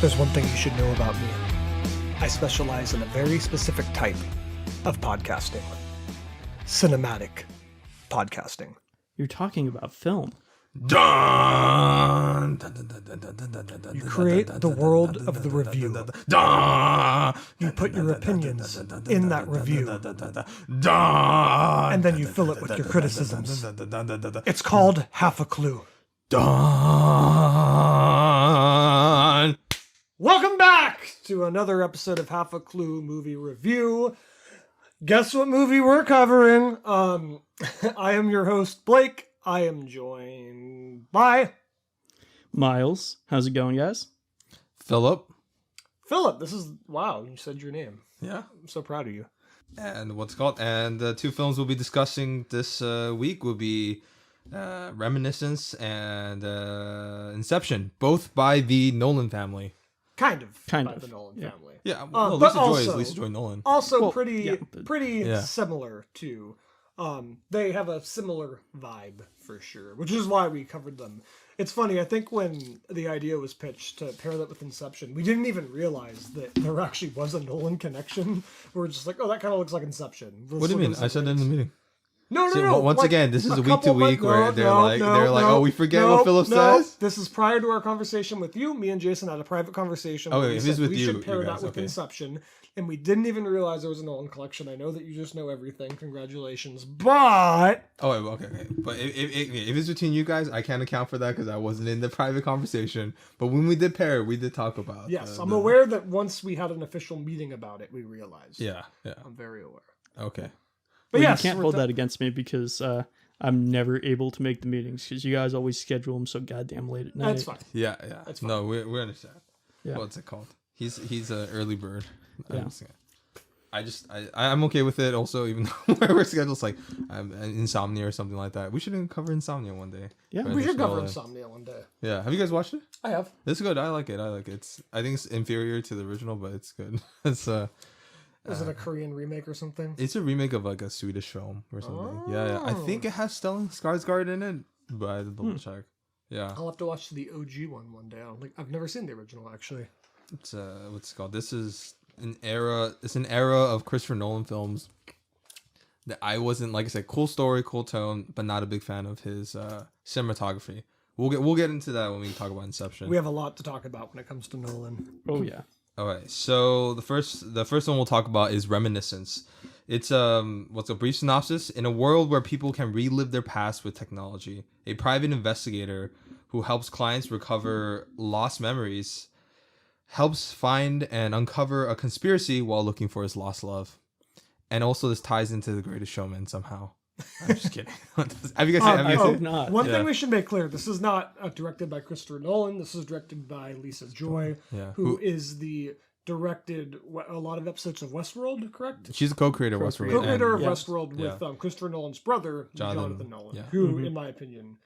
There's one thing you should know about me. I specialize in a very specific type of podcasting. Cinematic podcasting. You're talking about film. Dun, You create the world of the review. You put your opinions in that review. And then you fill it with your criticisms. It's called Half a Clue. Dun. Welcome back to another episode of Half a Clue movie review. Guess what movie we're covering? I am your host, Blake. I am joined by Miles. How's it going, guys? Philip. Philip. This is, wow, you said your name. Yeah. I'm so proud of you. And what's it called? And the two films we'll be discussing this week will be Reminiscence and Inception, both by the Nolan family. Kind of. Kind by of, the Nolan yeah. family. Yeah, but Lisa Joy also- is Lisa Joy Nolan. Also Well, pretty yeah. similar to. They have a similar vibe for sure, which is why we covered them. It's funny, I think when the idea was pitched to pair that with Inception, we didn't even realize that there actually was a Nolan connection. We were just like, oh, that kind of looks like Inception. What do you mean? I said that in the meeting. No, See, no. once like, again, this is a week to couple week months- where they're like, oh, we forget what Philip says. This is prior to our conversation with you. Me and Jason had a private conversation. Oh, where wait, we if it's said with we you, should pair you that guys, with okay. Inception, and we didn't even realize there was a Nolan collection. I know that you just know everything. Congratulations, but Oh, wait, okay. But if it's between you guys, I can't account for that because I wasn't in the private conversation. But when we did pair, we did talk about. yes, I'm aware that once we had an official meeting about it, we realized. Yeah. I'm very aware. Okay. But Well, yes, you can't we're hold ta- that against me because I'm never able to make the meetings because you guys always schedule them so goddamn late at night. That's fine. Yeah. That's fine. No, we understand. Yeah. What's it called? He's an early bird. Yeah. I'm okay with it. Also, even though our schedule's like insomnia or something like that, we should cover insomnia one day. Yeah. Right, We should just cover Nolan. Insomnia one day. Yeah. Have you guys watched it? I have. It's good. I like it. I think it's inferior to the original, but it's good. It's Is it a Korean remake or something? It's a remake of like a Swedish film or something. Yeah. I think it has Stellan Skarsgård in it, but I had to double check. Yeah. I'll have to watch the OG one day. I've never seen the original actually. It's what's it called? This is an era. It's an era of Christopher Nolan films that I wasn't, like I said, cool story, cool tone, but not a big fan of his cinematography. We'll get into that when we talk about Inception. We have a lot to talk about when it comes to Nolan. Oh yeah. All right, so the first one we'll talk about is Reminiscence. It's what's a brief synopsis. In a world where people can relive their past with technology, a private investigator who helps clients recover lost memories helps find and uncover a conspiracy while looking for his lost love. And also this ties into The Greatest Showman somehow. I'm just kidding. Have you guys seen I it? hope not. One Yeah. thing we should make clear: this is not directed by Christopher Nolan. This is directed by Lisa Joy, Yeah. who is the directed a lot of episodes of Westworld. Correct? She's a co-creator of Westworld. Co-creator of yeah. Westworld with Christopher Nolan's brother, Jonathan Nolan, yeah. who, in my opinion,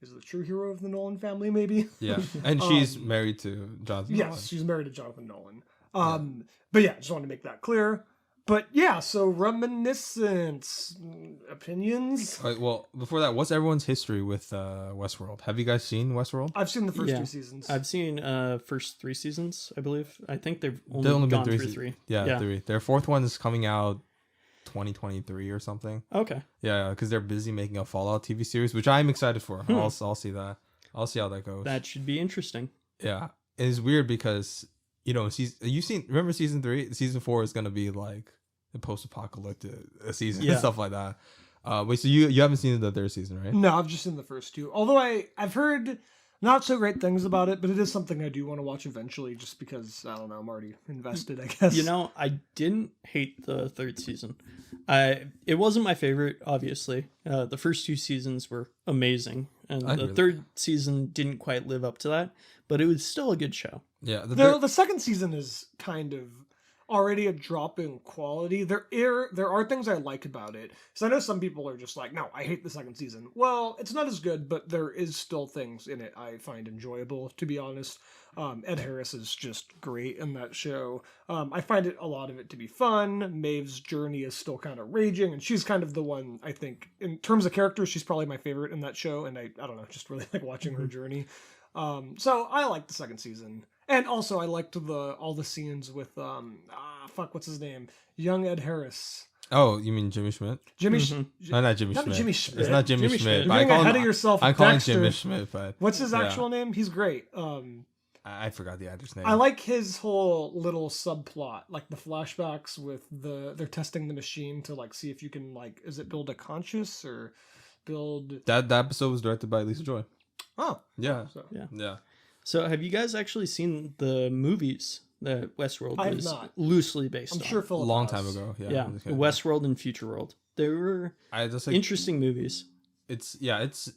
is the true hero of the Nolan family. Maybe. Yeah, and she's married to Jonathan Nolan. Yes, she's married to Jonathan Nolan. But yeah, just wanted to make that clear. But yeah, so Reminiscence opinions. All right, well, before that, what's everyone's history with Westworld? Have you guys seen Westworld? I've seen the first Yeah. two seasons. I've seen first 3 seasons, I believe. I think they've only, They've only been gone three. through 3. Yeah, 3. Their fourth one is coming out 2023 or something. Okay. Yeah, because they're busy making a Fallout TV series, which I'm excited for. I'll see that. I'll see how that goes. That should be interesting. Yeah, it's weird because remember season 3? Season 4 is gonna be like the post-apocalyptic season and Yeah. stuff like that. Wait, so you haven't seen the third season, right? No, I've just seen the first two. Although I've heard not so great things about it, but it is something I do want to watch eventually just because, I don't know, I'm already invested, I guess. You know, I didn't hate the 3rd season. It wasn't my favorite, obviously. The first 2 seasons were amazing, and I the agree. 3rd season didn't quite live up to that, but it was still a good show. Yeah, The second season is kind of already a drop in quality. There are things I like about it. So I know some people are just like, no, I hate the second season. Well, it's not as good, but there is still things in it I find enjoyable, to be honest. Ed Harris is just great in that show. I find a lot of it to be fun. Maeve's journey is still kind of raging, and she's kind of the one, I think, in terms of characters, she's probably my favorite in that show, and I don't know, just really like watching her journey. So I like the second season. And also, I liked all the scenes with what's his name, young Ed Harris, Oh, you mean Jimmy Schmidt? Jimmy. No, not Jimmy Not Schmidt. Jimmy Schmidt. It's not Jimmy Schmidt. You're but getting ahead of yourself. I call him Dexter. Jimmy Schmidt, but What's his yeah. actual name? He's great. I forgot the actor's name. I like his whole little subplot, like the flashbacks with they're testing the machine to like see if you can like, is it build a conscious or build that episode was directed by Lisa Joy. Oh. Yeah. So. Yeah. So have you guys actually seen the movies that Westworld I have was not. loosely based I'm on? sure Philip Long has. time ago. Yeah. Yeah, Westworld and Future World. They were I just like interesting movies. it's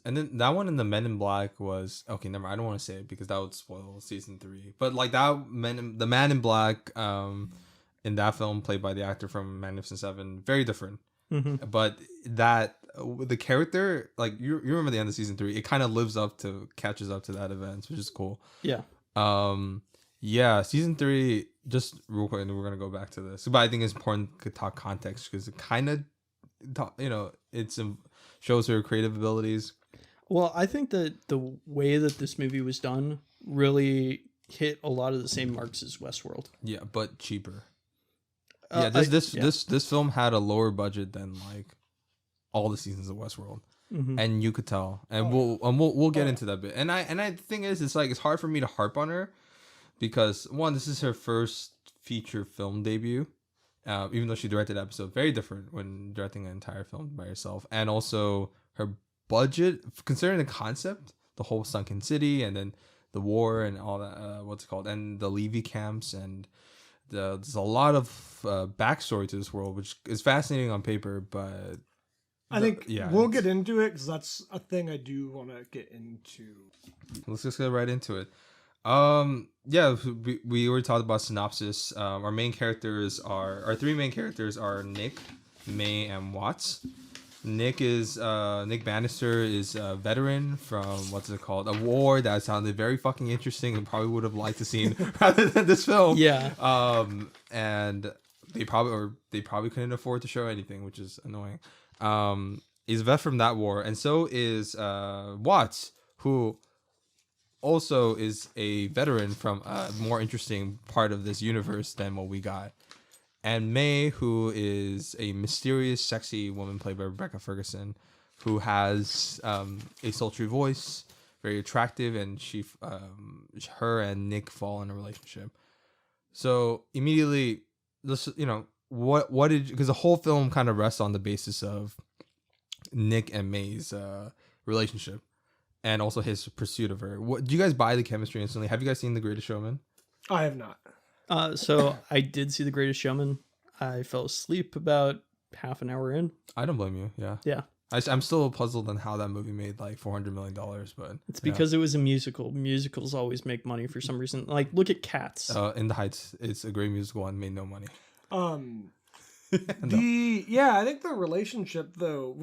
and then that one in the Men in Black was okay. Never, I don't want to say it because that would spoil season 3. But like the Man in Black, in that film played by the actor from Magnificent Seven, very different. Mm-hmm. But that the character, like you remember the end of season 3, it kind of catches up to that event, which is cool. Yeah. Yeah, season 3. Just real quick, and we're gonna go back to this, but I think it's important to talk context because it kind of, it's shows her creative abilities. Well, I think that the way that this movie was done really hit a lot of the same marks as Westworld. Yeah, but cheaper. Uh, Yeah, this I- this film had a lower budget than like all the seasons of Westworld, Mhm. and you could tell. And we'll get into that bit. And I the thing is, it's like it's hard for me to harp on her because one, this is her first feature film debut. Even though she directed an episode, very different when directing an entire film by herself, and also her budget, considering the concept, the whole sunken city, and then the war and all that. What's it called? And the Levy camps, and there's a lot of backstory to this world, which is fascinating on paper, but I think we'll get into it because that's a thing I do want to get into. Let's just get right into it. Yeah, we already talked about synopsis. Our three main characters are Nick, May, and Watts. Nick Bannister is a veteran from what's it called? A war that sounded very fucking interesting and probably would have liked to seen rather than this film. Yeah. And they probably couldn't afford to show anything, which is annoying. He's a vet from that war, and so is Watts, who also is a veteran from a more interesting part of this universe than what we got. And May, who is a mysterious, sexy woman played by Rebecca Ferguson, who has a sultry voice, very attractive, and her and Nick fall in a relationship. So immediately, this, what did, because the whole film kind of rests on the basis of Nick and May's relationship, and also his pursuit of her. What do you guys buy the chemistry instantly? Have you guys seen The Greatest Showman? I have not. So I did see The Greatest Showman. I fell asleep about half an hour in. I don't blame you. Yeah. Yeah. I'm still puzzled on how that movie made like $400 million, but It's because it was a musical. Musicals always make money for some reason. Like, look at Cats. In the Heights, it's a great musical and made no money. I think the relationship though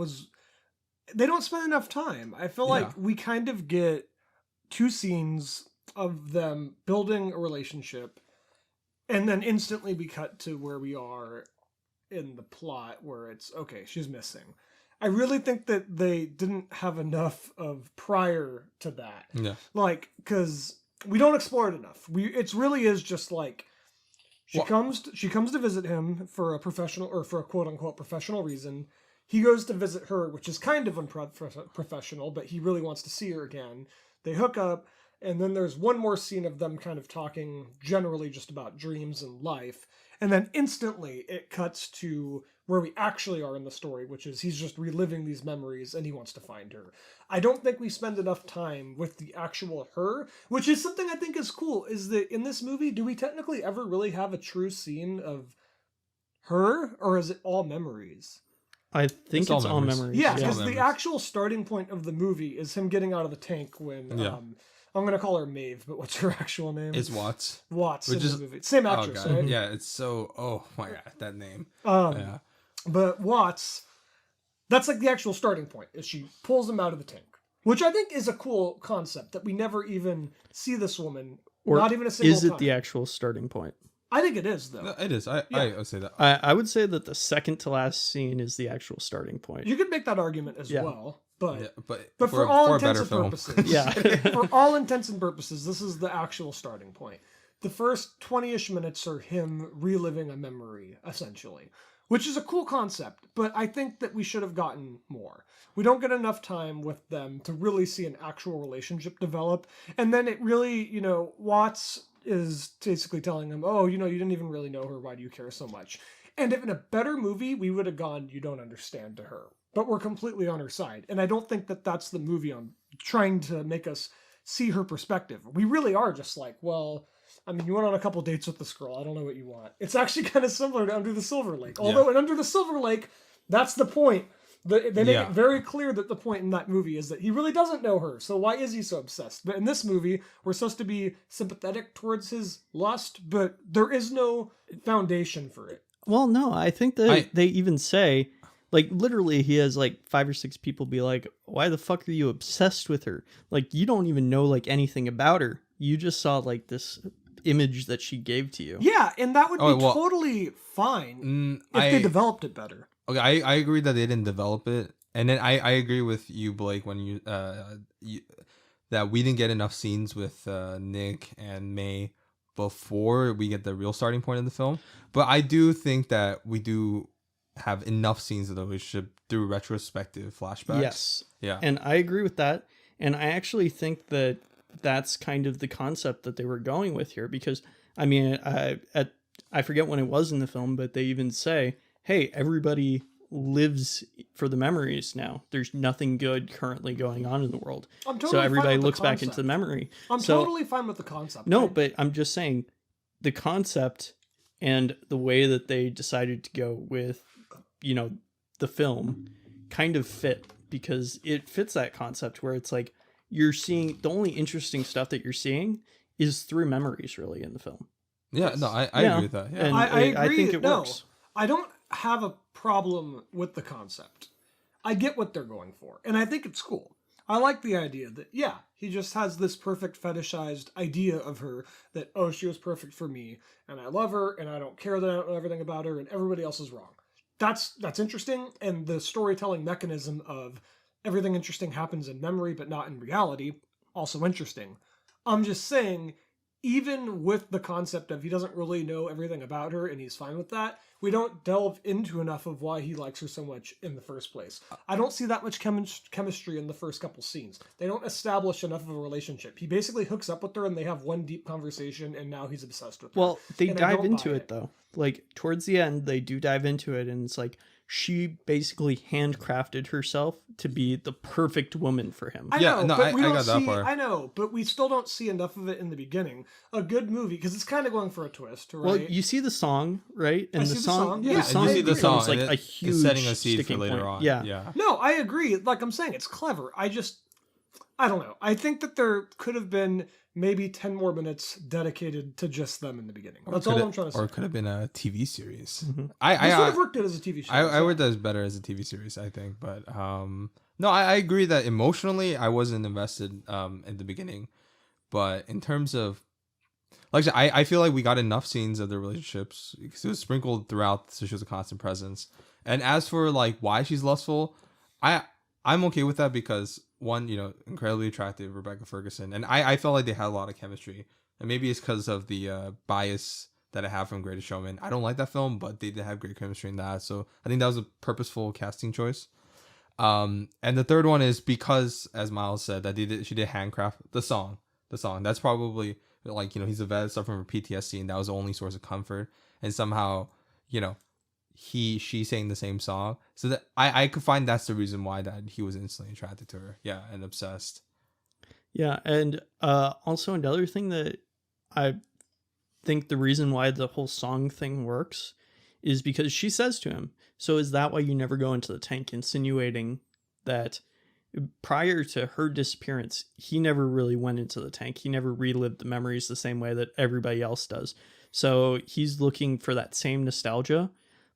they don't spend enough time. I feel like we kind of get 2 scenes of them building a relationship, and then instantly we cut to where we are in the plot where it's okay, she's missing. I really think that they didn't have enough of prior to that. Yeah. Like, because we don't explore it enough. It really is just like she comes to visit him for a professional, or for a quote unquote professional reason. He goes to visit her, which is kind of unprofessional, but he really wants to see her again. They hook up, and then there's one more scene of them kind of talking generally just about dreams and life. And then instantly it cuts to where we actually are in the story, which is he's just reliving these memories and he wants to find her. I don't think we spend enough time with the actual her, which is something I think is cool, is that in this movie, do we technically ever really have a true scene of her, or is it all memories? I think it's all memories. Yeah, because all the memories. actual starting point of the movie is him getting out of the tank when I'm gonna call her Maeve, but what's her actual name? It's Watts. Watts, Which in is the movie. Same actress, God. right? Yeah, it's so. Oh my god, that name. Yeah. But Watts, that's like the actual starting point, is she pulls him out of the tank, which I think is a cool concept that we never even see this woman, Or not even a single is it time. the actual starting point? I think it is though. No, it is. I would say that. I would say that the second to last scene is the actual starting point. You could make that argument as Yeah. well, but Yeah, but for all a intents better and film. purposes, Yeah. for all intents and purposes, this is the actual starting point. the first 20-ish minutes are him reliving a memory, essentially, which is a cool concept, but I think that we should have gotten more. We don't get enough time with them to really see an actual relationship develop, and then it really, Watts is basically telling him, oh, you didn't even really know her, why do you care so much? And if in a better movie, we would have gone, you don't understand to her. But we're completely on her side. And I don't think that that's the movie on trying to make us see her perspective. We really are just like, well, I mean, you went on a couple dates with this girl. I don't know what you want. It's actually kind of similar to Under the Silver Lake. Although in Under the Silver Lake, that's the point. They make it very clear that the point in that movie is that he really doesn't know her. So why is he so obsessed? But in this movie, we're supposed to be sympathetic towards his lust, but there is no foundation for it. Well, no, I think that they even say, like, literally, he has like 5 or 6 people be like, why the fuck are you obsessed with her? Like, you don't even know like anything about her. You just saw like this image that she gave to you. Yeah, and that would be totally fine if they developed it better. Okay, I agree that they didn't develop it. And then I agree with you, Blake, when you that we didn't get enough scenes with Nick and May before we get the real starting point of the film. But I do think that we do have enough scenes of the relationship through retrospective flashbacks. Yes. Yeah. And I agree with that. And I actually think that that's kind of the concept that they were going with here, because I mean, I forget when it was in the film, but they even say, hey, everybody lives for the memories now. There's nothing good currently going on in the world. So everybody looks back into the memory. I'm totally fine with the concept. No, but I'm just saying the concept and the way that they decided to go with, the film kind of fit, because it fits that concept where it's like you're seeing the only interesting stuff that you're seeing is through memories really in the film. Yeah, no, I agree with that. Yeah. And I agree. I think it works. I don't have a problem with the concept. I get what they're going for, and I think it's cool. I like the idea that, he just has this perfect fetishized idea of her that, oh, she was perfect for me, and I love her, and I don't care that I don't know everything about her, and everybody else is wrong. That's interesting, and the storytelling mechanism of everything interesting happens in memory but not in reality, also interesting. I'm just saying, even with the concept of he doesn't really know everything about her and he's fine with that, we don't delve into enough of why he likes her so much in the first place. I don't see that much chemistry in the first couple scenes. They don't establish enough of a relationship. He basically hooks up with her and they have one deep conversation and now he's obsessed with her. Well, they dive into it though. Like towards the end, they do dive into it and it's like, she basically handcrafted herself to be the perfect woman for him. I know, but we don't see, I know, but we still don't see enough of it in the beginning. A good movie, because it's kind of going for a twist, right? Well, you see the song, right? And the song, yeah. The song becomes like a huge setting a seed for later on. Yeah. No, I agree. Like I'm saying, it's clever. I don't know. I think that there could have been maybe 10 more minutes dedicated to just them in the beginning. That's all I'm trying to say. Or it could have been a TV series. Mm-hmm. I would have worked it as a TV series. I would have better as a TV series, I think. But no, I agree that emotionally I wasn't invested in the beginning. But in terms of, like I said, I feel like we got enough scenes of their relationships because it was sprinkled throughout, so she was a constant presence. And as for like why she's lustful, I'm okay with that because one, incredibly attractive Rebecca Ferguson, and I felt like they had a lot of chemistry, and maybe it's because of the bias that I have from Greatest Showman. I don't like that film, but they did have great chemistry in that, so I think that was a purposeful casting choice. And the third one is because, as Miles said, that she did handcraft the song. That's probably like he's a vet suffering from PTSD, and that was the only source of comfort, and somehow she sang the same song, so that I could find that's the reason why that he was instantly attracted to her, and obsessed. Yeah, and also another thing that I think the reason why the whole song thing works is because she says to him, so is that why you never go into the tank, insinuating that prior to her disappearance he never really went into the tank. He never relived the memories the same way that everybody else does, so he's looking for that same nostalgia,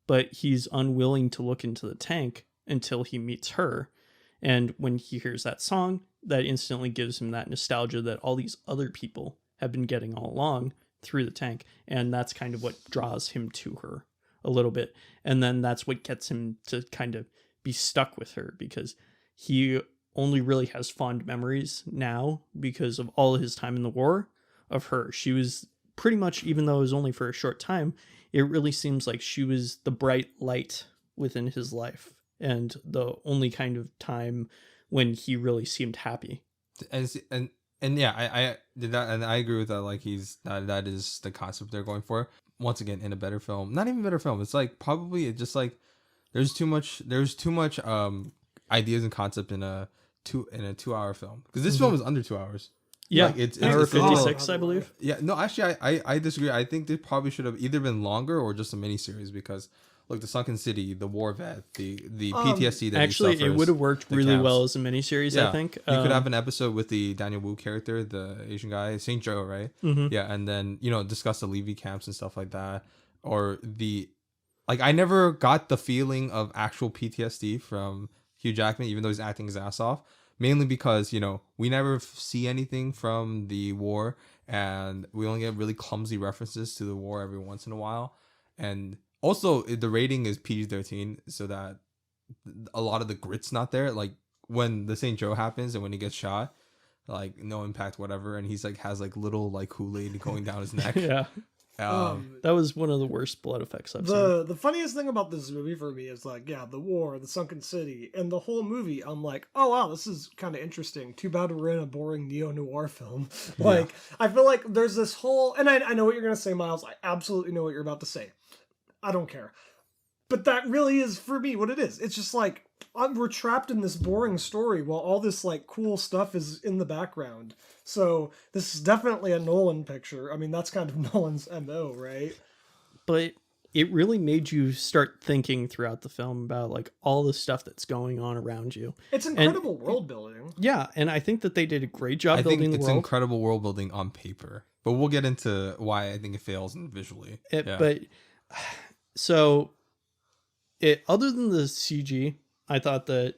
but he's unwilling to look into the tank until he meets her. And when he hears that song, that instantly gives him that nostalgia that all these other people have been getting all along through the tank. And that's kind of what draws him to her a little bit. And then that's what gets him to kind of be stuck with her, because he only really has fond memories now because of all his time in the war of her. She was pretty much, even though it was only for a short time, it really seems like she was the bright light within his life and the only kind of time when he really seemed happy. And yeah, I did that, and I agree with that. Like that is the concept they're going for. Once again, in a better film, not even better film. It's like probably it just like there's too much ideas and concept in a 2-hour film, because this film is under 2 hours. Yeah, like, it's hour 56, I believe. Yeah, no, actually, I disagree. I think they probably should have either been longer or just a miniseries, because look, the Sunken City, the war vet, the PTSD that actually, he suffers, it would have worked really camps. well as a miniseries. Yeah. I think You could have an episode with the Daniel Wu character, the Asian guy, Saint Joe, right? Yeah, and then discuss the Levy camps and stuff like that, or I never got the feeling of actual PTSD from Hugh Jackman, even though he's acting his ass off. Mainly because, we never see anything from the war, and we only get really clumsy references to the war every once in a while. And also, the rating is PG-13, so that a lot of the grit's not there. Like, when the St. Joe happens and when he gets shot, like, no impact, whatever, and he's, like, has, like, little, like, Kool-Aid going down his neck. yeah. That was one of the worst blood effects I've seen. The funniest thing about this movie for me is like, yeah, the war, the sunken city, and the whole movie. I'm like, oh wow, this is kind of interesting. Too bad we're in a boring neo-noir film. Like, yeah. I feel like there's this whole, and I know what you're gonna say, Miles. I absolutely know what you're about to say. I don't care. But that really is, for me, what it is. It's just like, we're trapped in this boring story while all this like cool stuff is in the background. So this is definitely a Nolan picture. I mean, that's kind of Nolan's MO, right? But it really made you start thinking throughout the film about like all the stuff that's going on around you. It's incredible world building. Yeah, and I think that they did a great job building the world. It's incredible world building on paper. But we'll get into why I think it fails visually. But so other than the CG, I thought that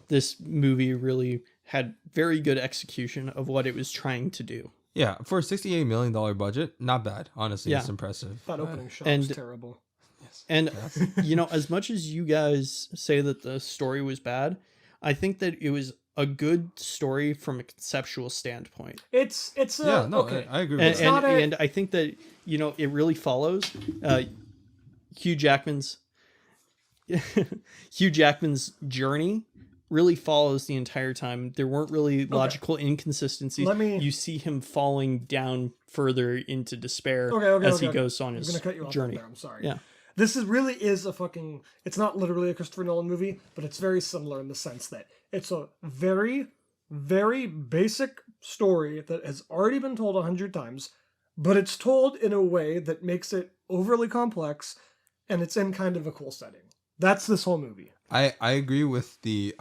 this movie really had very good execution of what it was trying to do. Yeah, for a $68 million budget, not bad. Honestly, it's impressive. That opening shot was terrible. Yes. And, as much as you guys say that the story was bad, I think that it was a good story from a conceptual standpoint. It's okay. I agree with that. And I think that, it really follows Hugh Jackman's journey really follows the entire time. There weren't really logical inconsistencies. You see him falling down further into despair as he goes on his journey. I'm sorry. Yeah. This really is a fucking... It's not literally a Christopher Nolan movie, but it's very similar in the sense that it's a very, very basic story that has already been told 100 times, but it's told in a way that makes it overly complex, and it's in kind of a cool setting. That's this whole movie. I agree with the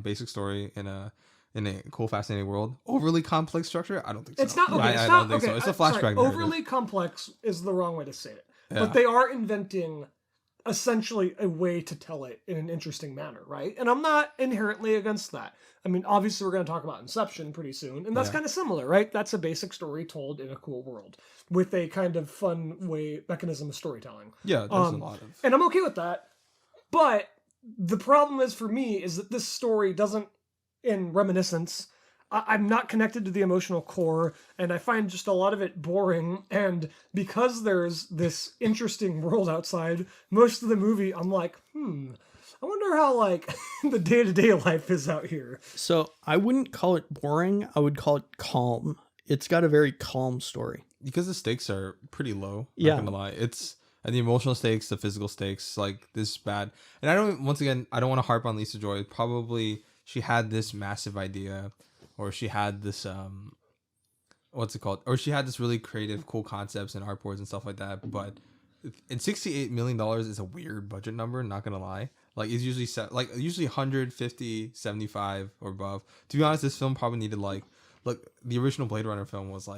basic story in a cool, fascinating world. Overly complex structure? I don't think so. It's not. Okay, I don't think so. It's a flashback. Overly complex is the wrong way to say it. Yeah. But they are inventing essentially a way to tell it in an interesting manner, right? And I'm not inherently against that. I mean, obviously we're going to talk about Inception pretty soon, and that's kind of similar, right? That's a basic story told in a cool world with a kind of fun mechanism of storytelling. Yeah, there's a lot of... And I'm okay with that. But the problem is, for me, is that this story doesn't, in Reminiscence, I'm not connected to the emotional core, and I find just a lot of it boring. And because there's this interesting world outside, most of the movie, I'm like, I wonder how, like, the day-to-day life is out here. So I wouldn't call it boring. I would call it calm. It's got a very calm story. Because the stakes are pretty low. Yeah. Not gonna lie. And the emotional stakes, the physical stakes, like, this bad. And I don't want to harp on Lisa Joy. Probably she had this massive idea, or she had this, what's it called? Or she had this really creative, cool concepts and art boards and stuff like that. But $68 million is a weird budget number, not going to lie. Like, it's usually 150, 75 or above. To be honest, this film probably needed, the original Blade Runner film was,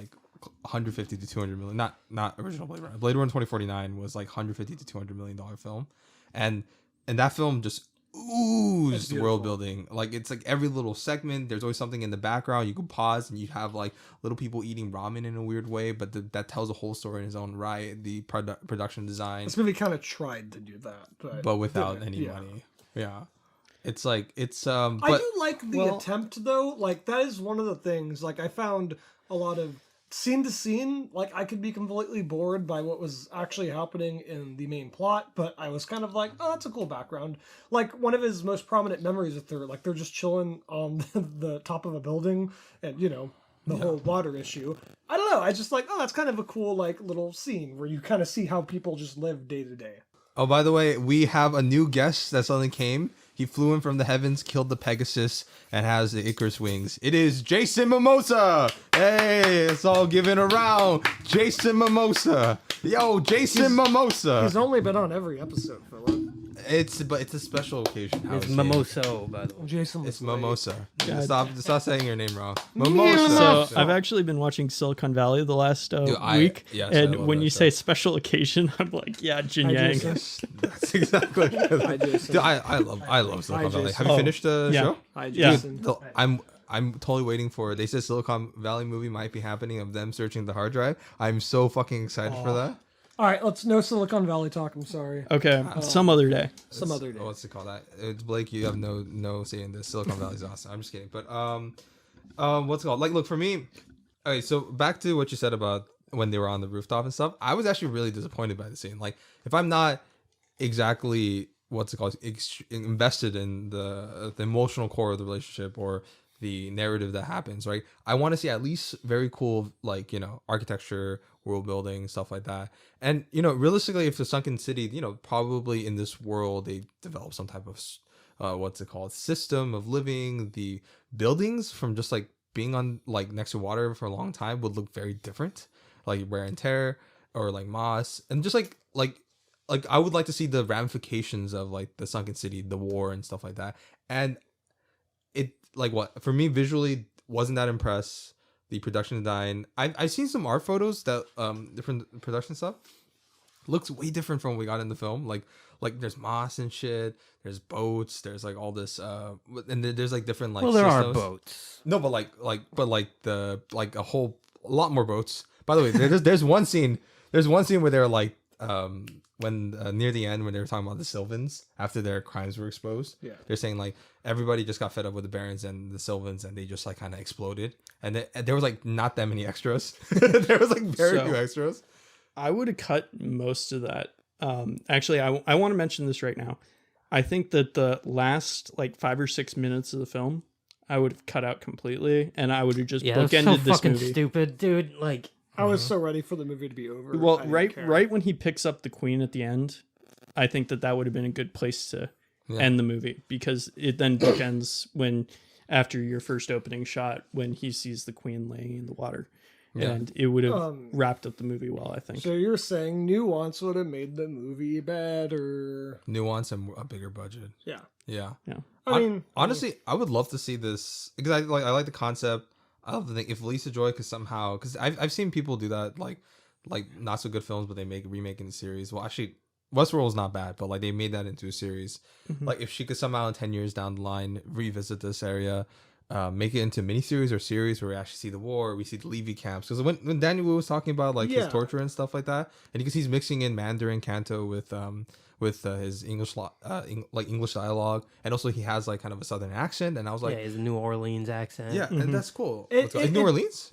150 to 200 million, not original Blade Runner. Blade Runner 2049 was 150 to 200 million dollar film, and that film just oozed world building. It's every little segment, there's always something in the background. You can pause and you have little people eating ramen in a weird way, but that tells a whole story in its own right. The production design. This movie kind of tried to do that, but without any money. Yeah. It's but I do like the attempt though. That is one of the things. I found a lot of scene to scene, like I could be completely bored by what was actually happening in the main plot, but I was kind of like, oh, that's a cool background. Like one of his most prominent memories is they're just chilling on the top of a building, and the whole water issue. I don't know. I just like, oh, that's kind of a cool like little scene where you kind of see how people just live day to day. Oh, by the way, we have a new guest that suddenly came. He flew in from the heavens, killed the Pegasus, and has the Icarus wings. It is Jason Mimosa. Hey, it's all given around. Jason Mimosa. Yo, Jason Mimosa. He's only been on every episode, Philip. It's a special occasion. It's Mimoso, by the way. Jason. It's was late. Mimosa. God. Stop saying your name wrong. So Mimosa. I've actually been watching Silicon Valley the last Dude, week, yes, I and love when that you show. say special occasion, I'm like, yeah, Jin Hi, Yang. Jason. That's exactly. Hi, Jason. Dude, I love Silicon Hi, Valley. Jason. Have you Oh, finished the yeah. show? Hi, Yeah. Jason. I'm totally waiting for. They said Silicon Valley movie might be happening of them searching the hard drive. I'm so fucking excited for that. All right, let's no Silicon Valley talk. I'm sorry. Okay, some other day. Some other day. What's it called? That it's Blake. You have no say in this. Silicon Valley's awesome. I'm just kidding. But what's it called? Like, look for me. Okay, so back to what you said about when they were on the rooftop and stuff. I was actually really disappointed by the scene. Like, if I'm not exactly what's it called invested in the emotional core of the relationship or the narrative that happens, right? I want to see at least very cool, like, architecture, world building, stuff like that. And, realistically, if the sunken city, probably in this world, they develop some type of, what's it called, system of living. The buildings from just like being on like next to water for a long time would look very different, like wear and tear or like moss. And just like I would like to see the ramifications of like the sunken city, the war and stuff like that. And it, like, what for me visually wasn't that impressed. The production design, I've seen some art photos that different production stuff looks way different from what we got in the film. Like there's moss and shit, there's boats, there's like all this and there's like different like Well, there are systems. boats. No, but a lot more boats. By the way, there's one scene where they're like when near the end when they were talking about the Sylvans after their crimes were exposed. Yeah. They're saying like everybody just got fed up with the Barons and the Sylvans and they just like kind of exploded. And there was like not that many extras. There was like very So- few extras. I would have cut most of that. Actually, I want to mention this right now. I think that the last like 5 or 6 minutes of the film, I would have cut out completely, and I would have just Yeah, that's bookended so this fucking movie. stupid, dude. Like, I was so ready for the movie to be over. Well, I didn't right, care. right when he picks up the queen at the end, I think that would have been a good place to end the movie, because it then bookends when after your first opening shot when he sees the queen laying in the water. Yeah. And it would have wrapped up the movie well, I think. So you're saying nuance would have made the movie better? Nuance and a bigger budget. Yeah. Yeah. I mean, honestly, I would love to see this because I like the concept. I love to think if Lisa Joy could somehow, because I've seen people do that, like not so good films, but they remaking the series. Well, actually, Westworld is not bad, but like they made that into a series. Like if she could somehow in 10 years down the line revisit this area, make it into miniseries or series where we actually see the war, we see the Levy camps. Because when Daniel Wu was talking about like his torture and stuff like that, and because he's mixing in Mandarin Canto with his English English dialogue, and also he has like kind of a southern accent, and I was like, his New Orleans accent. yeah, and that's cool. It- New Orleans.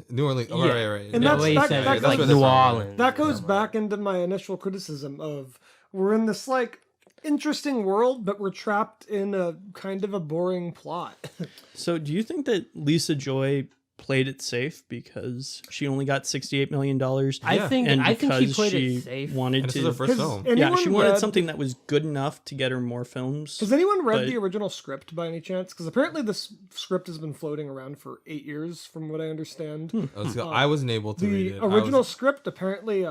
Oh, Yeah. right. And The that's- way he that- said that it's like goes- New Orleans. that goes or something. back into my initial criticism of we're in this like interesting world, but we're trapped in a kind of a boring plot. So do you think that Lisa Joy played it safe because she only got $68 million? I think and she because played she it safe. wanted And this to... is her first 'Cause film. Yeah, anyone she wanted read- something that was good enough to get her more films. Has anyone read but- the original script by any chance? Because apparently this script has been floating around for 8 years, from what I understand. I wasn't able to read The it. original script apparently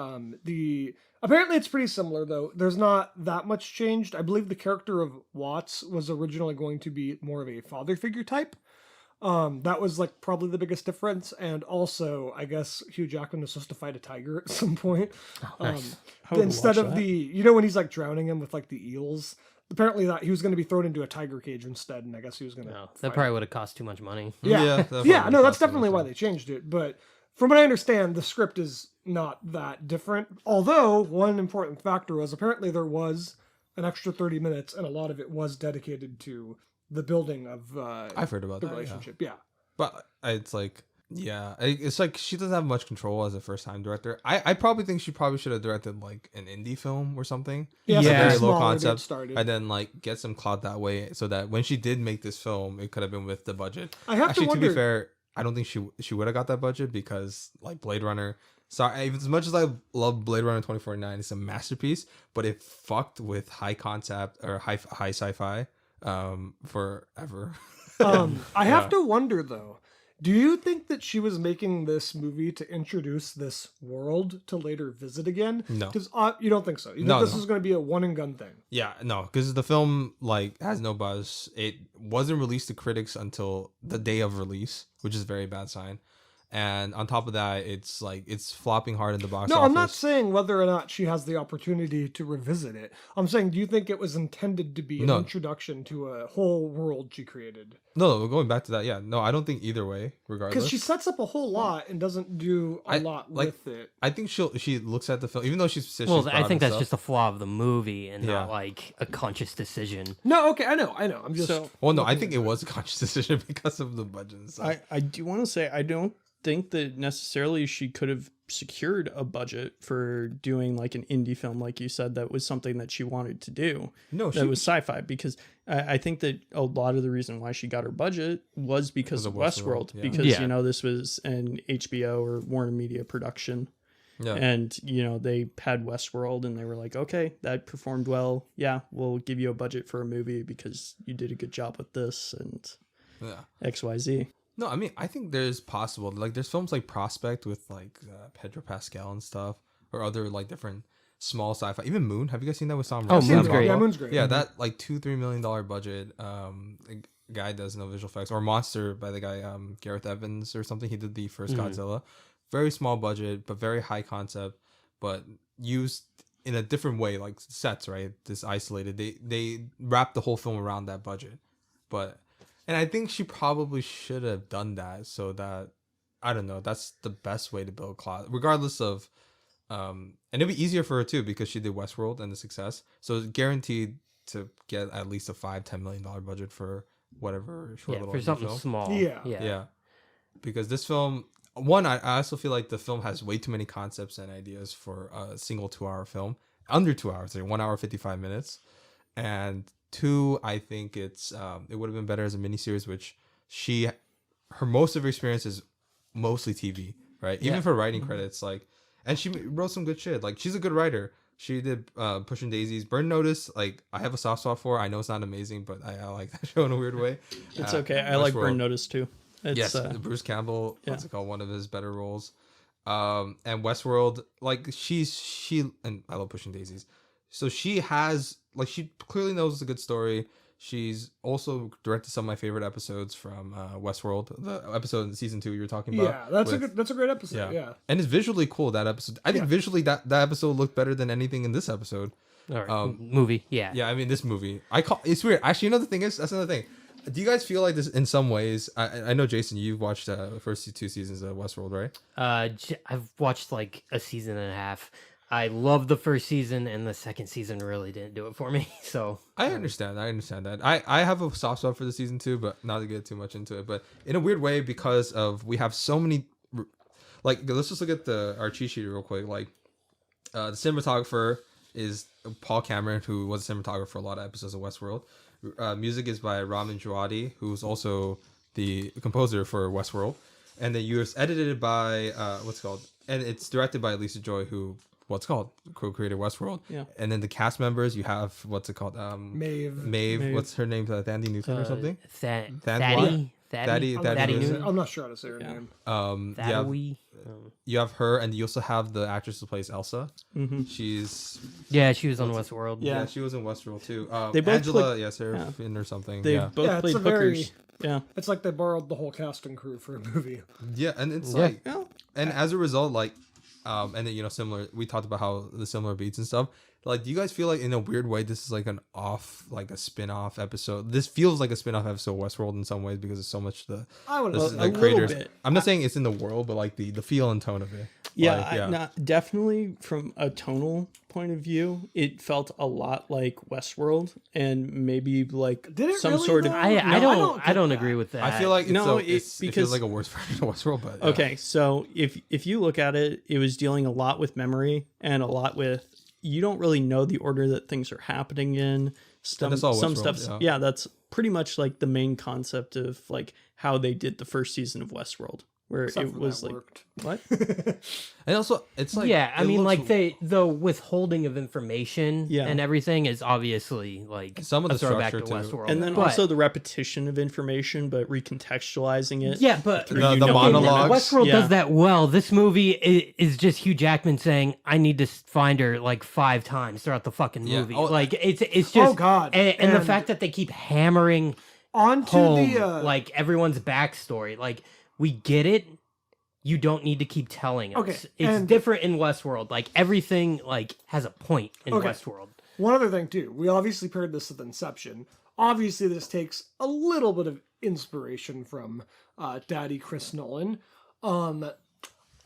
apparently it's pretty similar though. There's not that much changed. I believe the character of Watts was originally going to be more of a father figure type. That was like probably the biggest difference, and also I guess Hugh Jackman was supposed to fight a tiger at some point. Nice. I would Instead watch of that. when he's like drowning him with like the eels. Apparently that he was going to be thrown into a tiger cage instead, and I guess he was going to. No, that probably would have cost too much money. Yeah, that yeah, probably no, that's cost too definitely much why money. they changed it. But from what I understand, the script is not that different. Although one important factor was apparently there was an extra 30 minutes, and a lot of it was dedicated to the building of I've heard about the that. Yeah. relationship. Yeah. But it's like Yeah, it's like she doesn't have much control as a first time director. I probably think she probably should have directed like an indie film or something. Yeah, Yeah. something Very low smaller to get concept, started. and then like get some clout that way, so that when she did make this film, it could have been with the budget. I have Actually, to to wonder. be fair, I don't think she would have got that budget because like Blade Runner. Sorry, as much as I love Blade Runner 2049, it's a masterpiece, but it fucked with high concept or high sci-fi forever. I have Yeah. to wonder though. Do you think that she was making this movie to introduce this world to later visit again? No. Because you don't think so. You think No, this no. is going to be a one and gun thing? Yeah, no, because the film like has no buzz. It wasn't released to critics until the day of release, which is a very bad sign. And on top of that, it's like it's flopping hard in the box No, office. I'm not saying whether or not she has the opportunity to revisit it. I'm saying, do you think it was intended to be an No. introduction to a whole world she created? No, going back to that, yeah, no, I don't think either way. Regardless, Because she sets up a whole lot and doesn't do a lot with it. I think she looks at the film, even though she's Well, she's I proud think and that's stuff. just a flaw of the movie and Yeah. not like a conscious decision. No, okay, I know. I'm just. So Well, no, I looking think it into was a conscious decision because of the budget and stuff. I do want to say I don't think that necessarily she could have secured a budget for doing like an indie film, like you said, that was something that she wanted to do. No, that she was sci-fi, because I think that a lot of the reason why she got her budget was because of Westworld, yeah. because Yeah. you know this was an HBO or Warner Media production. yeah. And you know they had Westworld and they were like, okay, that performed well, yeah, we'll give you a budget for a movie because you did a good job with this and yeah. XYZ. No, I mean, I think there's possible. Like, there's films like Prospect with like Pedro Pascal and stuff, or other like different small sci-fi. Even Moon. Have you guys seen that with Sam? Oh, Sam Moon's Rockwell? great. Yeah, Moon's great. Yeah, that like $2-3 million budget. The guy does no visual effects. Or Monster by the guy Gareth Evans or something. He did the first Godzilla. Very small budget, but very high concept, but used in a different way, like sets, right? This isolated. They wrapped the whole film around that budget, but. And I think she probably should have done that so that, I don't know, that's the best way to build clout, regardless of, and it'd be easier for her too because she did Westworld and the success. So it's guaranteed to get at least a $5-10 million budget for whatever short Yeah, little for indie something film. small. Yeah. Yeah. Because this film, one, I also feel like the film has way too many concepts and ideas for a single 2-hour film. Under 2 hours, like 1 hour, 55 minutes. And two, I think it would have been better as a miniseries, which her most of her experience is mostly TV, right? Even for writing credits, like, and she wrote some good shit. Like, she's a good writer. She did Pushing Daisies, Burn Notice. Like, I have a soft spot for. I know it's not amazing, but I like that show in a weird way. It's okay. I like Burn Westworld. Notice too. It's, Yes, Bruce Campbell. yeah. What's it called? One of his better roles. And Westworld, like she and I love Pushing Daisies. So she has like she clearly knows it's a good story. She's also directed some of my favorite episodes from Westworld, the episode in season 2 you were talking about. Yeah, that's a great episode. Yeah. And it's visually cool, that episode. I think visually that episode looked better than anything in this episode. Or movie. Yeah. Yeah, I mean this movie. It's weird. Actually, you know the thing is, that's another thing. Do you guys feel like this in some ways? I know, Jason, you've watched the first 2 seasons of Westworld, right? I've watched like a season and a half. I loved the first season, and the second season really didn't do it for me. So I understand that. I have a soft spot for the season 2, but not to get too much into it. But in a weird way, because of we have so many, like, let's just look at our cheat sheet real quick. Like, the cinematographer is Paul Cameron, who was a cinematographer for a lot of episodes of Westworld. Music is by Ramin Djawadi, who's also the composer for Westworld. And then it's edited by and it's directed by Lisa Joy, who co-created Westworld. Yeah. And then the cast members, you have Maeve. Maeve. What's her name? Thandi Newton or something? Thaddy Newton. I'm not sure how to say her name. You have her, and you also have the actress who plays Elsa. Mm-hmm. She's she was on Westworld. yeah, she was in Westworld too. They both Angela, played- Serafin or something. They Yeah, both Yeah, it's played a very- hookers. Yeah. It's like they borrowed the whole cast and crew for a movie. yeah, and it's Yeah. like, Yeah. and as a result, like, and then similar. We talked about how the similar beats and stuff. Like, do you guys feel like in a weird way this is like a spin-off episode? This feels like a spin-off episode of Westworld in some ways because it's so much I would this love is a like little creators. bit. I'm not saying it's in the world, but like the feel and tone of it. Yeah, definitely from a tonal point of view, it felt a lot like Westworld, and maybe like Did it some really, sort of. though? I don't get agree that. with that. I feel like No, it because- feels like a worse version of Westworld, but yeah. Okay, so if you look at it, it was dealing a lot with memory and a lot with you don't really know the order that things are happening in. that's all Some Westworld, stuff's yeah. that's pretty much like the main concept of like how they did the first season of Westworld, where Except it for was that like worked. what? And also, it's like yeah, I it mean, looks- like the withholding of information Yeah. and everything is obviously like Some of a the throwback to structure, too. Westworld. And then But- also the repetition of information, but recontextualizing it. yeah, but through The you knowing monologues. Westworld Yeah. does that well. This movie is just Hugh Jackman saying, "I need to find her" like 5 times throughout the fucking Yeah. movie. Oh, like it's just Oh, God. and the And- fact that they keep hammering Onto home the like everyone's backstory. Like we get it. You don't need to keep telling us. Okay, It's and- different in Westworld. Like everything like has a point in Okay. Westworld. one other thing too. We obviously paired this with Inception. Obviously, this takes a little bit of inspiration from Daddy Chris Nolan.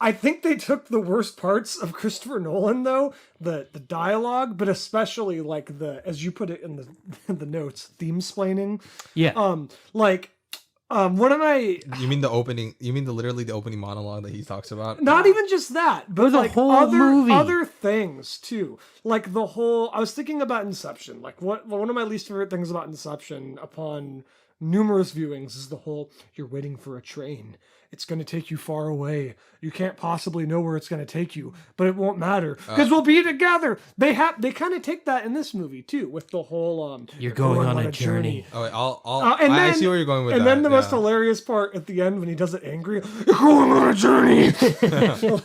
I think they took the worst parts of Christopher Nolan, though, the dialogue, but especially like the, as you put it in the in the notes, theme splaining. Yeah. One of my, You mean the opening? You mean literally the opening monologue that he talks about? not even just that, but was a like whole other movie. other things too. Like the whole, I was thinking about Inception. Like one of my least favorite things about Inception, upon numerous viewings, is the whole "you're waiting for a train. It's going to take you far away. You can't possibly know where it's going to take you, but it won't matter because we'll be together." They kind of take that in this movie too, with the whole You're going on a journey. Oh, wait, I'll and I then, see where you're going with and that. then the most yeah. hilarious part at the end when he does it angry, "You're going on a journey."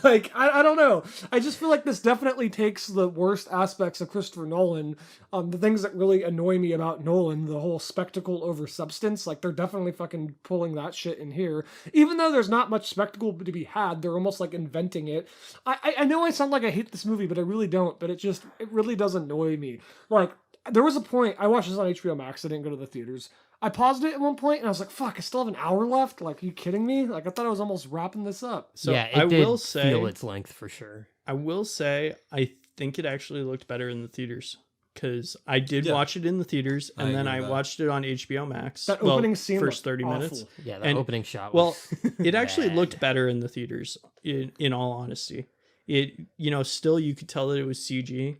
Like, I don't know. I just feel like this definitely takes the worst aspects of Christopher Nolan. The things that really annoy me about Nolan, the whole spectacle over substance, like they're definitely fucking pulling that shit in here. Even though there's not much spectacle to be had, they're almost like inventing it. I know I sound like I hate this movie, but I really don't. But it really does annoy me. Like, there was a point, I watched this on HBO Max, I didn't go to the theaters. I paused it at one point and I was like, fuck, I still have an hour left? Like, are you kidding me? Like, I thought I was almost wrapping this up. So yeah, it I did will say, feel its length for sure. I think it actually looked better in the theaters because I did Yeah. watch it in the theaters and I then agree I with that. watched it on HBO Max. That Well, opening scene first looked 30 awful. minutes. Yeah, that And- opening shot Well, was it actually bad. looked better in the theaters. In all honesty, it still you could tell that it was CG,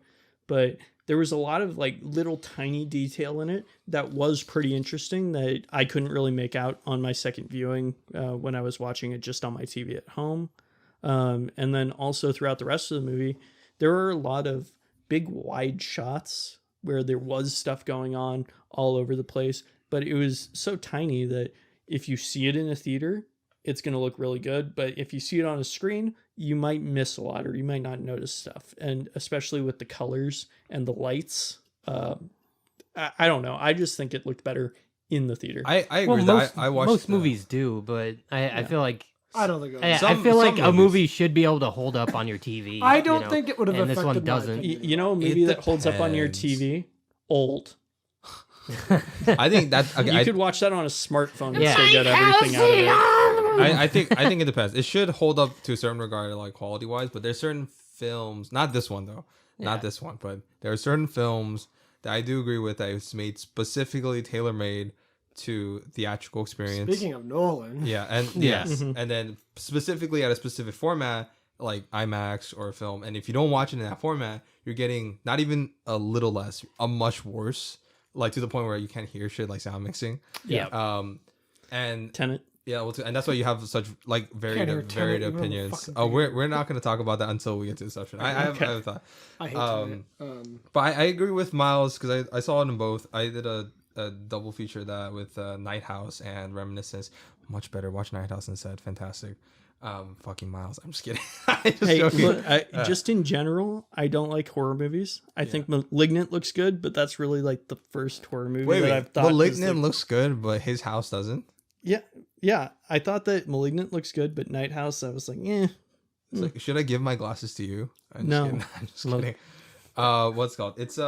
but there was a lot of like little tiny detail in it that was pretty interesting that I couldn't really make out on my second viewing when I was watching it just on my TV at home. And then also throughout the rest of the movie, there were a lot of big wide shots where there was stuff going on all over the place, but it was so tiny that if you see it in a theater, it's going to look really good. But if you see it on a screen, you might miss a lot or you might not notice stuff. And especially with the colors and the lights, I don't know. I just think it looked better in the theater. I agree. Well, with most, that. I watched most the- movies do, but I feel like I don't think it I, was. I Some- feel like some a movies. movie should be able to hold up on your TV. I you don't know, think it would have and affected this one my doesn't. opinion. You know, a movie that holds up on your depends. TV, old. I think that okay. You I, could watch that on a smartphone and Yeah. still get everything out of it. I think it depends. It should hold up to a certain regard, like quality wise. But there's certain films, not this one though, not this one, but there are certain films that I do agree with that it's made specifically tailor made to theatrical experience. Speaking of Nolan, Yeah, and Yeah. yes, and then specifically at a specific format like IMAX or a film. And if you don't watch it in that format, you're getting not even a little less, a much worse, like to the point where you can't hear shit like sound mixing. Yeah. And Tenet. yeah, well, and that's why you have such like varied hear Tenet varied even on the opinions. fucking Oh, we're theater. we're not going to talk about that until we get to Inception. I have a thought. I hate Um, Tenet. But I agree with Miles because I saw it in both. I did a double feature that with Night House and Reminiscence. Much better. Watch Night House instead. Fantastic. Fucking Miles. I'm just kidding. I'm just Hey, joking. look, just in general, I don't like horror movies. I think Malignant looks good, but that's really like the first horror movie Wait, that I've wait. thought. was, Malignant like- looks good, but his house doesn't. Yeah. I thought that Malignant looks good, but Night House, I was like, It's like, should I give my glasses to you? I'm No. Just kidding. I'm just kidding. What's it called? It's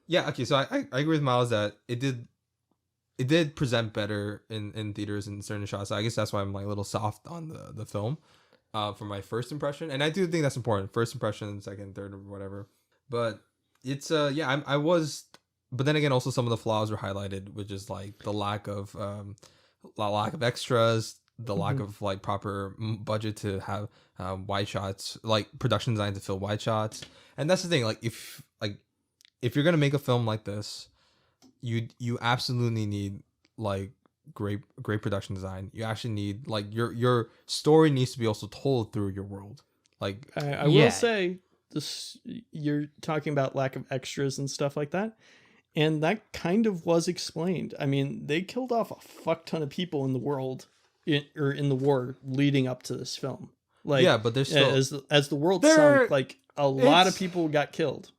yeah, okay, so I agree with Miles that it did present better in theaters in certain shots. I guess that's why I'm like a little soft on the film. for my first impression, and I do think that's important. First impression, second, third, or whatever. But it's I was, but then again, also some of the flaws were highlighted, which is like the lack of extras, the lack of like proper budget to have wide shots, like production design to fill wide shots, and that's the thing. Like if you're gonna make a film like this, you absolutely need like great production design. You actually need like your story needs to be also told through your world. Like I will say this, you're talking about lack of extras and stuff like that, and that kind of was explained. I mean, they killed off a fuck ton of people in the world in the war leading up to this film. Like, yeah, but there's still as the world sunk, like a lot of people got killed.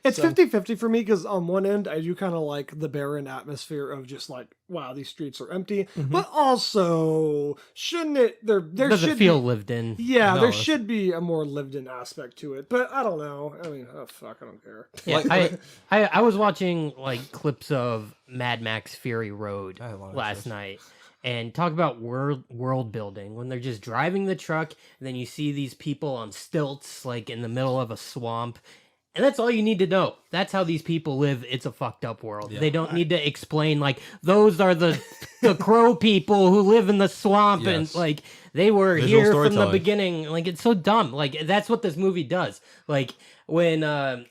It's 50-50 for me, because on one end, I do kind of like the barren atmosphere of just like, wow, these streets are empty. But also, shouldn't it... There Doesn't should feel be, lived in. Yeah, No, there it's- should be a more lived-in aspect to it. But I don't know. I mean, oh, fuck, I don't care. Yeah, I was watching like clips of Mad Max Fury Road I had a lot of last interest. night, and talk about world building when they're just driving the truck, and then you see these people on stilts like in the middle of a swamp. And that's all you need to know. That's how these people live. It's a fucked up world. Yeah. They don't need to explain like those are the crow people who live in the swamp and Yes. like they were Visual here from the storytelling. beginning. Like it's so dumb. Like that's what this movie does. Like when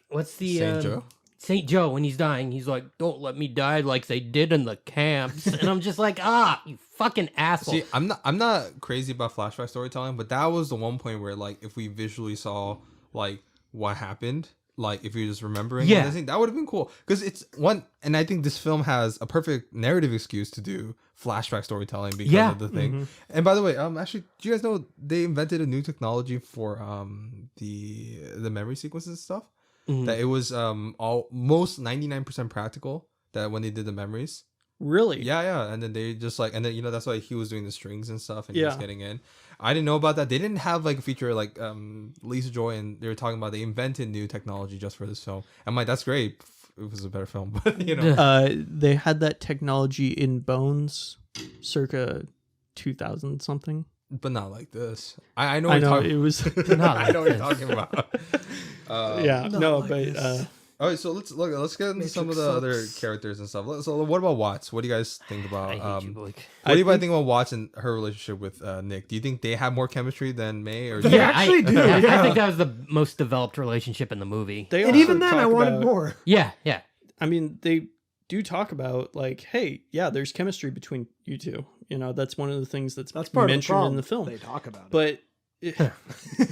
what's the Saint Joe? St. Joe, when he's dying, he's like, "Don't let me die like they did in the camps." And I'm just like, you fucking asshole. See, I'm not crazy about flashback storytelling, but that was the one point where like if we visually saw like what happened, like if you're just remembering, Yeah. I think that would have been cool, because it's one, and I think this film has a perfect narrative excuse to do flashback storytelling because Yeah. of the thing. And by the way, actually, do you guys know they invented a new technology for the memory sequences and stuff? That it was almost 99% practical, that when they did the memories. Really? Yeah, and then they just like, and then that's why he was doing the strings and stuff, and he was Yeah. getting in. I didn't know about that. They didn't have like a feature like Lisa Joy, and they were talking about they invented new technology just for this film. I'm like, that's great. It was a better film, but you know, They had that technology in Bones, circa 2000 something. but not like this. I know. I what know you're it was. Not I know what you're like talking about. Yeah, Not no, like but this. All right, so let's get into some of the Matrix other sucks. characters and stuff. So what about Watts? What do you guys think about? I hate you, Blake. What do you guys think about Watts and her relationship with Nick? Do you think they have more chemistry than May? Or They actually do, I yeah. think that was the most developed relationship in the movie. they And also even then, I talk wanted about- more. Yeah. I mean, they do talk about like, hey, yeah, there's chemistry between you two. You know, that's one of the things that's That's part of the mentioned problem. in the film. They talk about it. But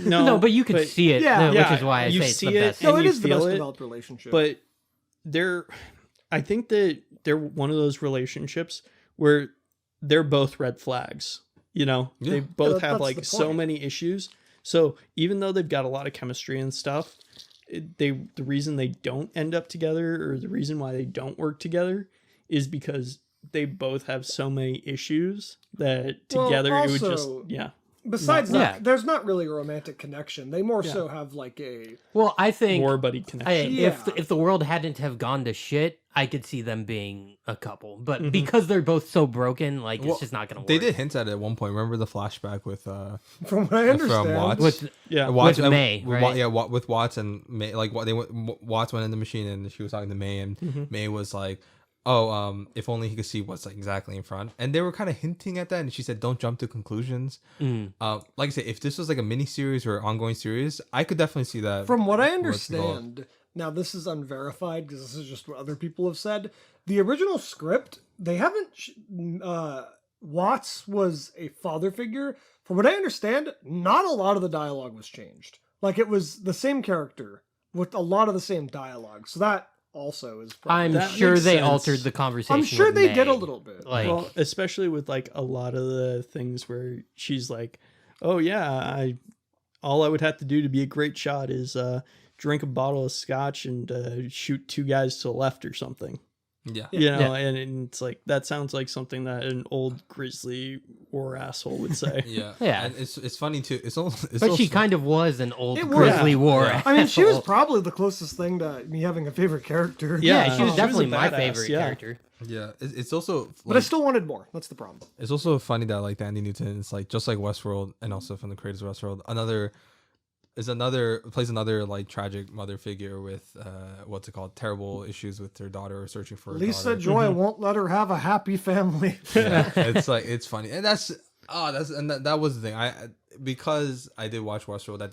No, but you can see it, Yeah. which is why I you say it's see the it, best. No, and it you is the feel best it, developed relationship. but I think that they're one of those relationships where they're both red flags. You know, Yeah. they both have that's like the so point. many issues. So even though they've got a lot of chemistry and stuff, the reason they don't end up together, or the reason why they don't work together, is because they both have so many issues that Well, together it would just also- yeah. Besides No. that, Yeah. there's not really a romantic connection. They more Yeah. so have like a... Well, I think War buddy connection. Yeah. if the world hadn't have gone to shit, I could see them being a couple. But Mhm. because they're both so broken, like Well, it's just not gonna work. they did hint at it at one point. Remember the flashback with From what I understand. Watts? with Yeah. Watts, With May, right? Yeah, with Watts and May. Like what they went, Watts went in the machine and she was talking to May, and Mhm. May was like, "Oh, if only he could see what's like exactly in front." And they were kind of hinting at that, and she said, "Don't jump to conclusions." Mm. Like I said, if this was like a mini series or ongoing series, I could definitely see that. From what I where it's developed. understand, now this is unverified because this is just what other people have said. The original script, they haven't. Watts was a father figure. From what I understand, not a lot of the dialogue was changed. Like it was the same character with a lot of the same dialogue. So that also is. I'm That sure makes they sense. altered the conversation. I'm sure with they May. did a little bit. Like, Well, especially with like a lot of the things where she's like, "Oh yeah, all I would have to do to be a great shot is drink a bottle of scotch and shoot two guys to the left or something." Yeah. You know, Yeah. and it's like that sounds like something that an old grizzly war asshole would say. Yeah, Yeah. and it's funny too. It's also, but she kind of was an old It was. grizzly war. Yeah. I mean, she was asshole. probably the closest thing to me having a favorite character. Yeah, she she was was definitely a my badass, favorite yeah. character. Yeah, it's also But I still wanted more. That's the problem. it's also funny that like Andy Newton is like just like Westworld and also from the creators of Westworld, plays another like tragic mother figure with what's it called, terrible issues with her daughter or searching for her Lisa daughter. Joy won't let her have a happy family. Yeah, it's like it's funny, and that was the thing. Because I did watch Westworld, that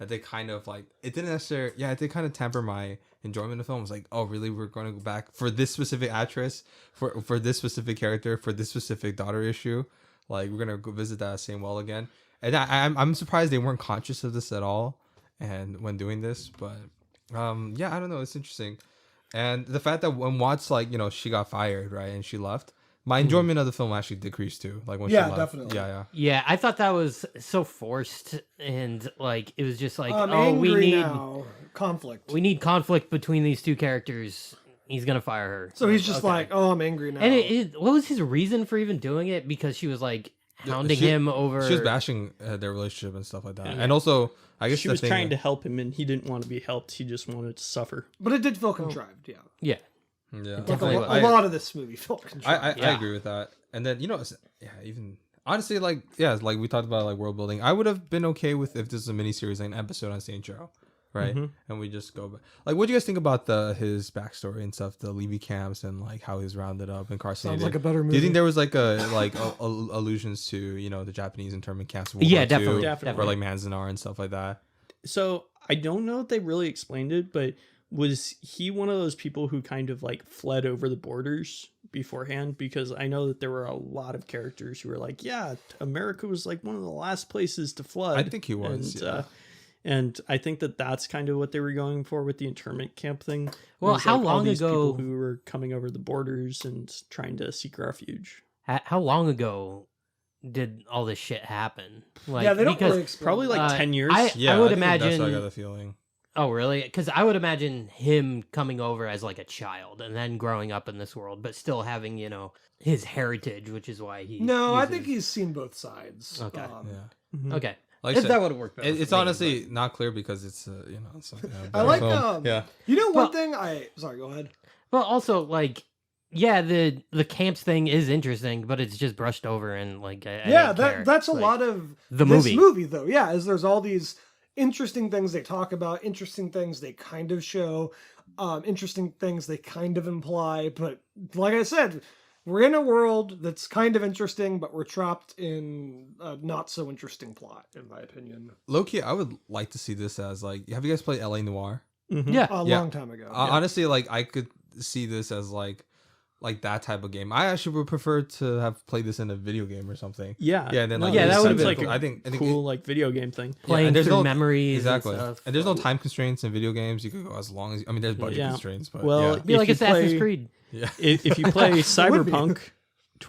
did kind of like, it didn't necessarily, it did kind of temper my enjoyment of the film. I was like, oh really, we're going to go back for this specific actress, for this specific character, for this specific daughter issue, like we're gonna go visit that same well again. And I'm surprised they weren't conscious of this at all, and when doing this, but I don't know, it's interesting. And the fact that when Watts, like, she got fired, right, and she left, my enjoyment of the film actually decreased too. Like when she left. Definitely. Yeah, I thought that was so forced, and like it was just like, I'm oh, we angry need now. Conflict. we need conflict between these two characters. He's gonna fire her. So he's just Okay. like, oh, I'm angry now. And what was his reason for even doing it? Because she was like hounding him over. She was bashing their relationship and stuff like that, Yeah. and also I guess She was trying to help him, and he didn't want to be helped. He just wanted to suffer. But it did feel contrived, yeah. Yeah, Yeah, Like Definitely a lot of this movie felt contrived. I agree with that. And then even honestly, like like we talked about like world building, I would have been okay with if this is a miniseries, like an episode on Saint Joe, right? And we just go back. Like, what do you guys think about his backstory and stuff, the Levy camps, and like how he's rounded up, incarcerated? Sounds like a better movie. Do you think there was like allusions to the Japanese internment camps? of World Yeah, War II, definitely, or definitely. like Manzanar and stuff like that? So I don't know if they really explained it, but was he one of those people who kind of like fled over the borders beforehand? Because I know that there were a lot of characters who were like, yeah, America was like one of the last places to flood. I think he was. And, and I think that that's kind of what they were going for with the internment camp thing. Well, was, how like, all long these ago- people who were coming over the borders and trying to seek refuge? how long ago did all this shit happen? Like, yeah, they don't because really explain Probably that. like 10 years. I would think that's imagine. what I got the feeling. Oh, really? Because I would imagine him coming over as like a child and then growing up in this world, but still having his heritage, which is why he. No, I uses- think he's seen both sides. Okay. Yeah. Mhm. Okay. Like I If said, that would have worked better. it's for me, honestly not clear because it's it's something. I like yeah. You know one Well- thing sorry, go ahead. but also like. Yeah, the camps thing is interesting, but it's just brushed over and like I Yeah, didn't care. that's a Like, lot of the this movie. movie though. Yeah, is there's all these interesting things they talk about, interesting things they kind of show, interesting things they kind of imply, but like I said, we're in a world that's kind of interesting, but we're trapped in a not so interesting plot, in my opinion. Low-key, I would like to see this as like, have you guys played LA Noire? Mhm. Yeah. A Yeah. long time ago. Honestly, like I could see this as like that type of game. I actually would prefer to have played this in a video game or something. Yeah. Yeah, and then like yeah, that there's would've some- been like cool. I think cool like video game thing. Playing and there's through no- memories exactly, and stuff. and there's no time constraints in video games. You could go as long as there's budget Yeah. constraints, but Well, yeah. Be like you Assassin's play- Creed. Yeah. If you play Would be. Cyberpunk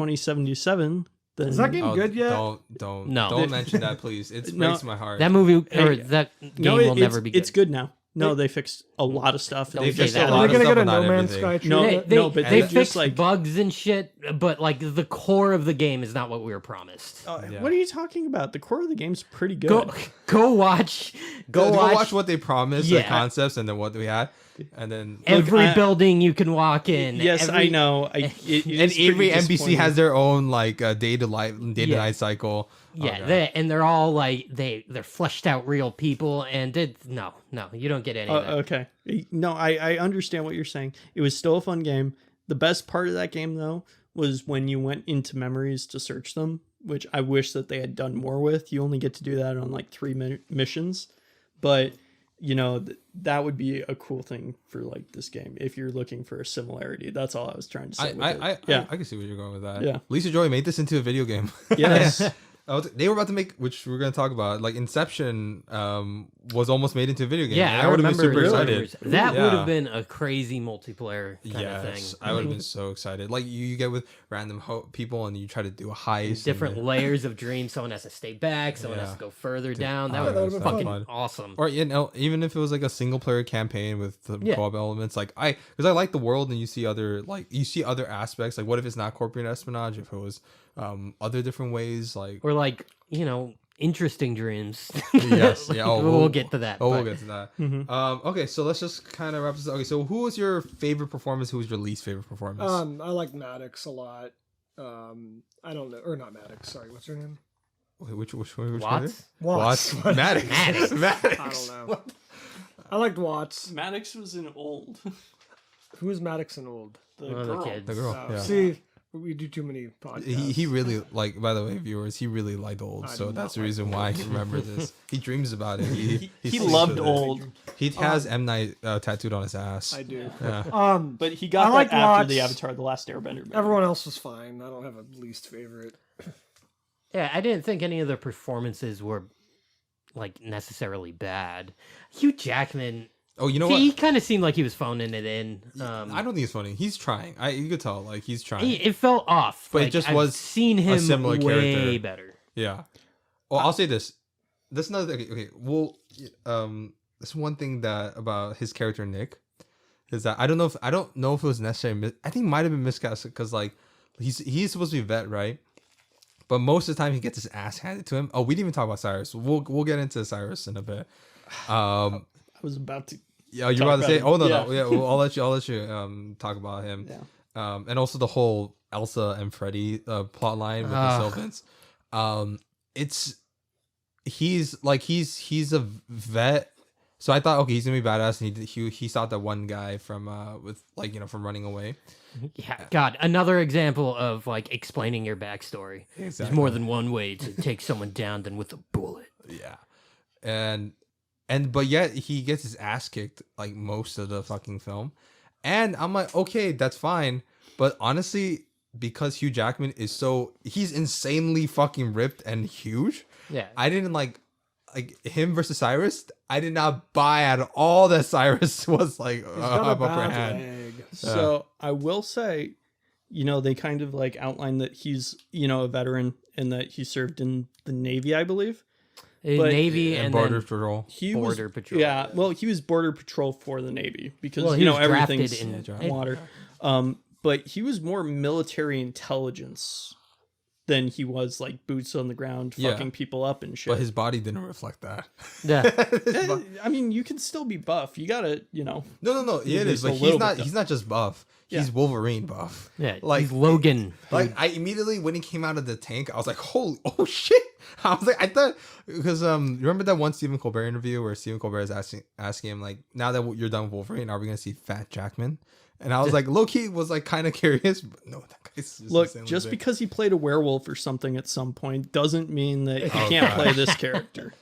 2077, then Is that game good yet? Don't No. mention that, please. It No. breaks my heart. That movie or Hey, that game no, will it's, never be good. it's good now. No, they fixed a lot of stuff. Don't They say fixed that. a Are lot they of gonna stuff, get a but not No Man's everything. Sky No, treatment? no, but they just, fixed like- bugs and shit, but like the core of the game is not what we were promised. Yeah. What are you talking about? The core of the game's pretty good. Go watch. Go watch, watch what they promised, the Yeah. concepts, and then what we had, and then every I- building you can walk in. Yes, every- I know. It and is every pretty NPC disappointing. has their own like day to Yeah. night cycle. Yeah, Okay. they're all like they're fleshed out real people, and no, you don't get any of that. Okay. No, I understand what you're saying. It was still a fun game. The best part of that game, though, was when you went into memories to search them, which I wish that they had done more with. You only get to do that on like 3 missions. But, that would be a cool thing for like this game if you're looking for a similarity. That's all I was trying to say. I can see where you're going with that. Yeah. Lisa Joy made this into a video game. Yes. They were about to make, which we're going to talk about, like Inception was almost made into a video game. Yeah, and I would've been remember super the excited. rumors. That Yeah. would have been a crazy multiplayer kind of thing. Yes, I would have been so excited. Like you get with random people and you try to do a heist. Different and layers of dreams. Someone has to stay back. Someone has Yeah. to go further down. That oh, would that have would've been been fucking fun. awesome. or even if it was like a single player campaign with the Yeah. co-op elements, like because I like the world and you see other aspects. Like what if it's not corporate espionage? If it was other different ways, like Or like interesting dreams. Yes, yeah. Oh, we'll get to that. Oh, but- we'll get to that. Okay, so let's just kind of wrap this up. Okay, so who was your favorite performance? Who was your least favorite performance? I like Maddox a lot. I don't know, or not Maddox. Sorry, what's her name? Okay, which one? Watts? Watts. Maddox. Maddox. Maddox. I don't know. I liked Watts. Maddox was an old. Who is Maddox and old? The One of the girl. kids. The girl. Oh, Yeah. See, we do too many podcasts. He really like. By the way, viewers, he really liked old, I so do that's not the like reason why he remembers this. He dreams about it. He sleeps loved with it. old, He has M Night tattooed on his ass. I do. Yeah. but he got I that like after the Watts. Avatar: The Last Airbender. movie. Everyone else was fine. I don't have a least favorite. Yeah, I didn't think any of the performances were like necessarily bad. Hugh Jackman, Oh, you know he what? kind of seemed like he was phoning it in. I don't think he's funny. He's trying. You could tell, like he's trying. It felt off, But it like, just I've was seen a him similar way character. better. Yeah. Well, I'll say this. That's another. Okay. Well, that's one thing that about his character Nick is that I don't know if it was necessarily. I think it might have been miscast because like he's supposed to be a vet, right? But most of the time he gets his ass handed to him. Oh, we didn't even talk about Cyrus. We'll get into Cyrus in a bit. I was about to. Yeah, you're Talk about to say. about Oh him. no, Yeah. no. Yeah, well, I'll let you talk about him. Yeah. And also the whole Elsa and Freddy plot line with the Sylvans. He's a vet. So I thought, okay, he's gonna be badass, and he saw that one guy from from running away. Yeah, God, another example of like explaining your backstory. Exactly. There's more than one way to take someone down than with a bullet. Yeah, but yet he gets his ass kicked like most of the fucking film, and I'm like, okay, that's fine, but honestly, because Hugh Jackman he's insanely fucking ripped and huge. Yeah, I didn't like him versus Cyrus. I did not buy at all that Cyrus was like He's got a upper bad hand. leg. So I will say, they kind of like outline that he's, a veteran and that he served in the Navy, I believe. But- Navy And and Border then Patrol. He Border was, Patrol. Yeah, well, he was Border Patrol for the Navy because, Well, he was everything's drafted in water. But he was more military intelligence than he was like boots on the ground, Yeah. fucking people up and shit. But his body didn't reflect that. Yeah. I mean, you can still be buff. You gotta, No. At It is, least but a he's little not. bit He's not just buff. He's Yeah. Wolverine buff. Yeah, Like, he's Logan. Like I immediately when he came out of the tank, I was like, oh shit! I was like, I thought because remember that one Stephen Colbert interview where Stephen Colbert is asking him like, now that you're done with Wolverine, are we gonna see Fat Jackman? And I was like, low key was like kind of curious, but no, that guy's just look, insanely just big. because he played a werewolf or something at some point doesn't mean that he Oh, can't God. play this character.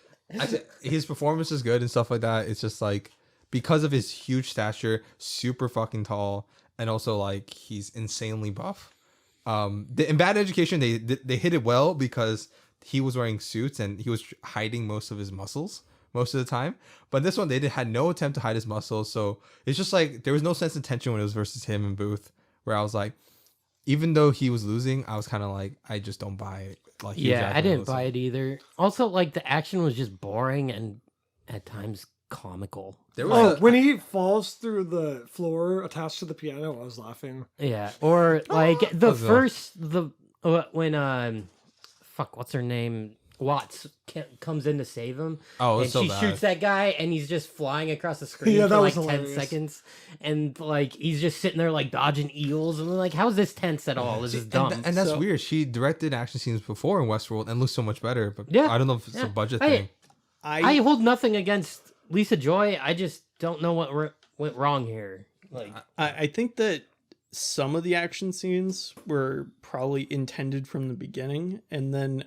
His performance is good and stuff like that. It's just like because of his huge stature, super fucking tall, and also like he's insanely buff. In Bad Education, they hit it well because he was wearing suits and he was hiding most of his muscles most of the time. But this one, they had no attempt to hide his muscles, so it's just like there was no sense of tension when it was versus him and Booth, where I was like, even though he was losing, I was kind of like, I just don't buy it. Like, Hugh Yeah, I Jackman didn't was buy like- it either. Also, like the action was just boring and at times comical. There Oh, was a- when he falls through the floor attached to the piano, I was laughing. Yeah, or like the Was, first when fuck, what's her name? Watts comes in to save him. Oh, it was and so she bad. shoots that guy, and he's just flying across the screen Yeah, for that like was 10 hilarious. seconds, and like he's just sitting there like dodging eels, and I'm like, how's this tense at all? This is dumb. And that's So- weird. She directed action scenes before in Westworld and looks so much better. But Yeah, I don't know if it's yeah. a budget I- thing. I hold nothing against Lisa Joy. I just don't know what went wrong here. Like, I think that some of the action scenes were probably intended from the beginning, and then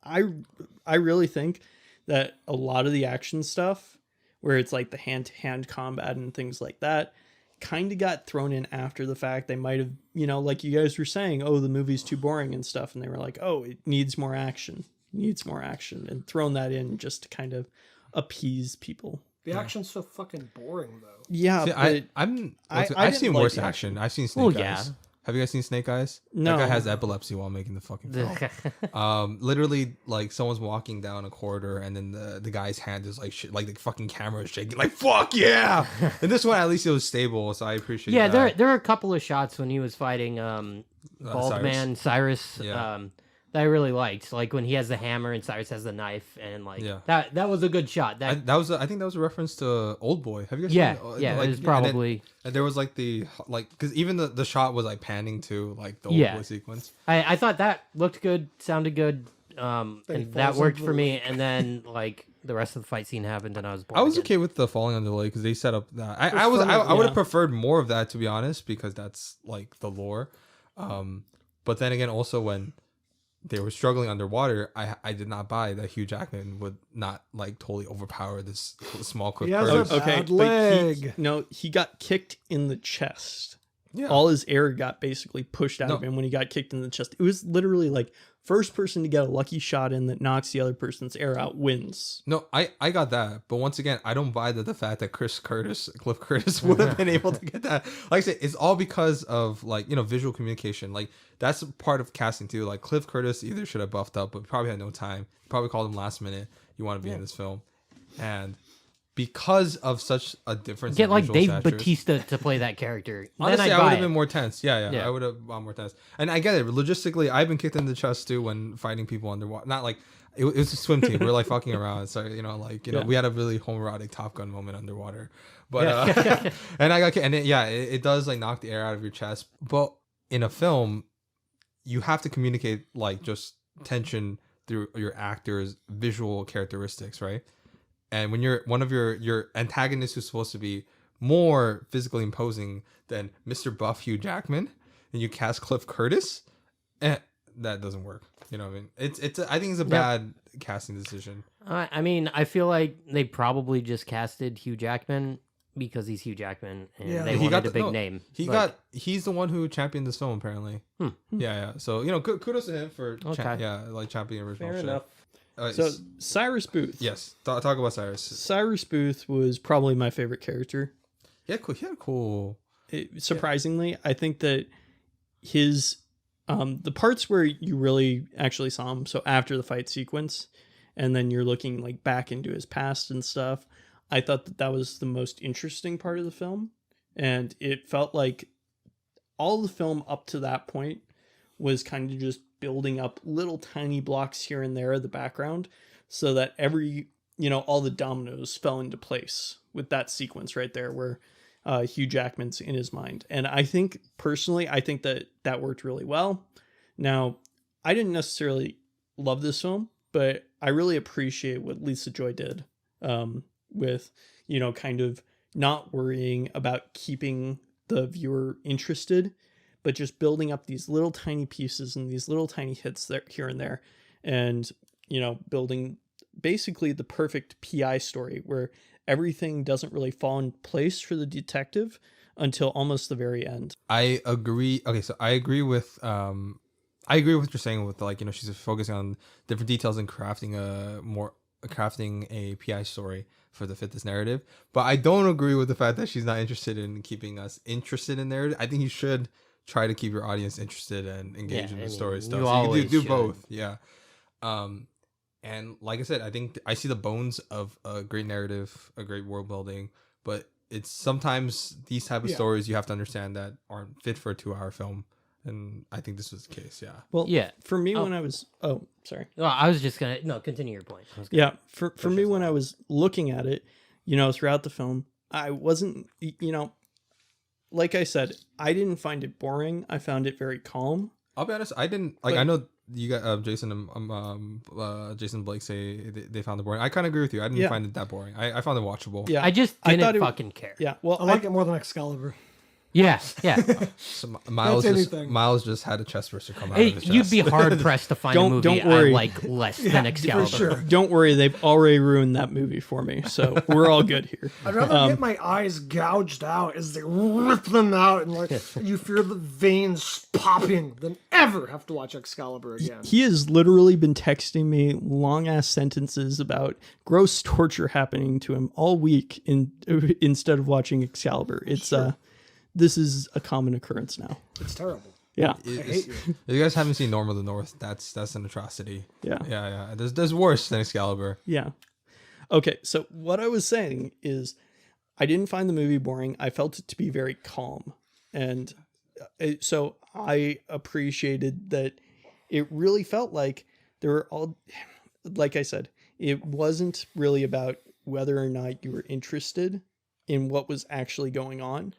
I really think that a lot of the action stuff, where it's like the hand-to-hand combat and things like that, kind of got thrown in after the fact. They might have, like you guys were saying, oh, the movie's too boring and stuff, and they were like, oh, it needs more action, and thrown that in just to kind of appease people. The action's so fucking boring, though. Yeah, See, but I've didn't seen like worse the action. I've seen Well, Snake yeah. Eyes. Have you guys seen Snake Eyes? No. That guy has epilepsy while making the fucking film. Literally, like someone's walking down a corridor, and then the guy's hand is like shit, like the fucking camera is shaking, like fuck yeah. And this one, at least it was stable, so I appreciate. yeah, that. there are a couple of shots when he was fighting Bald Cyrus. Man Cyrus. Yeah. that I really liked. Like when he has the hammer and Cyrus has the knife, and like Yeah. that was a good shot. I think that was a reference to Old Boy. Have you guys Yeah, seen it? yeah, Like, it was and probably. and there was like because even the shot was like panning to like the Old Yeah. Boy sequence. I thought that looked good, sounded good, Then he and that falls worked into for the me. And then like the rest of the fight scene happened, and I was bored. I was again. okay with the falling under the lake because they set up that. I It's would funny, have yeah. preferred more of that, to be honest, because that's like the lore. But then again, also when they were struggling underwater, I did not buy that Hugh Jackman would not like totally overpower this small Cliff He has Curtis. a bad leg. He got kicked in the chest. Yeah. All his air got basically pushed out of No. him when he got kicked in the chest. It was literally like first person to get a lucky shot in that knocks the other person's air out wins. No, I got that, but once again, I don't buy the fact that Cliff Curtis would have been able to get that. Like I said, it's all because of like visual communication. Like that's part of casting too. Like Cliff Curtis either should have buffed up, but probably had no time. Probably called him last minute. You want to be in this film, and because of such a difference, Get in like visual Dave statures- Bautista to play that character. Honestly, then I would buy have it. been more tense. Yeah, Yeah. I would have been more tense. And I get it. Logistically, I've been kicked in the chest too when fighting people underwater. Not like it was a swim team. We were like fucking around. So we had a really homoerotic Top Gun moment underwater. But and I got it does like knock the air out of your chest. But in a film, you have to communicate like just tension through your actors' visual characteristics, right? And when you're one of your antagonists who's supposed to be more physically imposing than Mr. Buff Hugh Jackman, and you cast Cliff Curtis, that doesn't work. You know what I mean? I think it's a bad casting decision. I mean, I feel like they probably just casted Hugh Jackman because he's Hugh Jackman, and Yeah. they He wanted a big name. He's the one who championed this film apparently. Yeah. So kudos to him for championing the original. Fair shit. enough. So Cyrus Booth. Yes, talk about Cyrus. Cyrus Booth was probably my favorite character. Yeah, cool. He had cool. Surprisingly, I think that his the parts where you really actually saw him, so after the fight sequence, and then you're looking like back into his past and stuff, I thought that was the most interesting part of the film, and it felt like all the film up to that point was kind of just building up little tiny blocks here and there in the background so that all the dominoes fell into place with that sequence right there where Hugh Jackman's in his mind. And I think personally, that worked really well. Now, I didn't necessarily love this film, but I really appreciate what Lisa Joy did with, kind of not worrying about keeping the viewer interested, but just building up these little tiny pieces and these little tiny hits there, here and there, and building basically the perfect PI story where everything doesn't really fall in place for the detective until almost the very end. I agree. Okay, so I agree with what you're saying with she's focusing on different details and crafting a PI story for the fit this narrative. But I don't agree with the fact that she's not interested in keeping us interested in narrative. I think you should try to keep your audience interested and engaged in the story stuff. So you can do both. Yeah. And like I said, I think I see the bones of a great narrative, a great world building, but it's sometimes these type of stories you have to understand that aren't fit for a 2-hour film. And I think this was the case. Yeah. Well, Yeah. for me, when I was, sorry. Well, I was just gonna continue your point. Yeah. For me, when I was looking at it, throughout the film, I wasn't, like I said, I didn't find it boring. I found it very calm. I'll be honest. I didn't like. I know you got Jason and Jason Blake say they found it boring. I kind of agree with you. I didn't find it that boring. I found it watchable. Yeah. I just I didn't thought fucking care. Yeah. Well, I like it more than Excalibur. Yeah. So Miles anything. Miles just had a chest burster come out Hey, of his chest. you'd be hard pressed to find a movie don't worry. I like less than Excalibur. For sure. don't worry, they've already ruined that movie for me, so we're all good here. I'd rather get my eyes gouged out as they rip them out and you feel the veins popping than ever have to watch Excalibur again. He has literally been texting me long ass sentences about gross torture happening to him all week instead of watching Excalibur. It's this is a common occurrence now. It's terrible. Yeah. I hate you. If you guys haven't seen Norm of the North, that's an atrocity. Yeah. Yeah. There's worse than Excalibur. Yeah. Okay, so what I was saying is I didn't find the movie boring. I felt it to be very calm. And so I appreciated that it really felt like there were all, like I said, it wasn't really about whether or not you were interested in what was actually going on.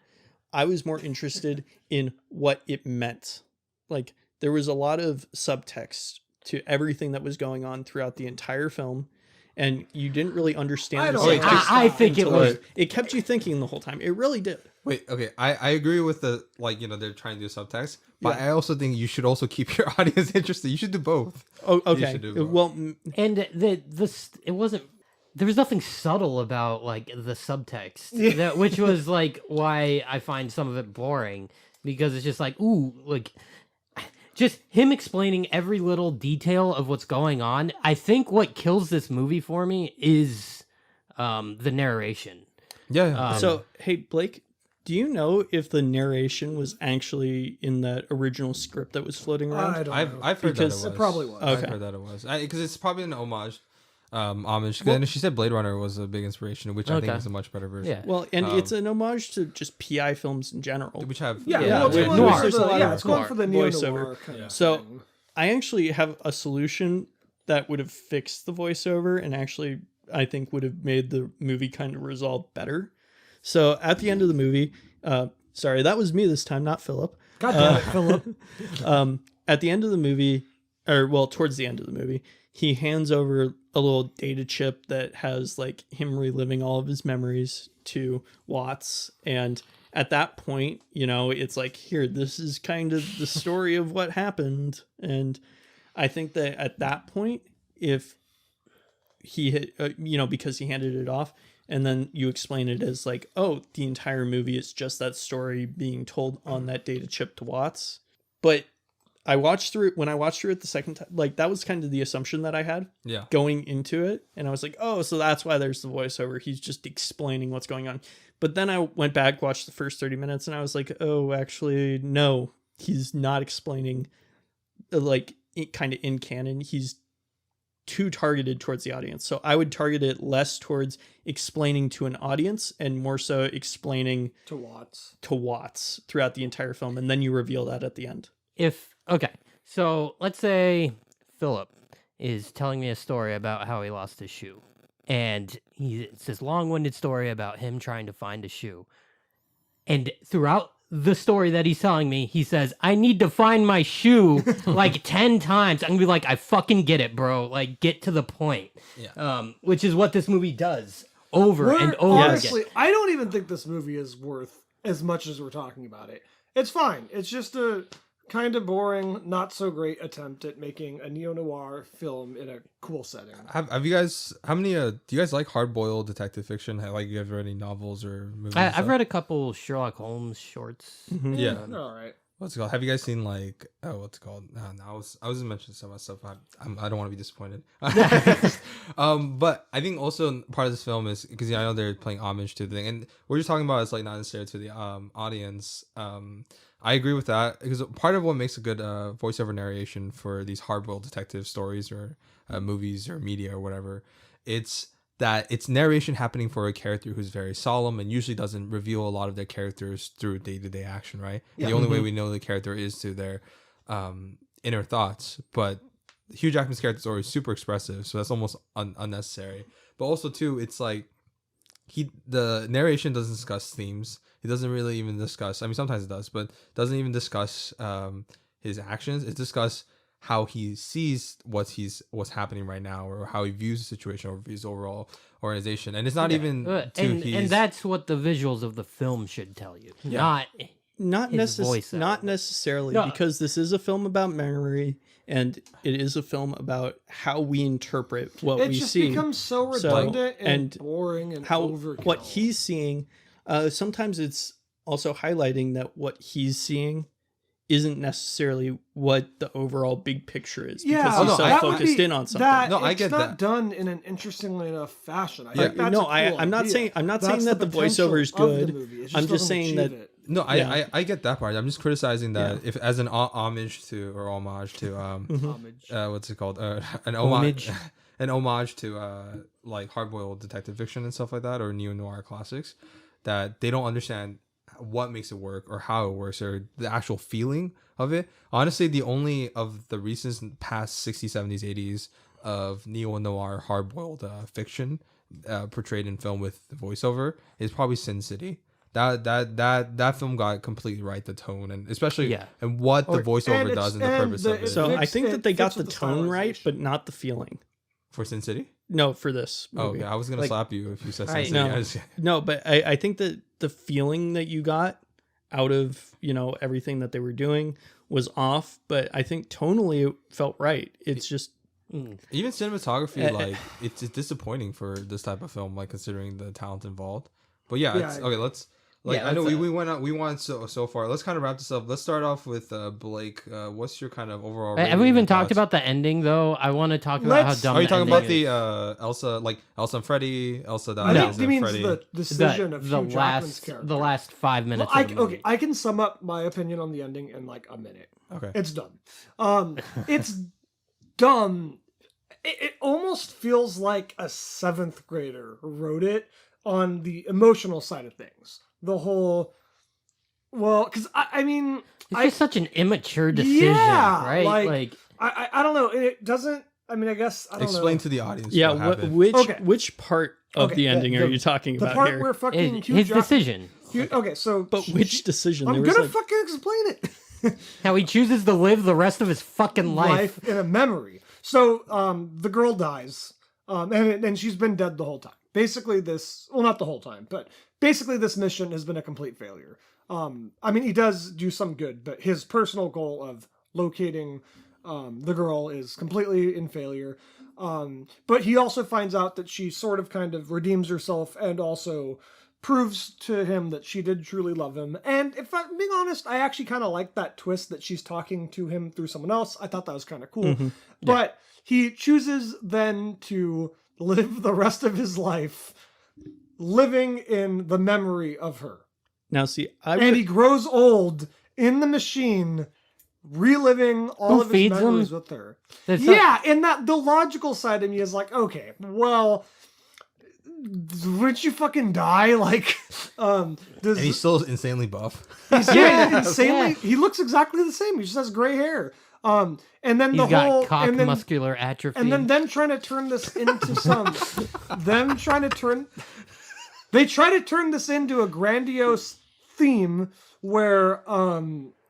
I was more interested in what it meant. Like, there was a lot of subtext to everything that was going on throughout the entire film, and you didn't really understand the subtext. I think it was. It kept you thinking the whole time. It really did. Wait, okay. I agree with the, like, they're trying to do subtext, but I also think you should also keep your audience interested. You should do both. Oh, You okay. should do both. Well, And it wasn't. There was nothing subtle about like the subtext, which was like why I find some of it boring, because it's just like, ooh, like just him explaining every little detail of what's going on. I think what kills this movie for me is the narration. Yeah. so hey, Blake, do you know if the narration was actually in that original script that was floating around? I don't know. I've heard Because- that it was. It probably was. I've Okay. heard that it was. Because it's probably an homage. And she said Blade Runner was a big inspiration, which I think Okay. is a much better version. Yeah. Well, and it's an homage to just PI films in general. Which have Yeah, Yeah, well, it's with going noir. for There's a lot of it's going for the neo voiceover. noir kind of So- thing. I actually have a solution that would have fixed the voiceover and actually I think would have made the movie kind of resolve better. So at the end of the movie, sorry, that was me this time, not Philip. God damn it, Philip. At the end of the movie, or well, towards the end of the movie, he hands over a little data chip that has like him reliving all of his memories to Watts. And at that point, it's like, here, this is kind of the story of what happened. And I think that at that point, if he had, because he handed it off, and then you explain it as like, oh, the entire movie is just that story being told on that data chip to Watts. But when I watched through it the second time, like that was kind of the assumption that I had Yeah. going into it. And I was like, oh, so that's why there's the voiceover. He's just explaining what's going on. But then I went back, watched the first 30 minutes, and I was like, oh, actually, no, he's not explaining like it kind of in canon. He's too targeted towards the audience. So I would target it less towards explaining to an audience and more so explaining To Watts. to Watts throughout the entire film. And then you reveal that at the end. Okay, so let's say Philip is telling me a story about how he lost his shoe, and it's this long-winded story about him trying to find a shoe, and throughout the story that he's telling me, he says, I need to find my shoe like 10 times. I'm gonna be like, I fucking get it, bro. Like, get to the point. Yeah. Which is what this movie does over and We're- over honestly, again. I don't even think this movie is worth as much as we're talking about it. It's fine. It's just a kind of boring, not so great attempt at making a neo-noir film in a cool setting. Have you guys? How many? Do you guys like hard-boiled detective fiction? Like, you guys read any novels or movies? and I've stuff? read a couple Sherlock Holmes shorts. Yeah. They're all right. What's it called? Have you guys seen like? Oh, what's it called? No, I was just mentioning some of my stuff. I don't want to be disappointed. But I think also part of this film is because I know they're playing homage to the thing, and we're just talking about it's like not necessarily to the audience. I agree with that because part of what makes a good voiceover narration for these hard-boiled detective stories or movies or media or whatever, it's that it's narration happening for a character who's very solemn and usually doesn't reveal a lot of their characters through day-to-day action, right? Yeah. The only way we know the character is through their inner thoughts. But Hugh Jackman's character is always super expressive, so that's almost unnecessary. But also too, it's like the narration doesn't discuss themes. He doesn't really even discuss. I mean, sometimes it does, but doesn't even discuss his actions. It's discuss how he sees what's happening right now, or how he views the situation, or views overall organization. And it's not even And that's what the visuals of the film should tell you. Not His voice not out. necessarily, No. because this is a film about memory, and it is a film about how we interpret what It we just see. becomes so So- redundant and and boring and how overkill. what he's seeing. Sometimes it's also highlighting that what he's seeing isn't necessarily what the overall big picture is, because Yeah, he's so that would focused be- in on something. That, No, I it's get not that. done in an interestingly enough fashion. I Yeah. think that's No, a cool I'm not idea. saying That's that the potential voiceover is of the good. movie. It I'm just doesn't saying achieve that- it. No, Yeah. I get that part. I'm just criticizing that Yeah. if as an homage to Homage. what's it called? An Homage. an homage to like hard-boiled detective fiction and stuff like that, or neo-noir classics, that they don't understand what makes it work or how it works or the actual feeling of it. Honestly, the only of the recent past 60s, 70s, 80s of neo-noir hard-boiled fiction portrayed in film with the voiceover is probably Sin City. That film got completely right, the tone, and especially and what the voiceover does and the purpose of it. So I think that they got the with the tone right, stylization. but not the feeling. For Sin City? No, for this Oh, movie. okay. I was gonna Like, slap you if you said Sin Right. City. No. I just- No, but I think that the feeling that you got out of, you know, everything that they were doing was off, but I think tonally it felt right. It's just Even cinematography, like it's disappointing for this type of film, like considering the talent involved. But yeah, Yeah, it's, I okay. Let's like Yeah, I know let's, we went so far. Let's kind of wrap this up. Let's start off with Blake. What's your kind of overall? Have rating we even and talked thoughts? about the ending though? I want to talk about how Let's- dumb. Are you the talking ending about is. the Elsa, like Elsa and Freddy? Elsa I dies think he and means Freddy. the decision of Hugh Jackman's character. the last 5 minutes. Well, of the movie. okay, I can sum up my opinion on the ending in like a minute. Okay. It's dumb. It's dumb. It almost feels like a 7th grader wrote it on the emotional side of things. The whole, well, because I mean, It's just such an immature decision, Yeah, right? like- I don't know. It doesn't. I mean, I guess I don't Explain know. to the audience. yeah. what What, happened. which part of Okay, the ending are the- you talking the about part here? where fucking Hugh his Jack- decision. Okay, so But which decision? I'm There was gonna like, fucking explain it. How he chooses to live the rest of his fucking life. In a memory. So the girl dies, and she's been dead the whole time. Basically, not the whole time, but basically this mission has been a complete failure. I mean, he does do some good, but his personal goal of locating the girl is completely in failure. But he also finds out that she sort of kind of redeems herself and also proves to him that she did truly love him. And if I'm being honest, I actually kind of like that twist that she's talking to him through someone else. I thought that was kind of cool. But he chooses then to live the rest of his life living in the memory of her. now, see, And he grows old in the machine, reliving all Who of his feeds him? memories with her. That's Yeah, and that the logical side of me is like, okay, well, wouldn't you fucking die? Like, does And he's still insanely buff. he's Yeah, insanely? yeah. He looks exactly the same. He just has gray hair. And then He's the got whole cock and then, muscular atrophy. and then them trying to turn this into some them trying to turn they try to turn this into a grandiose theme where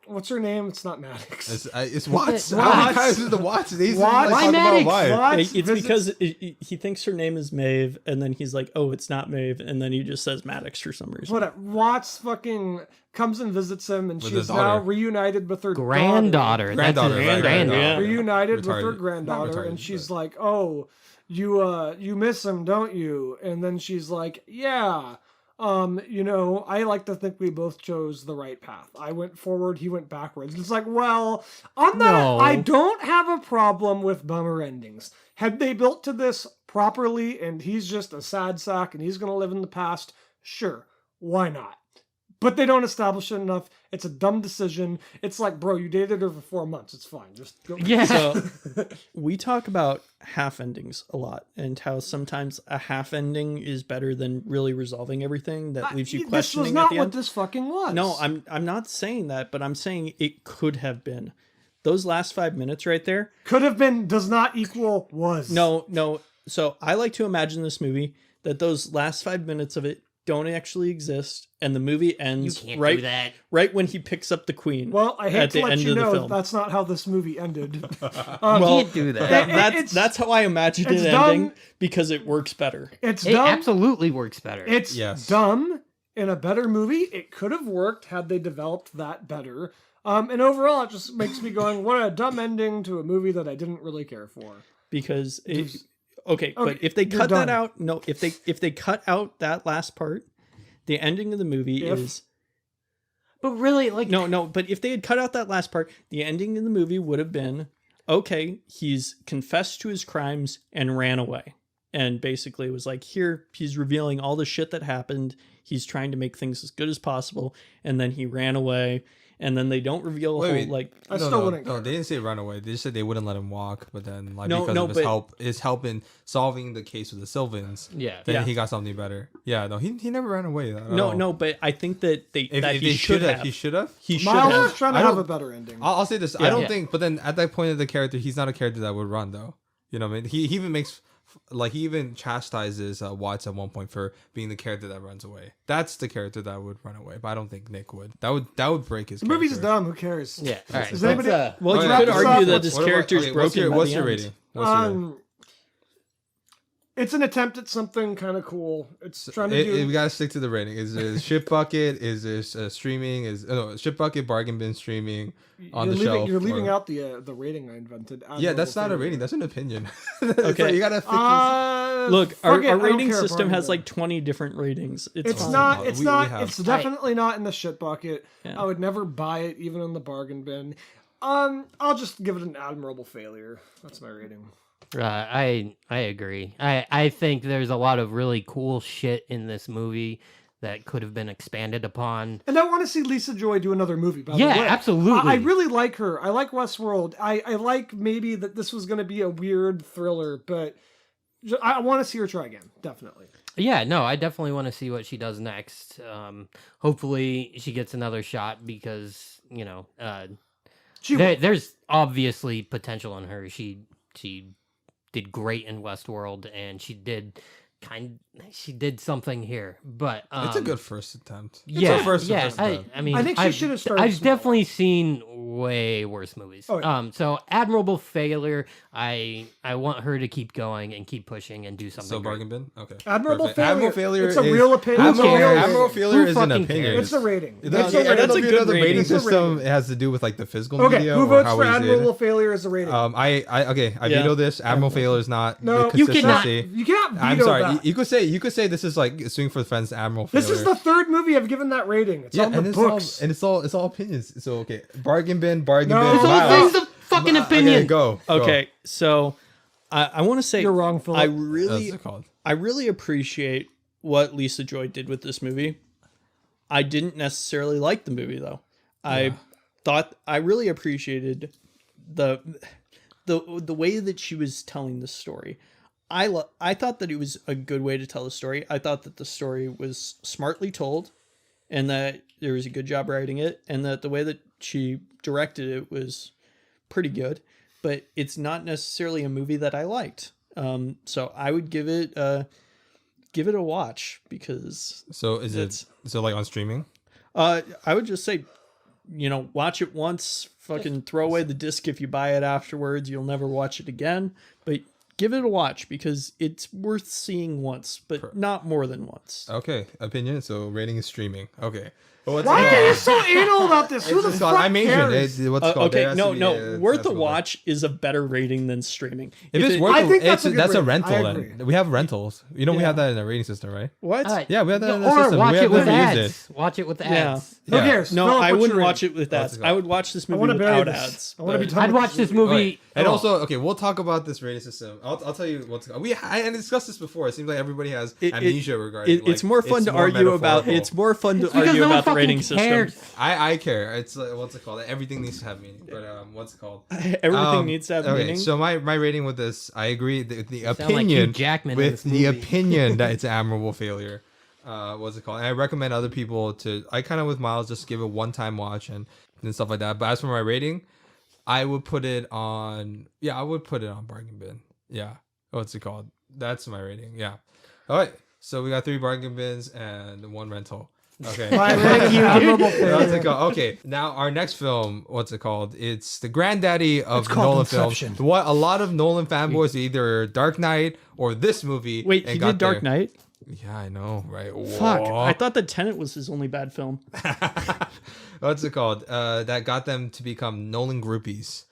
what's her name? It's not Maddox. It's Watts. Watts. How many times is the Watts? They used to, Watts. like, Why talk about Maddox? why. Watts it's visits- because he thinks her name is Maeve, and then he's like, "Oh, it's not Maeve," and then he just says Maddox for some reason. Whatever. Watts fucking comes and visits him, and With she's his now daughter. reunited with her granddaughter. Granddaughter, That's his right, granddaughter. yeah. reunited with her Retarded. granddaughter, Not retarded, and she's but- like, "Oh, you miss him, don't you?" And then she's like, "Yeah, I like to think we both chose the right path. I went forward, he went backwards." It's like, well, on that, No. I don't have a problem with bummer endings. Had they built to this properly, and he's just a sad sack, and he's gonna live in the past, sure, why not? But they don't establish it enough. It's a dumb decision. It's like, bro, you dated her for 4 months. It's fine. Just go. Yeah. So we talk about half endings a lot, and how sometimes a half ending is better than really resolving everything that leaves you This questioning was at not the what end. this fucking was. No, I'm not saying that, but I'm saying it could have been. Those last 5 minutes right there. Could have been, does not equal was. No. So I like to imagine this movie that those last 5 minutes of it don't actually exist, and the movie You ends can't right do that. right when he picks up the queen. Well, I hate at to the let end you of the know film. that's not how this movie ended. You Well, can't do that. That's how I imagine it's it dumb. ending, because it works better. It's It dumb. absolutely works better. It's Yes. dumb. In a better movie, it could have worked had they developed that better. And overall, it just makes me going, what a dumb ending to a movie that I didn't really care for. Because it, Just- okay, but Okay, if they you're cut that done. out, no, if they cut out that last part, the ending of the movie If- is but really, like, no, but if they had cut out that last part, the ending of the movie would have been, okay, he's confessed to his crimes and ran away. And basically it was like, here, he's revealing all the shit that happened. He's trying to make things as good as possible. And then he ran away. and then they don't reveal a Wait, whole wait. like. I still wouldn't No, care. they didn't say run away. They just said they wouldn't let him walk. But then, like, No, because no, of his but- help, his help in solving the case with the Sylvans, Yeah. then Yeah. he got something better. Yeah, no, he never ran away. At No, all. no, but I think that If that they he should have. he should have. He should Miles have. was trying to I have don't- a better ending. I'll say this. I Yeah. don't Yeah. think. But then at that point of the character, he's not a character that would run though. You know what I mean? He even makes. Like, he even chastises Watts at one point for being the character that runs away. That's the character that would run away, but I don't think Nick would. That would break his. The movie's character. dumb. Who cares? Yeah. All right. Is let's, anybody- Well, Oh, you yeah. could What's argue up? that this character is broken. What's by your the rating? end. What's your rating? It's an attempt at something kind of cool. It's trying to do. We gotta stick to the rating. Is it ship bucket? Is this streaming? Ship bucket, bargain bin, streaming on the shelf? You're leaving or- out the rating I invented. Yeah, that's not a Admirable rating. That's an opinion. Okay. You gotta. Look, fuck our it, I don't rating care, system bargain has bin. like 20 different ratings. It's It's fine. not. It's We not. have- It's definitely not in the shit bucket. Yeah. I would never buy it, even in the bargain bin. I'll just give it an admirable failure. That's my rating. I agree. I think there's a lot of really cool shit in this movie that could have been expanded upon. And I want to see Lisa Joy do another movie. By Yeah, the way. absolutely. I really like her. I like Westworld. I like maybe that this was going to be a weird thriller, but I want to see her try again. Definitely. Yeah, no, I definitely want to see what she does next. Hopefully she gets another shot because, there's obviously potential in her. She did great in Westworld and she did something here. But It's a good first attempt. yeah, It's a first yeah. attempt. I mean, I think she should have started I've smaller. definitely seen way worse movies. Oh, yeah. So admirable failure. I want her to keep going and keep pushing and do something. So great. bargain bin. Okay. Admirable Perfect. failure. Admirable failure. It's a is- real opinion. Who cares? Admirable failure Who is an fucking opinion. cares? It's a rating. I That's don't a rating. that's a know good if the rating rating. It's a system rating. has to do with like the physical Okay, media who or votes how for he's in admirable it. failure as a rating? I Yeah. veto this. Admiral failure is not No, the you cannot- consistency. You cannot veto I'm sorry. that. You could say this is like swing for the fence. Admiral failure. This is the third movie I've given that rating. It's on the and books. it's all opinions. So okay, bargain bin, bargain No. bin. It's all Miles. things of fucking Okay, opinion. go. Okay, so I want to say You're wrong, Philip. I That's really it called. I really appreciate what Lisa Joy did with this movie. I didn't necessarily like the movie though. I thought I really appreciated the way that she was telling the story. I thought that it was a good way to tell the story. I thought that the story was smartly told and that there was a good job writing it and that the way that she directed it was pretty good, but it's not necessarily a movie that I liked. So I would give it a watch because So is it It's- so like on streaming? I would just say, watch it once, fucking throw away the disc if you buy it afterwards. You'll never watch it again, but give it a watch because it's worth seeing once, but not more than once. Okay, opinion. So rating is streaming. Okay. Well, what's Why it are called? you so anal about this? Who the It's fuck called- I'm Asian. cares? What's it called? There Okay, has no, to be no. Worth a sensible. watch is a better rating than streaming. If it's it- worth, I think that's a good that's a rating. rental. I Then agree. we have rentals. We Yeah. have that in the rating system, right? what? Yeah, we have that in the or system. watch We it have with never used ads. Watch it with Yeah. ads. Who cares? No, Philip, I what's wouldn't your watch rating? it with What's ads. it I would watch this I movie want to bury without this. ads. I want to be but- done I'd with watch this movie. movie. And oh, also, okay, we'll talk about this rating system. I'll tell you what's I discussed this before. It seems like everybody has amnesia regarding. It's more fun to argue about. It's more fun to because argue no one about the fucking rating cares. system. I care. It's like, what's it called? Everything needs to have meaning. But what's it called? Everything needs to have okay, meaning. so my rating with this, I agree. The Sound like opinion Hugh Jackman in with this the movie. opinion that it's an admirable failure. What's it called? And I recommend other people to. I kind of with Miles just give it one time watch and stuff like that. But as for my rating, I would put it on. Yeah, I would put it on bargain bin. Yeah. What's it called? That's my rating. Yeah. All right. So we got 3 bargain bins and 1 rental. Okay. My rating, admirable What's it failure. called? Okay, now our next film, what's it called? It's the granddaddy of It's called Nolan Inception. films. What a lot of Nolan fanboys either Dark Knight or this movie. Wait, and he got did Dark their- Knight? Yeah, I know, right? Fuck, Whoa. I thought that Tenet was his only bad film. What's it called? That got them to become Nolan groupies.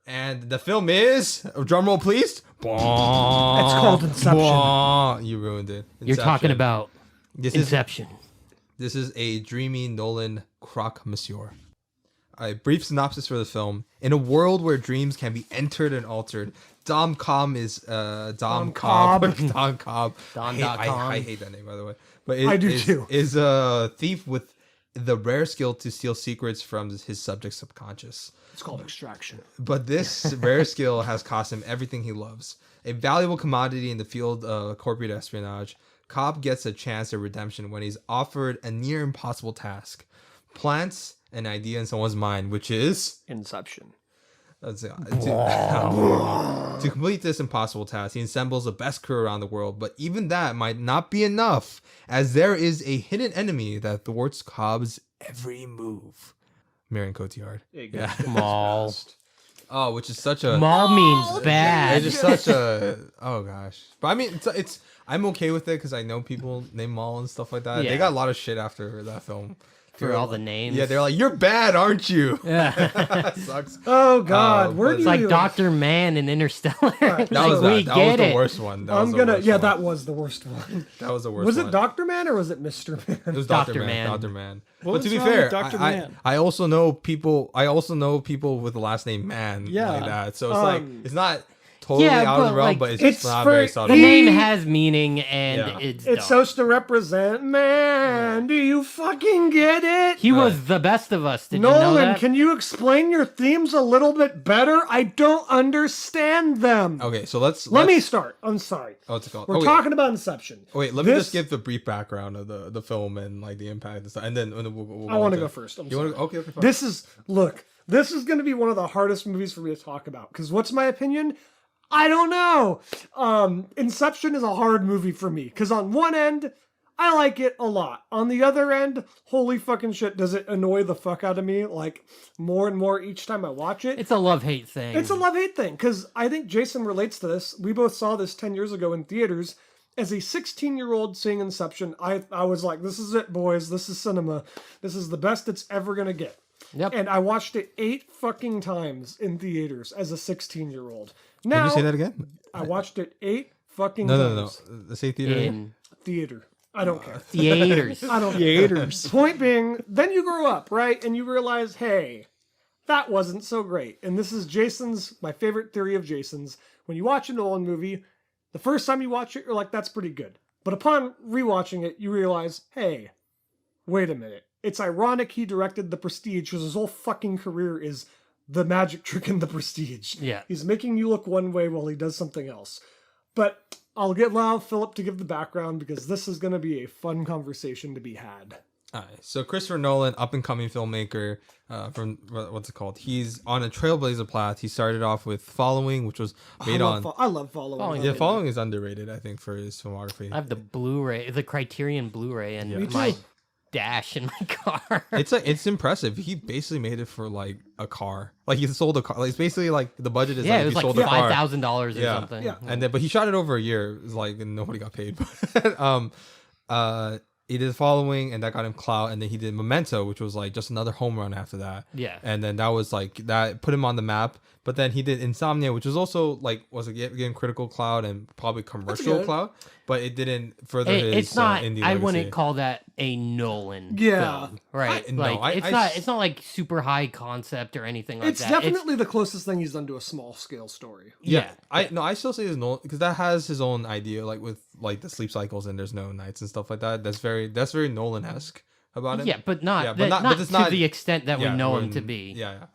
And the film is drumroll, please. It's called Inception. You ruined it. You're talking Inception. about this Inception. This is a dreamy Nolan croque monsieur. A brief synopsis for the film. In a world where dreams can be entered and altered, Dom Cobb is Dom Cobb. Dom Cobb. Dom.com. I hate that name, by the way. But I do too. Is a thief with the rare skill to steal secrets from his subject's subconscious. It's called extraction. But this rare skill has cost him everything he loves. A valuable commodity in the field of corporate espionage, Cobb gets a chance at redemption when he's offered a near impossible task. Plants an idea in someone's mind, which is... Inception. To complete this impossible task, he assembles the best crew around the world, but even that might not be enough, as there is a hidden enemy that thwarts Cobb's every move. Marion Cotillard. Yeah. Maul. Oh, which is such a... Maul means bad. It's just such a... Oh, gosh. But I mean, it's I'm okay with it because I know people named Maul and stuff like that. Yeah. They got a lot of shit after that film. For all the names. Yeah, they're like, you're bad, aren't you? Yeah. Sucks. Oh God, where but do It's like you? Dr. Man in Interstellar. That was, we that get was the it. worst one. That I'm was the gonna. worst Yeah, one. that was the worst one. That was the worst Was one. it Doctor Man or was it Mister Man? It was Dr. Dr. Man. Man. Dr. Man. What But was to be wrong with fair, Dr. I Man? also know people. I also know people with the last name Man. Yeah. Like that. So it's like it's not totally Yeah, out of the but, realm, like, but it's it's just not for- very The subtle. name has meaning and Yeah. it's It's dumb. supposed to represent man. Do you fucking get it? He was the best of us. Did you know Nolan, that? can you explain your themes a little bit better? I don't understand them. Okay, so let's Let me start. I'm sorry. Oh, what's it called? We're Oh, wait. talking about Inception. Oh, wait, let me This- just give the brief background of the film and like the impact and stuff, and then we'll I want to into go it. first. I'm You sorry. want to? Okay, fine. This is going to be one of the hardest movies for me to talk about because what's my opinion? I don't know. Inception is a hard movie for me because on one end, I like it a lot. On the other end, holy fucking shit, does it annoy the fuck out of me like more and more each time I watch it. It's a love-hate thing. It's a love-hate thing because I think Jason relates to this. We both saw this 10 years ago in theaters. As a 16-year-old seeing Inception, I was like, this is it, boys. This is cinema. This is the best it's ever going to get. Yep. And I watched it 8 fucking times in theaters as a 16-year-old. Can Now, you say that again? I watched it 8 fucking No. times. The same theater. in Theater. I don't care. theaters. I don't care. Theaters. Point being, then you grow up, right? And you realize, hey, that wasn't so great. And this is my favorite theory of Jason's. When you watch a Nolan movie, the first time you watch it, you're like, that's pretty good. But upon rewatching it, you realize, hey, wait a minute. It's ironic he directed The Prestige because his whole fucking career is the magic trick in The Prestige. Yeah. He's making you look one way while he does something else. But I'll allow Philip to give the background because this is going to be a fun conversation to be had. All right. So Christopher Nolan, up and coming filmmaker, from what's it called? He's on a trailblazer path. He started off with Following, which was made on. I love Following. Following. Yeah, Following is underrated, I think, for his filmography. I have the Blu-ray, the Criterion Blu-ray, and Me my too. dash in my car. It's impressive. He basically made it for like a car. Like he sold a car. Like it's basically like the budget is yeah, like it was he like sold a car. $5,000 or Yeah. something. Yeah. And then, but he shot it over a year. It was like, and nobody got paid. He did Following, and that got him clout. And then he did Memento, which was like just another home run after that. Yeah. And then that was like that put him on the map. But then he did Insomnia, which was also like getting critical clout and probably commercial good. clout, but it didn't further his It's not. indie I legacy. wouldn't call that a Nolan Yeah. film, right? I- It's not like super high concept or anything like It's that. definitely the closest thing he's done to a small scale story. Yeah, I still say it's Nolan because that has his own idea, like with like the sleep cycles and there's no nights and stuff like that. That's very Nolan-esque about it. Yeah, but not, Yeah, but not it's to not- the extent that we know him when- to be. Yeah.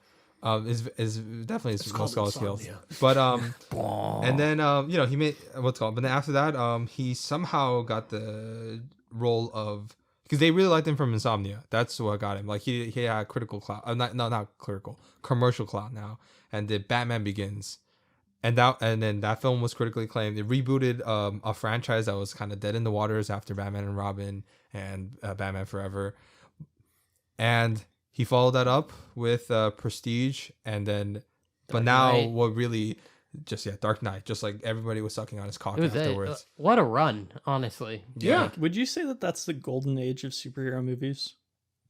Is definitely his called most skills. Insomnia. But and then he made what's called. But then after that, he somehow got the role of because they really liked him from Insomnia. That's what got him. Like he had critical clout, not critical, commercial clout now, and did Batman Begins. And then that film was critically acclaimed. It rebooted a franchise that was kind of dead in the waters after Batman and Robin and Batman Forever. And he followed that up with Prestige, and then, but now Knight. what really, Dark Knight. Just like everybody was sucking on his cock It was afterwards. what a run, honestly. Yeah. Would you say that that's the golden age of superhero movies?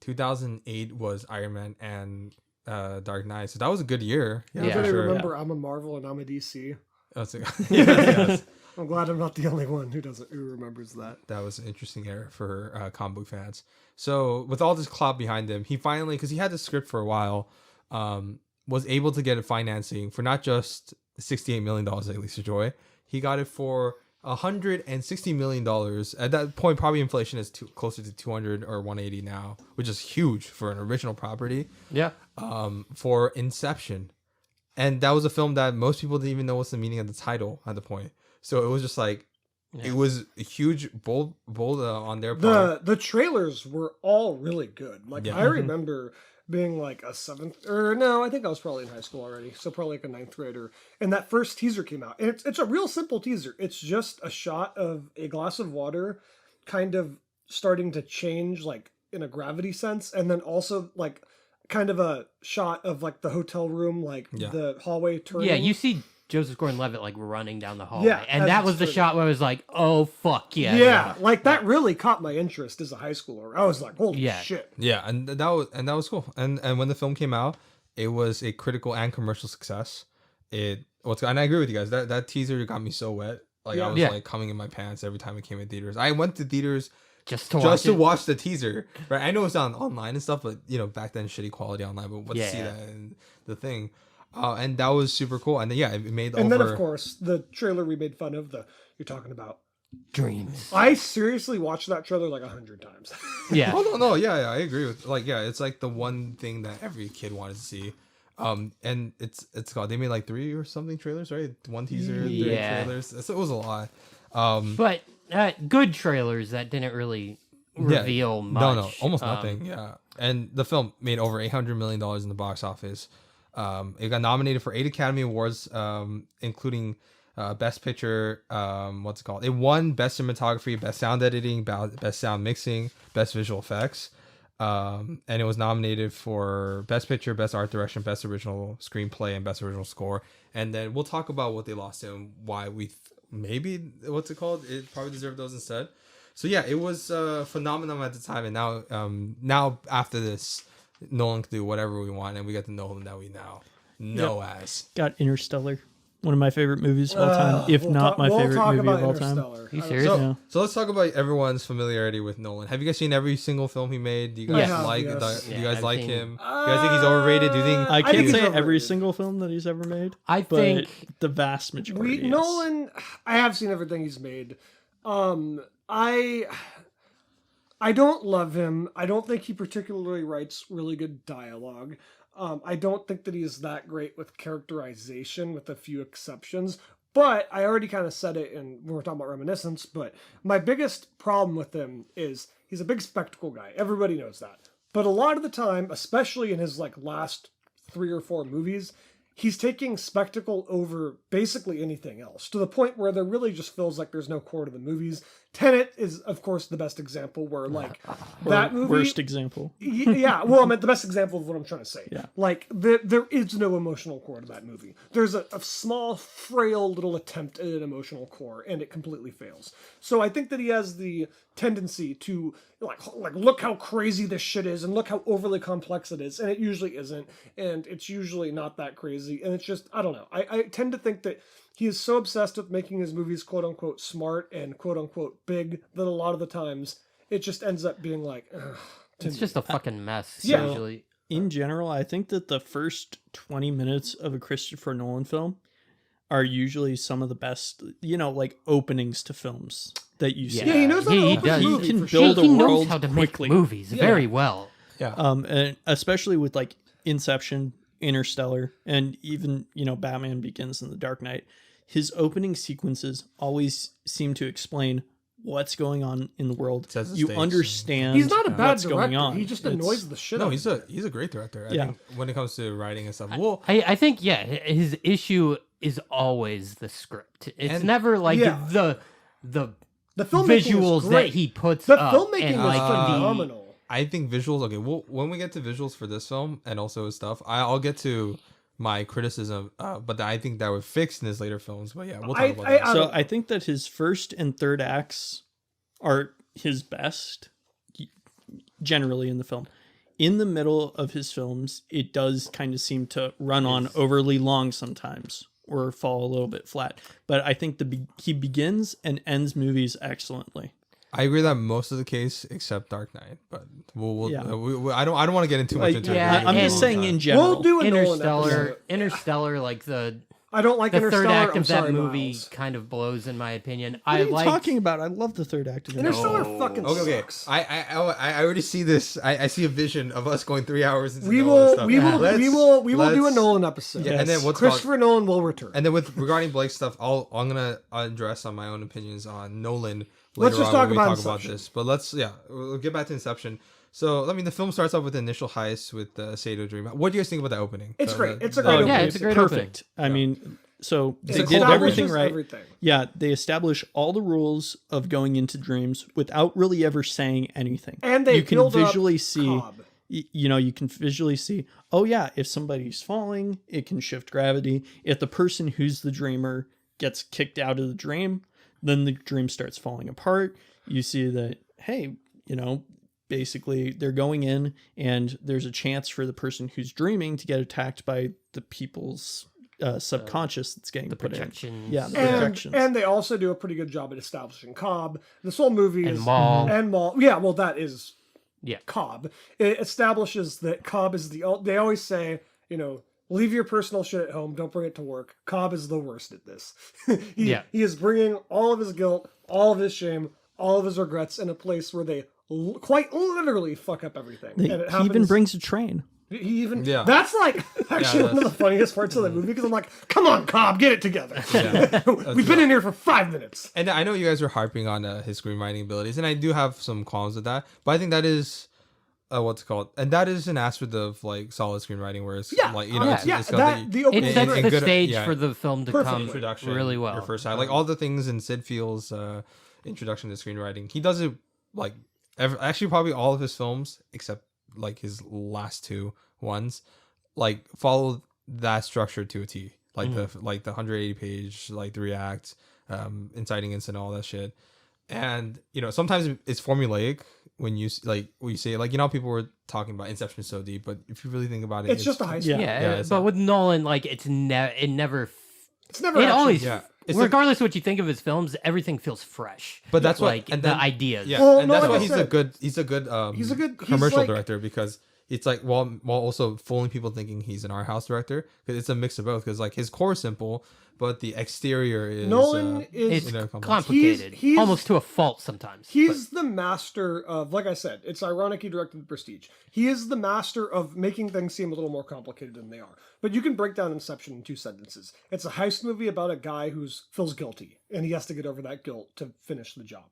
2008 was Iron Man and Dark Knight, so that was a good year. Now Yeah, that I sure. remember, I'm a Marvel and I'm a DC. That's yes. I'm glad I'm not the only one who remembers that. That was an interesting era for comic book fans. So with all this clout behind him, he finally, because he had the script for a while, was able to get financing for not just $68 million at Lisa Joy. He got it for $160 million. At that point, probably inflation is closer to 200 or 180 now, which is huge for an original property. Yeah. For Inception, and that was a film that most people didn't even know what's the meaning of the title at the point. So it was just like, it was a huge bold on their part. The trailers were all really good. Like I remember being like a seventh, or no, I think I was probably in high school already, so probably like a ninth grader. And that first teaser came out, and it's a real simple teaser. It's just a shot of a glass of water, kind of starting to change like in a gravity sense, and then also like kind of a shot of like the hotel room, like the hallway turning. Yeah, you see Joseph Gordon-Levitt like running down the hallway, Yeah, and that was the shot where I was like, "Oh fuck yeah!" Yeah, like that really caught my interest as a high schooler. I was like, "Holy shit!" Yeah, and that was cool. And when the film came out, it was a critical and commercial success. And I agree with you guys. That teaser got me so wet. Like I was like coming in my pants every time it came in theaters. I went to theaters just to watch the teaser. Right? I know it's on online and stuff, but back then shitty quality online. But to see that and the thing. And that was super cool. And then, it made And then, of course, the trailer we made fun of, you're talking about dreams. I seriously watched that trailer like 100 times. Yeah. Oh, no. Yeah, I agree with, it's like the one thing that every kid wanted to see. And it's called, they made like 3 or something trailers, right? 1 teaser, 3 trailers. So it was a lot. But good trailers that didn't really reveal much. No, almost nothing. Yeah. And the film made over $800 million in the box office. It got nominated for 8 Academy Awards, including Best Picture. It won Best Cinematography, Best Sound Editing, Best Sound Mixing, Best Visual Effects. And it was nominated for Best Picture, Best Art Direction, Best Original Screenplay, and Best Original Score. And then we'll talk about what they lost and why we it probably deserved those instead. So yeah, it was a phenomenon at the time, and now after this, Nolan can do whatever we want, and we get the Nolan that we now know as. Got Interstellar, one of my favorite movies of all time, if not my favorite movie of all time. Are you serious? So let's talk about everyone's familiarity with Nolan. Have you guys seen every single film he made? Do you guys do you guys like him? You guys think he's overrated? Do you think I can't say overrated. every single film that he's ever made? I but think the vast majority. Yes. Nolan, I have seen everything he's made. I don't love him. I don't think he particularly writes really good dialogue. I don't think that he's that great with characterization, with a few exceptions. But I already kind of said it when we were talking about Reminiscence, but my biggest problem with him is he's a big spectacle guy. Everybody knows that. But a lot of the time, especially in his last 3 or 4 movies, he's taking spectacle over basically anything else, to the point where there really just feels like there's no core to the movies. Tenet is, of course, the best example where, that movie... Worst example. Yeah, well, I meant the best example of what I'm trying to say. Yeah. There is no emotional core to that movie. There's a small, frail little attempt at an emotional core, and it completely fails. So I think that he has the tendency to, look how crazy this shit is, and look how overly complex it is, and it usually isn't, and it's usually not that crazy, and it's just, I don't know. I tend to think that he is so obsessed with making his movies quote-unquote smart and quote-unquote big that a lot of the times it just ends up being like, ugh, it's just a fucking mess. Yeah. Usually. In general, I think that the first 20 minutes of a Christopher Nolan film are usually some of the best, openings to films that you see. Yeah, he knows how to open a He movie, can for sure. build a He knows world how to quickly. make movies very well. Yeah. And especially with Inception, Interstellar, and even Batman Begins and The Dark Knight, his opening sequences always seem to explain what's going on in the world. Sets the You stakes. understand He's not a bad what's director. going on. He just annoys the shit out No, of he's a great director. I Yeah. think when it comes to writing and stuff. Well, I think his issue is always the script. It's never the filmmaking is visuals that great. he puts The up filmmaking and is phenomenal. I think visuals. Okay, well, when we get to visuals for this film and also his stuff, I'll get to my criticism. But I think that would fix in his later films. But yeah, we'll talk about that. So I think that his first and third acts are his best, generally in the film. In the middle of his films, it does kind of seem to run on overly long sometimes, or fall a little bit flat. But I think he begins and ends movies excellently. I agree that most of the case, except Dark Knight, but Yeah. I don't want to get in too much into it. yeah, I'm just saying in general. We'll do a Nolan Interstellar, episode. Interstellar, like the I don't like The third Interstellar. act I'm of that sorry, movie Miles. kind of blows, in my opinion. What I are you like talking about? I love the third act of Interstellar No. fucking Okay. sucks. I already see this. I see a vision of us going 3 hours into We Nolan will, stuff. we will, Let's- we will, we will do a let's- Nolan episode. Yeah, and then Yes. what's called, Christopher Nolan will return. and then with regarding Blake stuff, I'm gonna address on my own opinions on Nolan later Let's just on talk when we about talk about Inception. this. But we'll get back to Inception. So I mean, the film starts off with the initial heist with the Sato dream. What do you guys think about the opening? It's The- great. the- It's a the- great Oh, opening. yeah, it's a great perfect. I mean, so It they did establishes everything right. everything. Yeah, they establish all the rules of going into dreams without really ever saying anything. And they you can build up visually see, Cobb. you can visually see, oh yeah, if somebody's falling, it can shift gravity. If the person who's the dreamer gets kicked out of the dream, then the dream starts falling apart. You see that, hey, basically they're going in and there's a chance for the person who's dreaming to get attacked by the people's subconscious that's getting the put projections. in. Yeah, the And, projections. and they also do a pretty good job at establishing Cobb. This whole movie And is Maul. and Maul. Yeah, well, that is Yeah. Cobb. It establishes that Cobb is they always say, leave your personal shit at home, don't bring it to work. Cobb is the worst at this. Yeah. He is bringing all of his guilt, all of his shame, all of his regrets in a place where they quite literally fuck up everything. And it he even happens. brings a train. He even Yeah. that's like actually one of the funniest parts of the movie because I'm like, come on, Cobb, get it together. We've been in here for 5 minutes. And I know you guys are harping on his screenwriting abilities, and I do have some qualms with that. But I think that is what's it called, and that is an aspect of like solid screenwriting, where it's Yeah, like yeah, it's got that the the opening It is sets great. the good- stage yeah. for the film to Perfect. come introduction really well. Your first time, like all the things in Sid Field's introduction to screenwriting, he does it like actually probably all of his films except like his last two ones like follow that structure to a T, like the 180 page, like 3 acts, inciting incident, all that shit. And sometimes it's formulaic when you say like how people were talking about Inception is so deep, but if you really think about it, It's just a high school. Yeah. Yeah, it's but not- with Nolan, like it never. It's never It actually, always, yeah. It's regardless of what you think of his films, everything feels fresh. But that's what- like and the then- ideas. Yeah, Well, and no, that's like why I he's said, a good he's he's commercial like- director, because it's like while also fooling people thinking he's an art house director, because it's a mix of both, because like his core is simple, but the exterior is Nolan It's is complex. complicated, He's- almost to a fault sometimes. He's the master of, like I said, it's ironic he directed The Prestige. He is the master of making things seem a little more complicated than they are. But you can break down Inception in 2 sentences. It's a heist movie about a guy who feels guilty, and he has to get over that guilt to finish the job.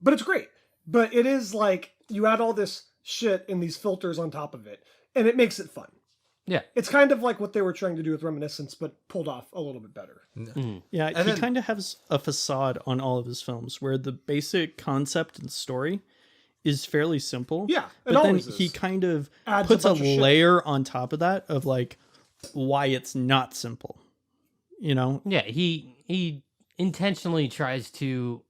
But it's great. But it is like, you add all this shit and these filters on top of it, and it makes it fun. Yeah. It's kind of like what they were trying to do with Reminiscence, but pulled off a little bit better. Yeah, And he then- kind of has a facade on all of his films where the basic concept and story is fairly simple. Yeah, it but then always he is. kind of Adds puts a a bunch of shit. layer on top of that of like why it's not simple. Yeah, he intentionally tries to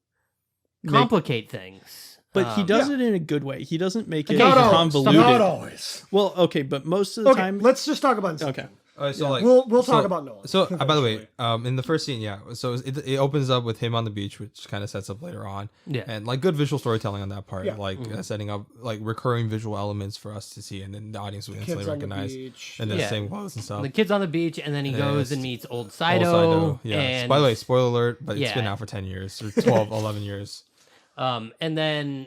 complicate things. But he does Yeah. it in a good way. He doesn't make it Not always. convoluted. Not always. Well, okay, but most of the Okay, time, let's just talk about Inception. okay. So like We'll talk about Nolan. So by the way, eventually. in the first scene, so it opens up with him on the beach, which kind of sets up later on. Yeah. And like good visual storytelling on that part, Yeah. like setting up like recurring visual elements for us to see, and then the audience will instantly Kids on the recognize, beach. and then Yeah. same clothes and stuff. The kid's on the beach, and then he goes and meets old Old Saito. Yeah. And, By the way, spoiler alert, but it's been Yeah. out for 10 years or 12, 11 years. and then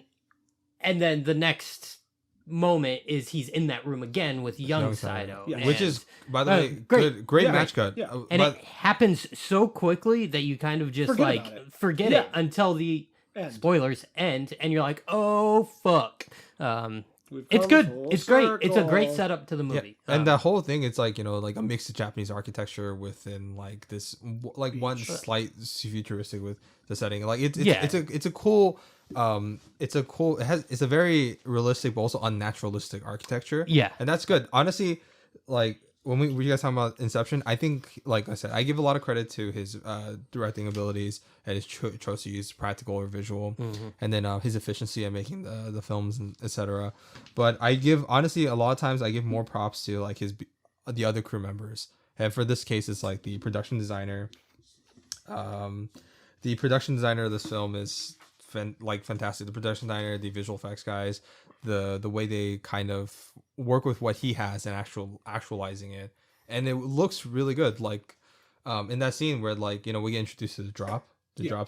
the next moment is he's in that room again with young Young Saito, Yeah. Which and- is, by the Uh, way, great. great Yeah. match cut. Yeah. and But it happens so quickly that you kind of just Forget about it. forget Yeah. it until the End. spoilers end, and you're like, oh fuck. We've It's come good. full It's great. It's a great circle. setup to the yeah, movie. and the whole thing, it's like like a mix of Japanese architecture within like this like one slight futuristic with the setting. Like it's a cool it's a very realistic but also unnaturalistic architecture. Yeah. and that's good. Honestly, like when you guys talking about Inception, I think, like I said, I give a lot of credit to his directing abilities and his choice to use practical or visual, and then his efficiency at making the films and etc. But I give, honestly, a lot of times I give more props to like the other crew members, and for this case, it's like the production designer. The production designer of this film is fantastic. The production designer, the visual effects guys, the way they kind of work with what he has and actualizing it, and it looks really good. Like in that scene where like we get introduced to the drop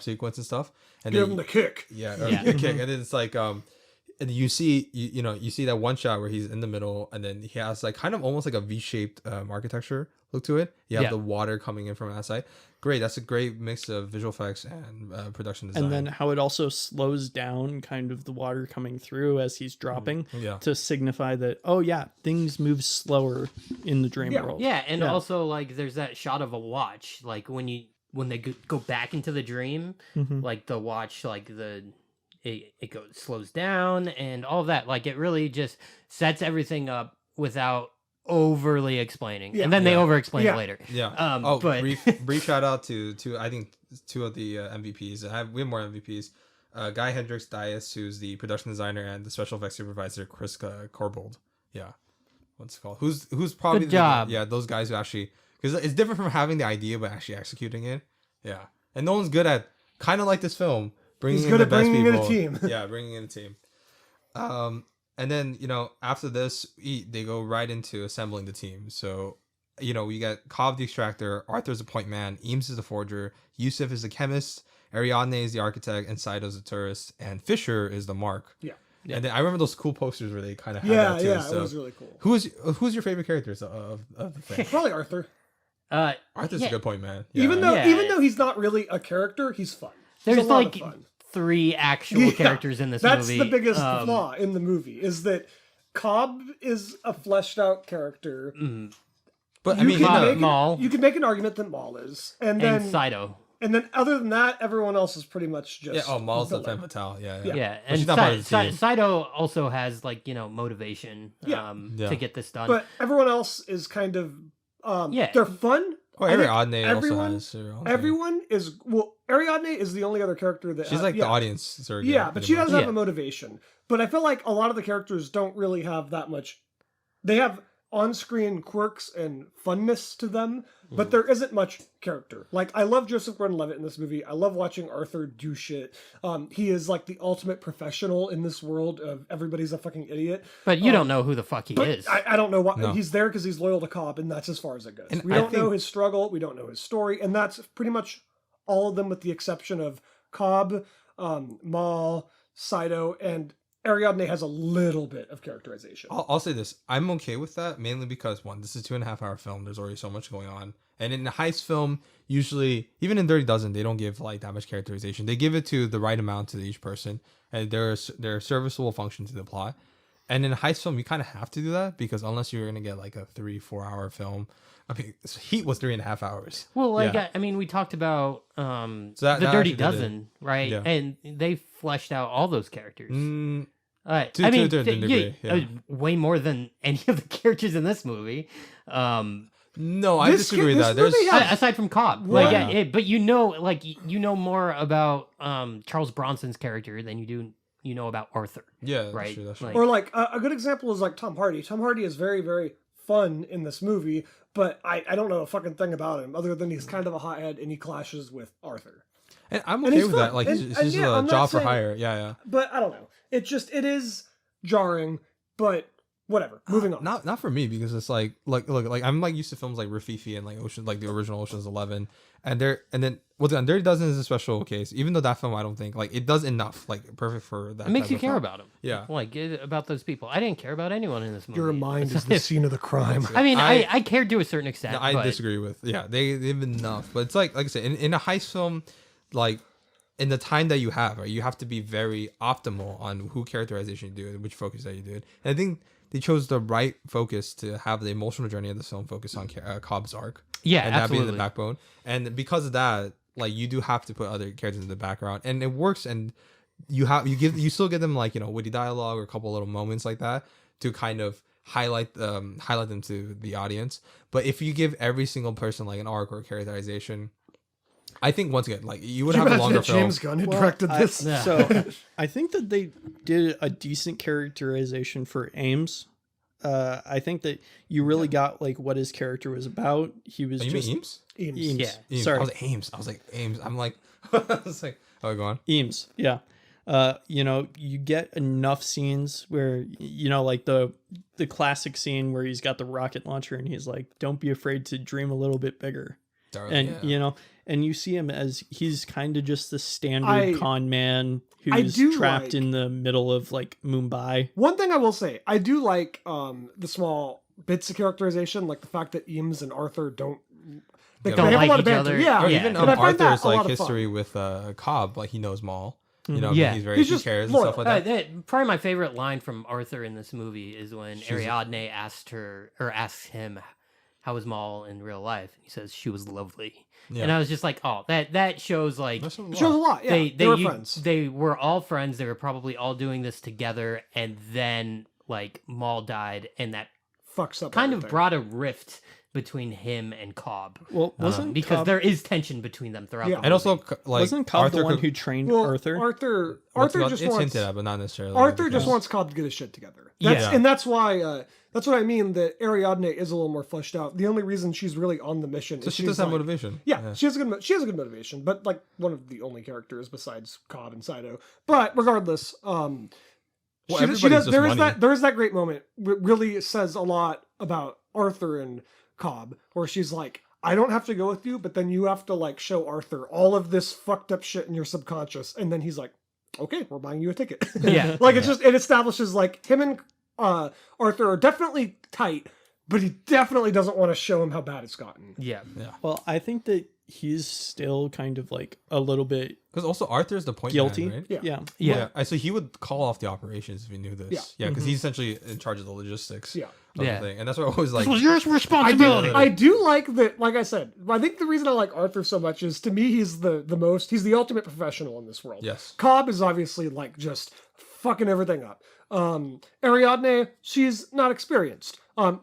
sequence and stuff, and Give then him the kick. a kick, and then it's like and you see you see that one shot where he's in the middle, and then he has like kind of almost like a V-shaped architecture look to it. You have the water coming in from outside. Great, that's a great mix of visual effects and production design. And then how it also slows down kind of the water coming through as he's dropping to signify that, oh yeah, things move slower in the dream world. Yeah, and also like there's that shot of a watch, like when they go back into the dream, like the watch, like it slows down and all of that. Like it really just sets everything up without overly explaining, and then they over explain it later. But brief shout out to I think two of the MVPs. We have more MVPs. Guy Hendricks Dias, who's the production designer, and the special effects supervisor Chris Corbold. What's it called? Who's probably good job. Those guys who actually, because it's different from having the idea but actually executing it. And Nolan's good at, kind of like this film, bringing in the best people. A team. Bringing in a team. And then, after this, they go right into assembling the team. So, we got Cobb the extractor, Arthur's the point man, Eames is the forger, Yusuf is the chemist, Ariadne is the architect, and Saido's the tourist, and Fisher is the mark. And then I remember those cool posters where they kind of had that too. It was really cool. Who's your favorite characters of the thing? Probably Arthur. Arthur's a good point man. Even though he's not really a character, he's fun. There's like 3 actual characters in this movie. That's the biggest flaw in the movie, is that Cobb is a fleshed out character. But you Maul. You can make an argument that Maul is, and then Saido. And then other than that, everyone else is pretty much just Maul's the femme fatale. And Saido also has like motivation to get this done. But everyone else is kind of they're fun. Ariadne also has her own everyone is Ariadne is the only other character that she's like the audience surrogate. Yeah, but she does have a motivation. But I feel like a lot of the characters don't really have that much. They have on-screen quirks and funness to them, but there isn't much character. Like, I love Joseph Gordon-Levitt in this movie. I love watching Arthur do shit. He is like the ultimate professional in this world of everybody's a fucking idiot. But you don't know who the fuck he is. I don't know what he's there because he's loyal to Cobb, and that's as far as it goes. And we don't know his struggle. We don't know his story, and that's pretty much all of them, with the exception of Cobb, Maul, Saido, and Ariadne has a little bit of characterization. I'll say this. I'm okay with that, mainly because, one, this is a 2.5-hour film. There's already so much going on. And in a heist film, usually, even in Dirty Dozen, they don't give like that much characterization. They give it to the right amount to each person. And they're a serviceable function to the plot. And in a heist film, you kind of have to do that, because unless you're going to get like a 3-4 hour film. I mean, Heat was 3.5 hours. Well, I mean, we talked about the Dirty Dozen, right? Yeah. And they fleshed out all those characters. Way more than any of the characters in this movie. No, I disagree with that. There's aside from Cobb, but you know more about Charles Bronson's character than you do about Arthur. Yeah, right. That's true. Or like a good example is like Tom Hardy. Tom Hardy is very, very fun in this movie, but I don't know a fucking thing about him other than he's kind of a hothead and he clashes with Arthur. And I'm okay with that. Like, it's just a job for hire. Yeah. But I don't know. It is jarring, but whatever. Moving on. Not for me, because it's like I'm like used to films like Rafifi and like Ocean, like the original Ocean's 11, and then Dirty Dozen is a special case. Even though that film, I don't think like it does enough, like perfect for that. It makes you care about him. Yeah, like about those people. I didn't care about anyone in this movie. Your mind is the scene of the crime. I mean, I cared to a certain extent. No, I disagree with. Yeah, they've enough, but it's like I said, in a heist film, like, in the time that you have, right, you have to be very optimal on who characterization you do and which focus that you do. And I think they chose the right focus to have the emotional journey of the film focus on Cobb's arc. Yeah, and absolutely. that being the backbone. And because of that, like, you do have to put other characters in the background, and it works. And you still give them like witty dialogue or a couple little moments like that to kind of highlight them to the audience. But if you give every single person like an arc or characterization, I think once again, like, you would have a longer film. James Gunn who directed this. So I think that they did a decent characterization for Ames. I think that you really got like what his character was about. He was just Eames. Yeah. Eames. Sorry, I was like Ames. I'm like, oh, go on. Eames. Yeah. You get enough scenes where, like the classic scene where he's got the rocket launcher and he's like, "Don't be afraid to dream a little bit bigger." And yeah. you know, and you see him as he's kind of just the standard con man who's do trapped like- in the middle of like Mumbai. One thing I will say, I do like the small bits of characterization, like the fact that Eames and Arthur don't Don't have like a lot of each banter. other. Yeah, Or Yeah. even and I find that Arthur's a lot like of history fun. with Cobb, like he knows Maul. You know, Yeah. he's He's he just cares and loyal. stuff like that. Probably my favorite line from Arthur in this movie is when Ariadne asks him how was Maul in real life. He says she was lovely, Yeah. and I was just like, oh, that shows like That's a It shows a lot. Yeah, they were friends. They were all friends. They were probably all doing this together, and then like Maul died, and that Fucks up kind of everything. brought a rift between him and Cobb. Well, wasn't Because Cobb, there is tension between them throughout. Yeah. The And also, movie. like wasn't Cobb Arthur the one could- who trained Well, Arthur? Arthur just it's wants hinted at, but not necessarily. Arthur just because- wants Cobb to get his shit together. Yeah. And that's why that's what I mean. That Ariadne is a little more fleshed out. The only reason she's really on the mission So is she she's does have like- motivation. Yeah, she has a good motivation, but like one of the only characters besides Cobb and Saito. But regardless, Well, she everybody's does. just There is money. there is that great moment. Really says a lot about Arthur and Cobb, where she's like, "I don't have to go with you, but then you have to like show Arthur all of this fucked up shit in your subconscious," and then he's like, "Okay, we're buying you a ticket." Yeah. Like it establishes like him and Arthur are definitely tight, but he definitely doesn't want to show him how bad it's gotten. yeah. Well, I think that he's still kind of like a little bit Because also Arthur's the point guilty. man, right? Yeah. Yeah. So he would call off the operations if he knew this. Yeah. Because he's essentially in charge of the logistics. Yeah. Of Yeah. the thing. And that's what I always like. your responsibility. I do like that. Like I said, I think the reason I like Arthur so much is to me he's he's the ultimate professional in this world. Yes. Cobb is obviously like just fucking everything up. Ariadne, she's not experienced.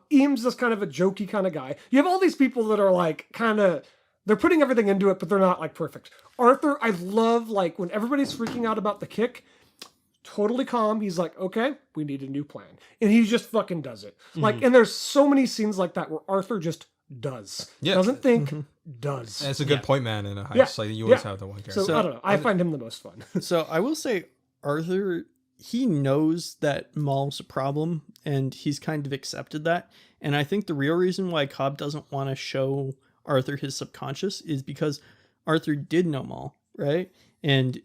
Eames is kind of a jokey kind of guy. You have all these people that are like kind of they're putting everything into it, but they're not like perfect. Arthur, I love like when everybody's freaking out about the kick. Totally calm. He's like, okay, we need a new plan. And he just fucking does it. Like, and there's so many scenes like that where Arthur just does. Yeah. Doesn't think, does. And it's a good point man in a heist. Yeah. Like you always Yeah. have the one character. So, I don't know. I find him the most fun. So I will say Arthur, he knows that Maul's a problem and he's kind of accepted that. And I think the real reason why Cobb doesn't want to show Arthur his subconscious is because Arthur did know Maul, right? And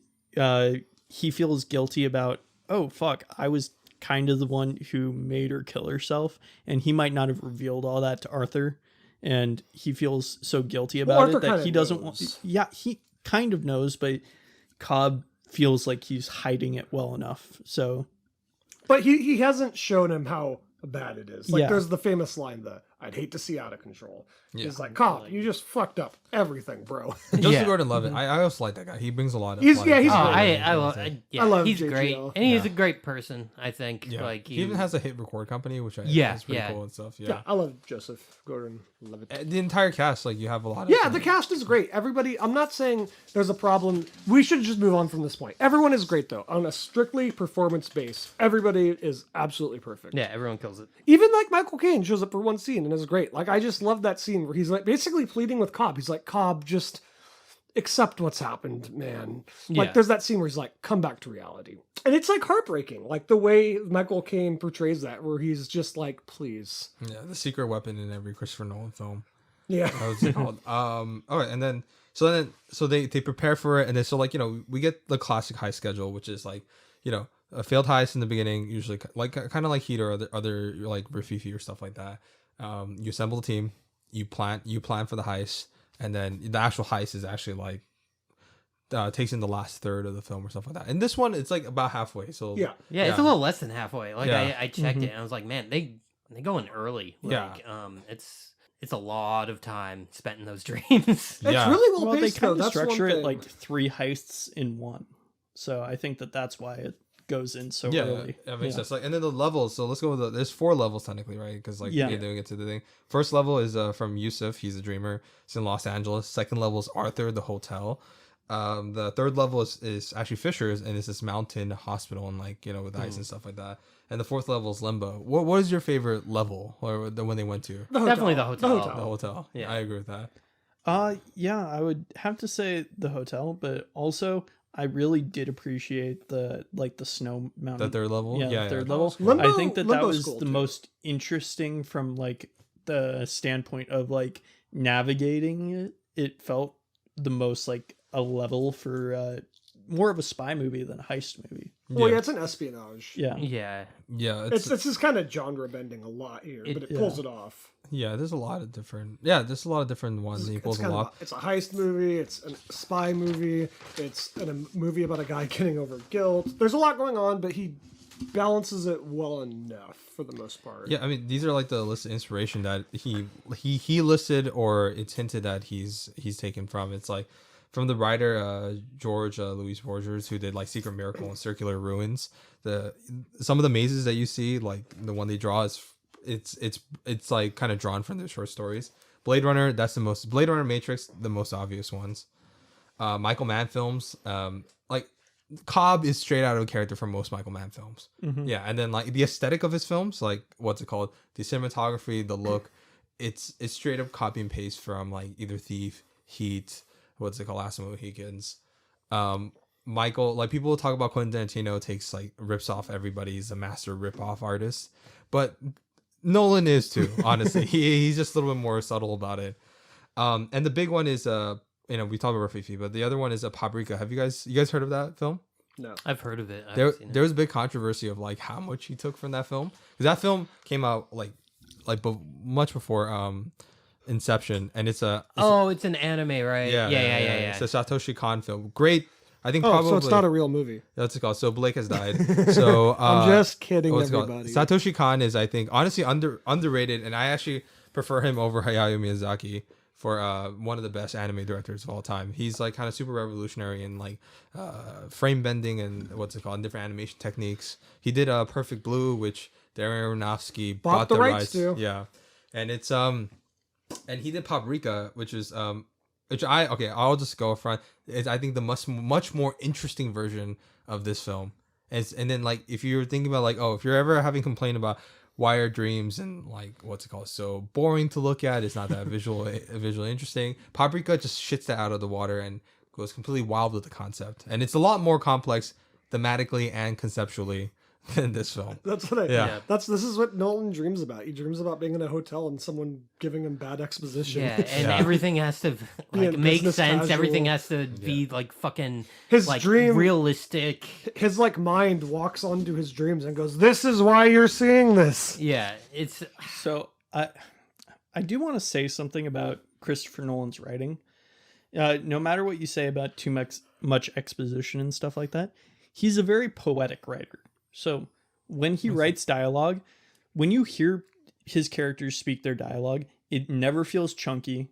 he feels guilty about, oh, fuck, I was kind of the one who made her kill herself. And he might not have revealed all that to Arthur. And he feels so guilty about Arthur it that kinda he doesn't knows. want. Yeah, he kind of knows, but Cobb feels like he's hiding it well enough. So But he hasn't shown him how bad it is. Like, Yeah. there's the famous line, I'd hate to see out of control. Yeah. He's like, Cobb, you just fucked up everything, bro. Joseph Yeah. Gordon-Levitt, I also like that guy. He brings a lot of. He's- lot yeah, of he's Oh, great. I love. I love he's JGL. great, and he's a great person. I think. Yeah. Like he even has a hit record company, which I Yeah, think is pretty yeah. cool and stuff. Yeah, Yeah. I love Joseph Gordon-Levitt. The entire cast, like you have a lot of. Yeah, the cast is great. Everybody, I'm not saying there's a problem. We should just move on from this point. Everyone is great, though. On a strictly performance base, everybody is absolutely perfect. Yeah, everyone kills it. Even like Michael Caine shows up for one scene and is great. Like, I just love that scene where he's like basically pleading with Cobb. He's like, Cobb, just accept what's happened, man. Like, Yeah. there's that scene where he's like, come back to reality. And it's like heartbreaking. Like the way Michael Caine portrays that, where he's just like, please. Yeah, the secret weapon in every Christopher Nolan film. Yeah. That was called. All right, and then so they prepare for it, and then so like we get the classic heist schedule, which is like a failed heist in the beginning, usually like kind of like Heat or other like Rafifi or stuff like that. You assemble the team, you plan for the heist, and then the actual heist is actually like takes in the last third of the film or stuff like that. And this one, it's like about halfway. So Yeah. Yeah, it's a little less than halfway. Like Yeah. I checked it, and I was like, man, they go in early. Like, Yeah. it's a lot of time spent in those dreams. It's Yeah. really well, well, they paced, though. kind of That's one structure it thing. like 3 heists in one. So I think that's why it goes in so Yeah, early. that makes sense. Like, and then the levels. So let's go with there's 4 levels technically, right? Because like Yeah. you're doing it to the thing. First level is from Yusuf. He's a dreamer. It's in Los Angeles. Second level is Arthur, the hotel. The third level is actually Fisher's, and it's this mountain hospital and like with ice and stuff like that. And the fourth level is Limbo. What is your favorite level or the one they went to? The hotel. Definitely the hotel. The hotel. Yeah. I agree with that. Yeah, I would have to say the hotel, but also I really did appreciate the snow mountain. The third level. Yeah, the third that level. was cool. Limbo- I think that Limbo's was cool, the too. most interesting from like the standpoint of like navigating it it felt the most like a level for more of a spy movie than a heist movie. Well, yeah, it's an espionage. Yeah. Yeah. Yeah, It's just kind of genre bending a lot here, but it pulls it off. yeah. There's a lot of different ones that he pulls them off. It's a heist movie. It's a spy movie. It's a movie about a guy getting over guilt. There's a lot going on, but he balances it well enough for the most part. Yeah, I mean, these are like the list of inspiration that he listed, or it's hinted that he's taken from. It's like from the writer George Louis Borges, who did like Secret Miracle and Circular Ruins. Some of the mazes that you see, like the one they draw, is it's like kind of drawn from their short stories. Blade Runner, Blade Runner, Matrix, the most obvious ones. Michael Mann films, like Cobb is straight out of a character from most Michael Mann films. Yeah, and then like the aesthetic of his films, like what's it called, the cinematography, the look, it's straight up copy and paste from like either Thief, Heat, what's it called, Last of the Mohicans. Michael, like people will talk about Quentin Tarantino rips off everybody. He's a master rip-off artist, but Nolan is too. Honestly, he's just a little bit more subtle about it. And the big one is we talked about Rafifi, but the other one is a Paprika. Have you guys heard of that film? No, I've heard of it. There was a big controversy of like how much he took from that film, because that film came out much before Inception, and it's an anime, right? Yeah. It's a Satoshi Kon film. Great. I think so it's not a real movie. That's it called. So Blake has died. So I'm just kidding, everybody. Satoshi Kon is, I think, honestly underrated, and I actually prefer him over Hayao Miyazaki for one of the best anime directors of all time. He's like kind of super revolutionary in like frame bending and and different animation techniques. He did Perfect Blue, which Darren Aronofsky bought the rights to. Yeah, and it's and he did Paprika, which is I'll just go up front. It's, I think, the much more interesting version of this film. And then like if you're thinking about like, if you're ever having complaint about why are dreams and like so boring to look at, it's not that visually interesting, Paprika just shits that out of the water and goes completely wild with the concept. And it's a lot more complex thematically and conceptually than this film. That's what this is what Nolan dreams about. He dreams about being in a hotel and someone giving him bad exposition. Yeah, and everything has to make sense. Casual. Everything has to be like fucking his like dream, realistic. His like mind walks onto his dreams and goes, "This is why you're seeing this." Yeah, it's so I do want to say something about Christopher Nolan's writing. No matter what you say about too much exposition and stuff like that, he's a very poetic writer. So when he writes dialogue, when you hear his characters speak their dialogue, it never feels chunky.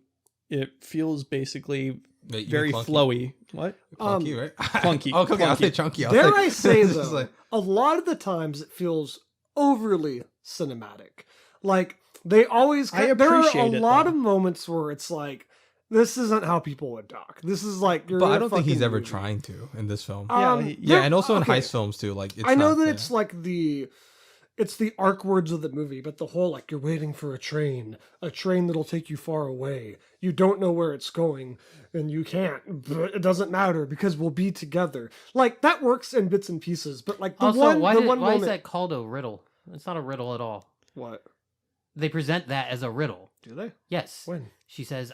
It feels basically very flowy. What? Clunky, right? Clunky. Okay, clunky. I'll say chunky. I say though, a lot of the times it feels overly cinematic. Like they always. There are a lot of moments where it's like, this isn't how people would talk. This is like, but I don't think he's ever trying to in this film. Yeah, and also in heist films too. Like, I know that it's like it's the arc words of the movie, but the whole like you're waiting for a train that'll take you far away. You don't know where it's going, and you can't. But it doesn't matter because we'll be together. Like that works in bits and pieces. But like why is that called a riddle? It's not a riddle at all. What? They present that as a riddle. Do they? Yes. When? She says,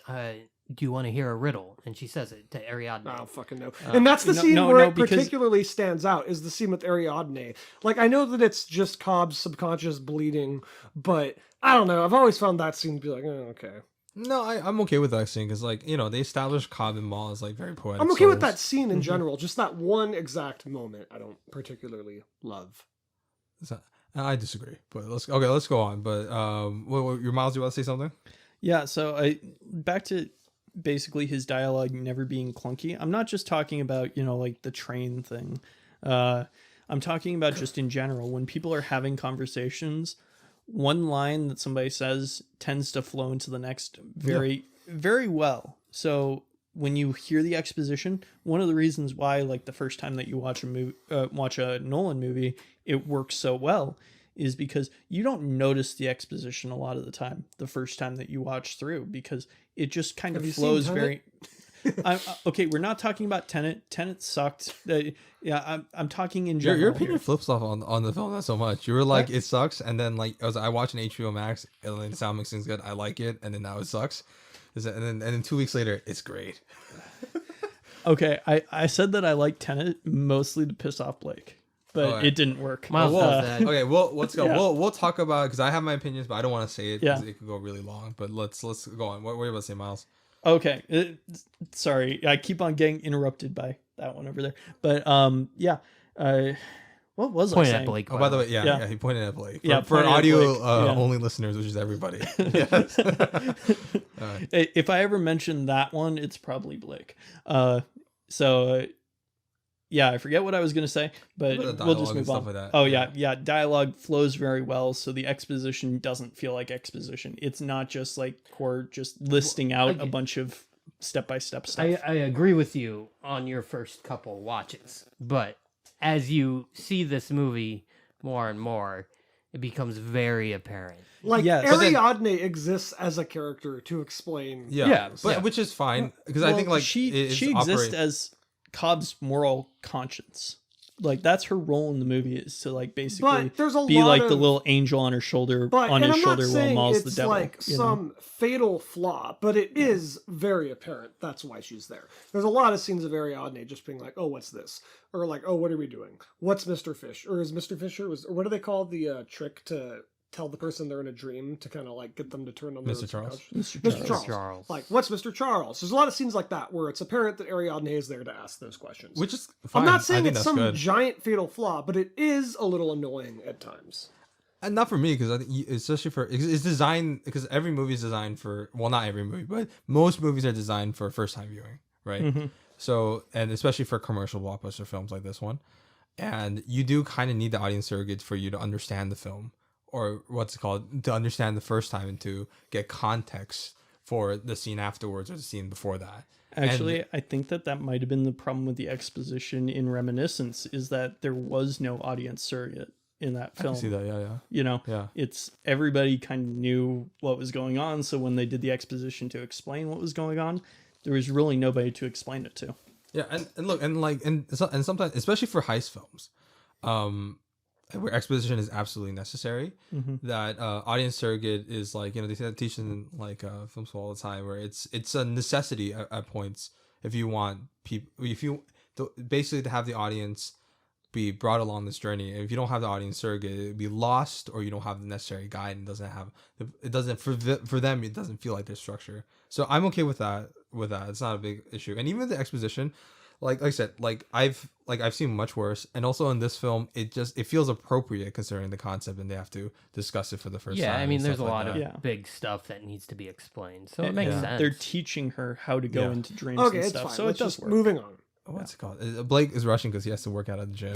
do you want to hear a riddle? And she says it to Ariadne. I don't fucking know. And that's the scene where it particularly stands out, is the scene with Ariadne. Like, I know that it's just Cobb's subconscious bleeding, but I don't know. I've always found that scene to be like, okay. No, I'm okay with that scene because, like, they established Cobb and Maul as like very poetic. I'm okay with that scene in general. Just that one exact moment I don't particularly love. I disagree, but let's go on. But your Miles, you want to say something? Yeah, so back to basically his dialogue never being clunky. I'm not just talking about like the train thing. I'm talking about just in general when people are having conversations. One line that somebody says tends to flow into the next very well. So when you hear the exposition, one of the reasons why, like the first time that you watch a Nolan movie, it works so well is because you don't notice the exposition a lot of the time the first time that you watch through, because it just kind of flows very. Okay, we're not talking about Tenet. Tenet sucked. I'm talking in general. Your opinion flips off on the film not so much. You were like, it sucks, and then like I watch an HBO Max, and then sound mixing's good. I like it, and then now it sucks. And then 2 weeks later, it's great. Okay, I said that I like Tenet mostly to piss off Blake, but Alright. it didn't work. Miles does that. Okay, well, let's go. Yeah. We'll talk about, because I have my opinions, but I don't want to say it because Yeah. it could go really long. But let's go on. What were you about to say, Miles? Okay, sorry, I keep on getting interrupted by that one over there. But yeah, what was I Pointed saying? at Blake. Oh, by the way, Yeah. yeah, he pointed at Blake. Yeah, For pointed at audio Blake. Yeah. only listeners, which is everybody. Yes. If I ever mention that one, it's probably Blake. Yeah, I forget what I was gonna say, but The we'll just dialogue and move stuff on. like that. Oh yeah, dialogue flows very well, so the exposition doesn't feel like exposition. It's not just like Core just listing out a bunch of step-by-step stuff. I agree with you on your first couple watches, but as you see this movie more and more, it becomes very apparent. Like Yes. But then- Ariadne exists as a character to explain. Yeah, which is fine because I think like she exists operate... as Cobb's moral conscience. Like that's her role in the movie is to like basically But there's a be lot like of, the little angel on her shoulder but on and his I'm not shoulder while saying Maul's it's the devil. like you know? some fatal flaw, but it is very apparent. That's why she's there. There's a lot of scenes of Ariadne just being like, "Oh, what's this?" or like, "Oh, what are we doing? What's Mr. Fish?" or is Mr. Fisher or what do they call the trick to tell the person they're in a dream to kind of like get them to turn on their Mr. Charles? Mr. Charles. Charles. Like, what's Mr. Charles? There's a lot of scenes like that where it's apparent that Ariadne is there to ask those questions. Which is fine. I'm not I saying think it's that's some good. giant fatal flaw, but it is a little annoying at times. And not for me, because I think, especially for it's designed because every movie is designed for, well, not every movie, but most movies are designed for first time viewing, right? Mm-hmm. So, and especially for commercial blockbuster films like this one, and you do kind of need the audience surrogates for you to understand the film, or what's it called, to understand the first time and to get context for the scene afterwards or the scene before that. Actually, I think that might have been the problem with the exposition in Reminiscence is that there was no audience surrogate in that I film. can see that, yeah. You know, Yeah. it's everybody kind of knew what was going on. So when they did the exposition to explain what was going on, there was really nobody to explain it to. Yeah, and look, and sometimes, especially for heist films, where exposition is absolutely necessary, that audience surrogate is like, you know, they teach in like film school all the time, where it's a necessity at points if you want people, basically to have the audience be brought along this journey. And if you don't have the audience surrogate, it'd be lost, or you don't have the necessary guide, and for them it doesn't feel like there's structure. So I'm okay with that. It's not a big issue. And even the exposition, like I said, I've seen much worse. And also in this film, it feels appropriate considering the concept, and they have to discuss it for the first time. Yeah, I mean, and there's a stuff lot like of that. big stuff that needs to be explained, so it And makes sense. They're teaching her how to go Yeah. into dreams Okay, and it's stuff. fine. So Let's it does just work. moving on. What's it called? Blake is rushing because he has to work out at the gym.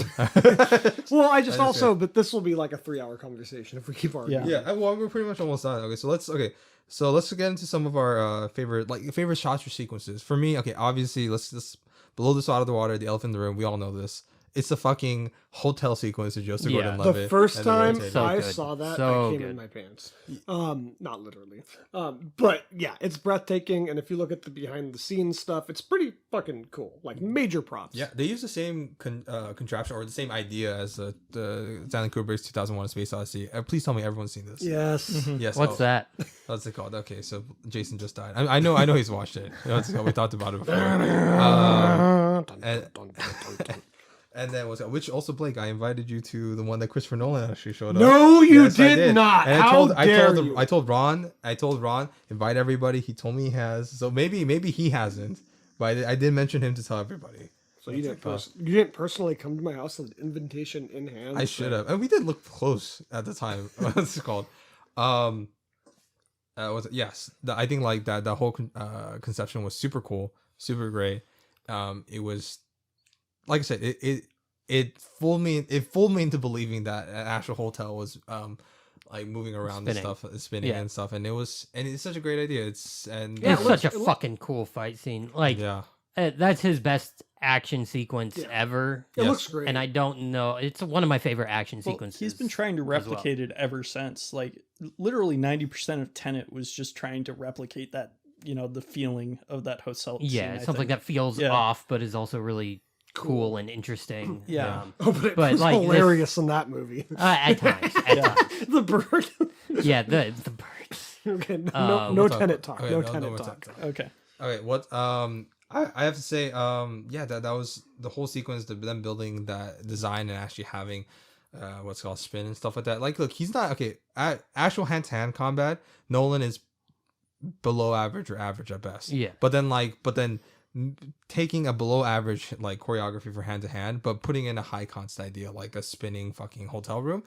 Well, I just also, but this will be like a 3-hour conversation if we keep arguing. Yeah. Well, we're pretty much almost done. So let's get into some of our favorite shots or sequences. For me, okay, obviously, let's just blow this out of the water. The elephant in the room. We all know this. It's the fucking hotel sequence of Joseph Yeah. Gordon-Levitt. The first and the time rotating. So I good. saw that, So I came good. in my pants. Not literally. But yeah, it's breathtaking. And if you look at the behind the scenes stuff, it's pretty fucking cool. Like major props. Yeah, they use the same contraption or the same idea as the Stanley Kubrick's 2001: A Space Odyssey. Please tell me everyone's seen this. Yes. Yes. What's that? What's it called? Okay, so Jason just died. I know he's watched it. What's it called? We talked about it before. And then which also, Blake, I invited you to the one that Christopher Nolan actually showed up. No, you Yes, I did not. And How dare you? I told Ron, invite everybody. He told me he has. So maybe he hasn't. But I did mention him to tell everybody. So you didn't personally come to my house with an invitation in hand? I should have. And we did look close at the time. What's it called? Yes. I think like that whole conception was super cool, super great. It was, like I said, it fooled me into believing that an actual hotel was like moving around and stuff, spinning and stuff, and it's such a great idea. It's Such a fucking cool fight scene. Like, yeah. That's his best action sequence ever. It looks great. And I don't know. It's one of my favorite action sequences. He's been trying to replicate it ever since. Like literally 90% of Tenet was just trying to replicate that, you know, the feeling of that hotel. Yeah, scene, something that feels Yeah. off, but is also really cool and interesting. Yeah. but it but was like hilarious in that movie. At times. The bird. Yeah, the birds. Okay, no, Um, no We'll talk Tenet about- talk. okay, No no Tenet more talk. Tenet. Okay. Okay, what I have to say, yeah, that was the whole sequence, them building that design and actually having what's called spin and stuff like that. Like, look, he's not okay at actual hand-to-hand combat. Nolan is below average or average at best. Yeah. But then taking a below average like choreography for hand-to-hand, but putting in a high constant idea like a spinning fucking hotel room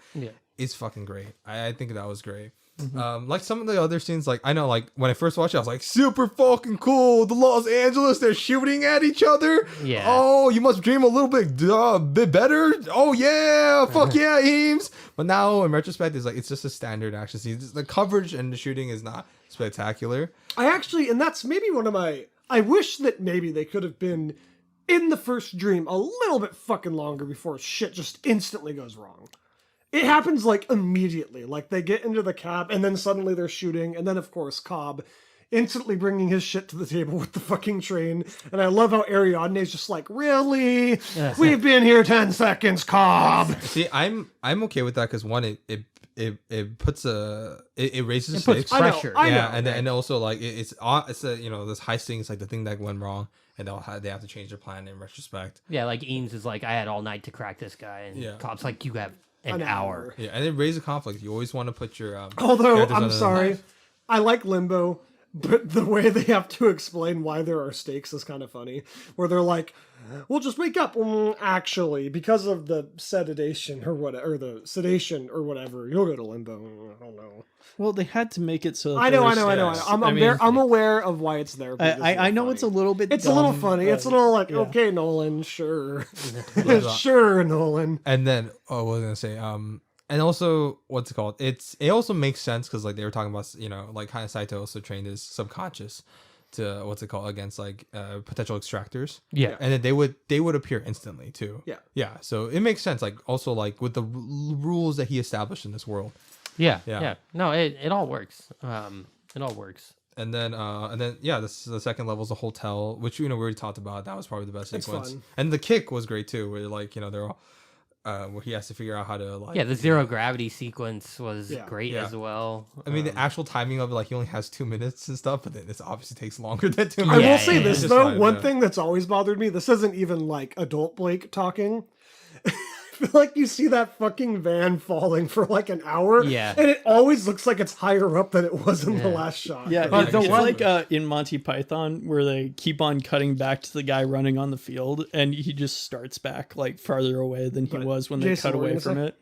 is fucking great. I think that was great. Like some of the other scenes, like I know, like when I first watched it, I was like, super fucking cool. The Los Angeles, they're shooting at each other. Yeah. Oh, you must dream a little bit better. Oh yeah, fuck yeah, Eames. But now in retrospect, it's just a standard action scene. The coverage and the shooting is not spectacular. I actually, and that's maybe one of my. I wish that maybe they could have been in the first dream a little bit fucking longer before shit just instantly goes wrong. It happens like immediately. Like they get into the cab and then suddenly they're shooting, and then of course Cobb instantly bringing his shit to the table with the fucking train. And I love how Ariadne's just like, really? We've been here 10 seconds, Cobb. See, I'm okay with that because one, it puts it raises It puts stakes. pressure. I know. Yeah, and also like it's a this high stakes, like the thing that went wrong, and they have to change their plan in retrospect. Yeah, like Eames is like, I had all night to crack this guy, and Yeah. Cobb's like, you have an An hour. Yeah, and it raises conflict. You always want to put your Although, characters I'm under the sorry, knife. I like Limbo, but the way they have to explain why there are stakes is kind of funny. Where they're like, we'll just wake up. Actually, because of the sedation or whatever, or the sedation or whatever, you'll go to Limbo. I don't know. Well, they had to make it so. That I know. there were stakes. I'm aware of why it's there. But I know it's a little bit. It's a little dumb, funny. but- It's a little like, yeah. okay, Nolan, sure. Sure, Nolan. And then what was I gonna say? And also what's it called? It also makes sense because like they were talking about like kind of Saito also trained his subconscious to what's it called against like potential extractors. Yeah. And then they would appear instantly too. Yeah. Yeah. So it makes sense. Like also like with the rules that he established in this world. Yeah. Yeah. Yeah. No, it all works. It all works. And then yeah, this the second level is the hotel, which we already talked about. That was probably the best It's sequence. fun. And the kick was great too, where like they're all where he has to figure out how to like Yeah, the zero gravity sequence was Yeah. great Yeah. as well. I mean, the actual timing of it, like he only has 2 minutes and stuff, but then this obviously takes longer than 2 I minutes. will say yeah, this It's though. fine, One yeah. thing that's always bothered me. This isn't even like adult Blake talking. I feel like you see that fucking van falling for like an hour. Yeah. And it always looks like it's higher up than it was in the Yeah. last shot. Yeah, But it's the one- like in Monty Python where they keep on cutting back to the guy running on the field, and he just starts back like farther away than he But, was when they Jason, cut what were you away gonna from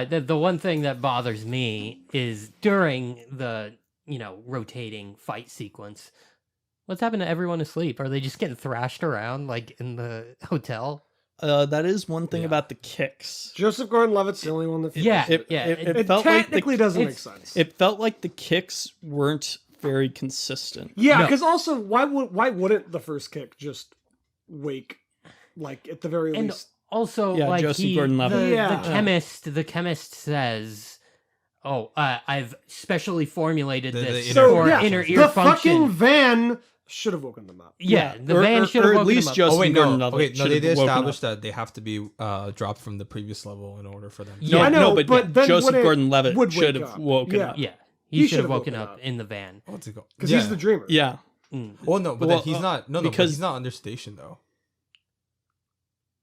say? it. The one thing that bothers me is during the rotating fight sequence. What's happened to everyone asleep? Are they just getting thrashed around like in the hotel? That is one thing Yeah. about the kicks. Joseph Gordon-Levitt's the only one that feels Yeah, it. yeah. It felt like technically the, doesn't make it's- sense. it felt like the kicks weren't very consistent. Yeah, No. because also why wouldn't the first kick just wake like at the very And least? also, Yeah, like Joseph Gordon-Levitt. the Yeah. the chemist says, "Oh, I've specially formulated The this inner for function. inner ear the function." fucking van should have woken them up. Yeah, the Or- van or- should have or at woken least them up. just- Oh wait, no. Gordon-Levitt Okay, no, should they have did woken establish up. that they have to be dropped from the previous level in order for them. Yeah. I know, but, but then Joseph wouldn't- Gordon-Levitt would should wake have up. woken Yeah. up. Yeah, He he should should have have woken woken up up. in the van. What's it called? Because he's the dreamer. Yeah, Well, no, but Well, then he's not. No, because- he's not under station though.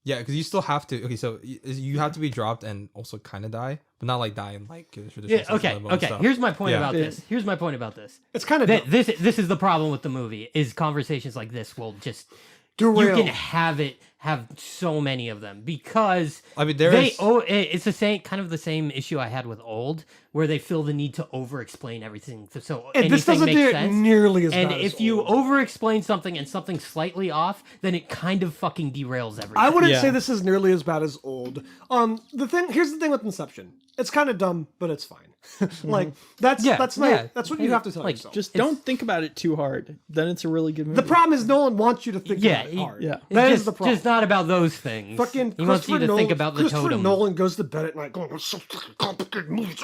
Yeah, because you still have to. Okay, so you have to be dropped and also kind of die, but not like die in like traditional Yeah. sense of Okay. limbo and Okay. stuff. Here's my point Yeah. about Yeah. this. Here's my point about this. It's kind of This is the problem with the movie. Is conversations like this will just derail. you can have so many of them because I mean, it's the same kind of the same issue I had with Old, where they feel the need to over-explain everything so And this anything doesn't makes do it sense. nearly as And bad as if you Old. over-explain something and something's slightly off, then it kind of fucking derails everything. I wouldn't Yeah. say this is nearly as bad as Old. Here's the thing with Inception. It's kind of dumb, but it's fine. Like that's Yeah, that's yeah. that's what you have to tell Like, yourself. just don't think about it too hard. Then it's a really good movie. The problem is Nolan wants you to think Yeah, about it hard. yeah. That It's is the problem. just not about those things. Fucking he wants you to Christopher think Nolan- about the Christopher totem. Nolan goes to bed at night going, "It's so fucking complicated movie."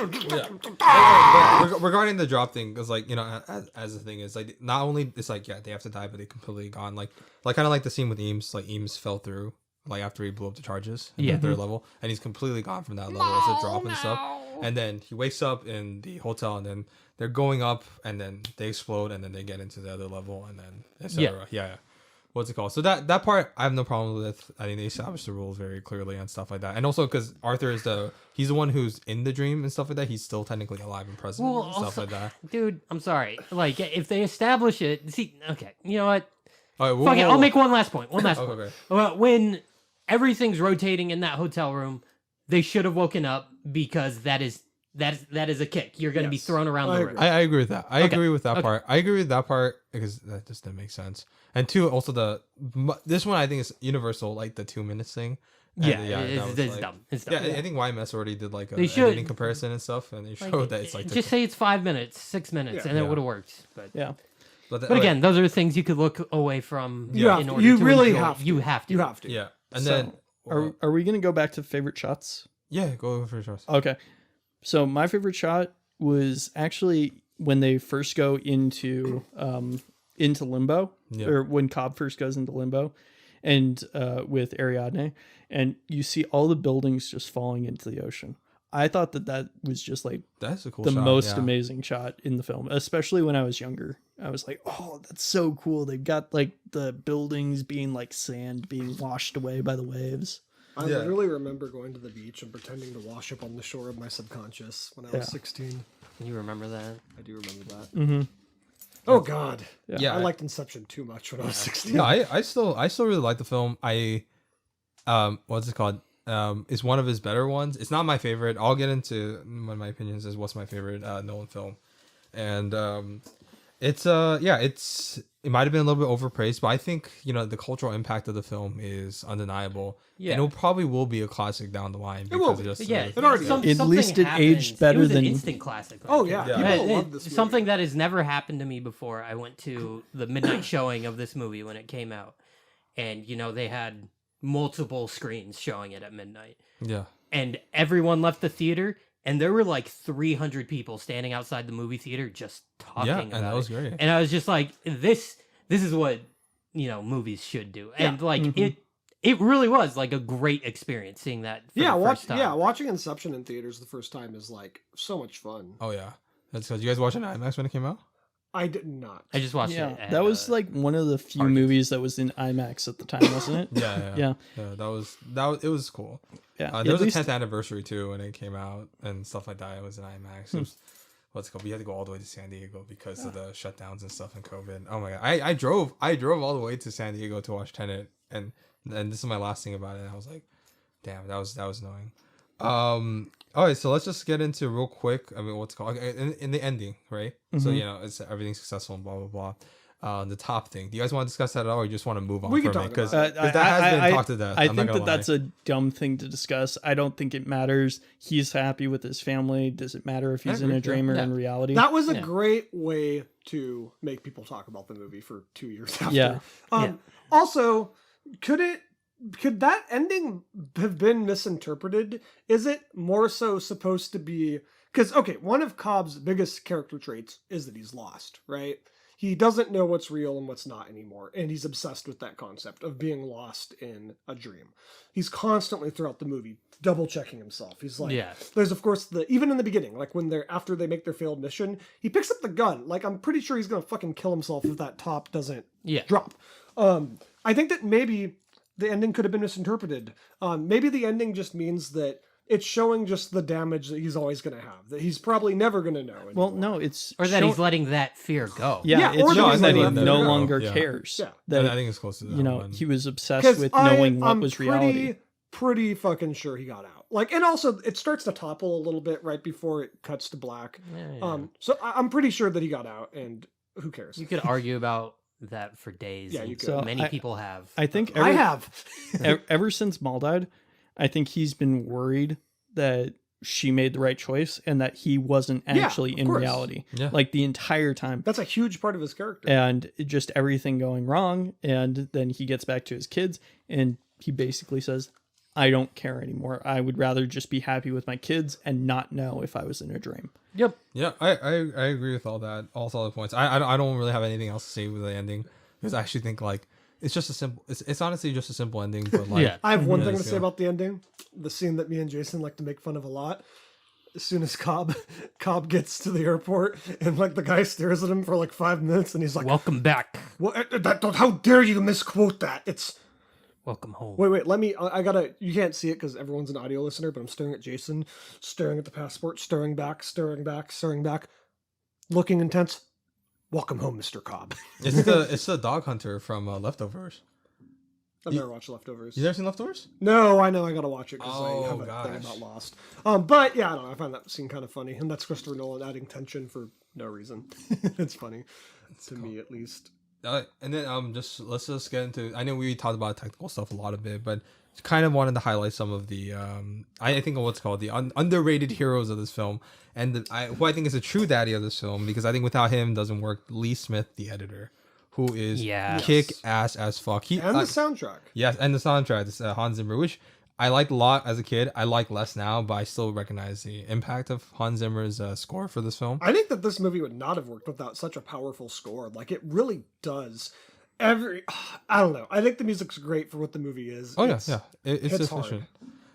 regarding the drop thing, because like as the thing is like not only it's like yeah they have to die, but they completely gone like kind of like the scene with Eames. Like Eames fell through like after he blew up the charges in Yeah. the third level, and he's completely gone from that level as a drop and stuff. and then he wakes up in the hotel, and then they're going up, and then they explode, and then they get into the other level, and then etc. Yeah. What's it called? So that part I have no problem with. I think they established the rules very clearly and stuff like that. And also because Arthur is he's the one who's in the dream and stuff like that. He's still technically alive and present and stuff like that. Dude, I'm sorry. Like, if they establish it, okay, you know what? All right, Fuck it, I'll make one last point. One last point. Okay. Well, when everything's rotating in that hotel room, they should have woken up because that is a kick. You're going to be thrown around the room. I agree with that. I agree with that Okay. part. I agree with that part because that just didn't make sense. And two, also this one I think is universal, like the 2 minutes thing. And It's dumb. It's dumb. Yeah, I think YMS already did like a They should. editing comparison and stuff, and they showed that it's like just say it's 5 minutes, 6 minutes, and it would have worked. But Yeah. But again, those are the things you could look away from. Yeah. In order You to really enjoy. have to. You have to. You have to. yeah, and So, then Are we gonna go back to favorite shots? yeah, go for sure. Okay. So my favorite shot was actually when they first go into limbo, or when Cobb first goes into limbo, and with Ariadne, and you see all the buildings just falling into the ocean. I thought that was just like That's a cool the shot, most yeah. amazing shot in the film, especially when I was younger. I was like, oh, that's so cool. They've got like the buildings being like sand being washed away by the waves. I literally remember going to the beach and pretending to wash up on the shore of my subconscious when I was 16. You remember that? I do remember that. Mm-hmm. Oh God. Yeah, I liked Inception too much when I was 16. Yeah, I still really like the film. What's it called? It's one of his better ones. It's not my favorite. I'll get into one of my opinions as what's my favorite Nolan film, and it might have been a little bit overpraised, but I think the cultural impact of the film is undeniable. Yeah. And it probably will be a classic down the line. will Because be. of just Yeah, It already At least it aged better it was than- an instant classic. Oh yeah. People love this movie. Something that has never happened to me before. I went to the midnight showing of this movie when it came out, and they had multiple screens showing it at midnight, yeah. and everyone left the theater, and there were like 300 people standing outside the movie theater just talking Yeah, about and that was it. great. And I was just like, this is what movies should do, and like it really was like a great experience seeing that. For the first time. Watching Inception in theaters the first time is like so much fun. Oh yeah, that's because you guys watched it in IMAX when it came out. I did not. I just watched Yeah, it. At, that was like one of the few Arcade. movies that was in IMAX at the time, wasn't it? Yeah. That was it was cool. Yeah. There At was least- a 10th anniversary too when it came out and stuff like that. It was in IMAX. It was, what's it called? We had to go all the way to San Diego because of the shutdowns and stuff and COVID. Oh my god, I drove all the way to San Diego to watch Tenet, and this is my last thing about it. And I was like, damn, that was annoying. All right, so let's just get into real quick. I mean, what's it called in the ending, right? So it's everything's successful and blah blah blah. The top thing. Do you guys want to discuss that at all, or you just want to move on We from can it? talk Because about that has been talked to death. I I'm not think gonna that lie. that's a dumb thing to discuss. I don't think it matters. He's happy with his family. Does it matter if he's in a agree, dream or yeah. in reality? That was a great way to make people talk about the movie for 2 years after. Yeah. Also, could that ending have been misinterpreted? Is it more so supposed to be because one of Cobb's biggest character traits is that he's lost, right? He doesn't know what's real and what's not anymore, and he's obsessed with that concept of being lost in a dream. He's constantly throughout the movie double checking himself. He's like, there's of course even in the beginning, like when after they make their failed mission, he picks up the gun. Like I'm pretty sure he's gonna fucking kill himself if that top doesn't drop. I think that maybe the ending could have been misinterpreted. Maybe the ending just means that it's showing just the damage that he's always going to have, that he's probably never going to know anymore. Well, no, it's or that he's letting that fear go. Yeah, or it's that showing he's that he letting that no go. longer Yeah. cares. Yeah. That I think it's close to that. one. he was obsessed with knowing what was reality. Pretty fucking sure he got out. Like, and also it starts to topple a little bit right before it cuts to black. So I'm pretty sure that he got out, and who cares? You could argue about that for days. Yeah, and you could. So many people have. I think I have. ever since Maul died, I think he's been worried that she made the right choice and that he wasn't actually of in course. reality, Yeah. like the entire time. That's a huge part of his character. And just everything going wrong. And then he gets back to his kids and he basically says, I don't care anymore. I would rather just be happy with my kids and not know if I was in a dream. Yep. Yeah, I agree with all that, all solid points. I don't really have anything else to say with the ending because I actually think like it's just a simple. It's honestly just a simple ending, but like Yeah. I have one thing to Yeah. say about the ending. The scene that me and Jason like to make fun of a lot. as soon as Cobb gets to the airport, and like the guy stares at him for like 5 minutes, and he's like, Welcome back. how dare you misquote that? It's Welcome home. wait. Let me. I gotta. You can't see it because everyone's an audio listener, but I'm staring at Jason, staring at the passport, staring back, looking intense. Welcome home, Mr. Cobb. It's the dog hunter from Leftovers. I've never watched Leftovers. You never seen Leftovers? No, I know I gotta watch it because I have Oh, a gosh. thing about Lost. But yeah, I don't know. I find that scene kind of funny, and that's Christopher Nolan adding tension for no reason. It's funny to me, at least. And then let's just get into. I know we talked about technical stuff a lot of it, but kind of wanted to highlight some of the I think of what's called the underrated heroes of this film, and who I think is a true daddy of this film, because I think without him doesn't work. Lee Smith, the editor, who is kick ass as fuck. And the soundtrack. Yes, and the soundtrack, this Hans Zimmer, which I liked a lot as a kid. I like less now, but I still recognize the impact of Hans Zimmer's score for this film. I think that this movie would not have worked without such a powerful score. Like, it really does. I don't know. I think the music's great for what the movie is. Oh, it's hits sufficient.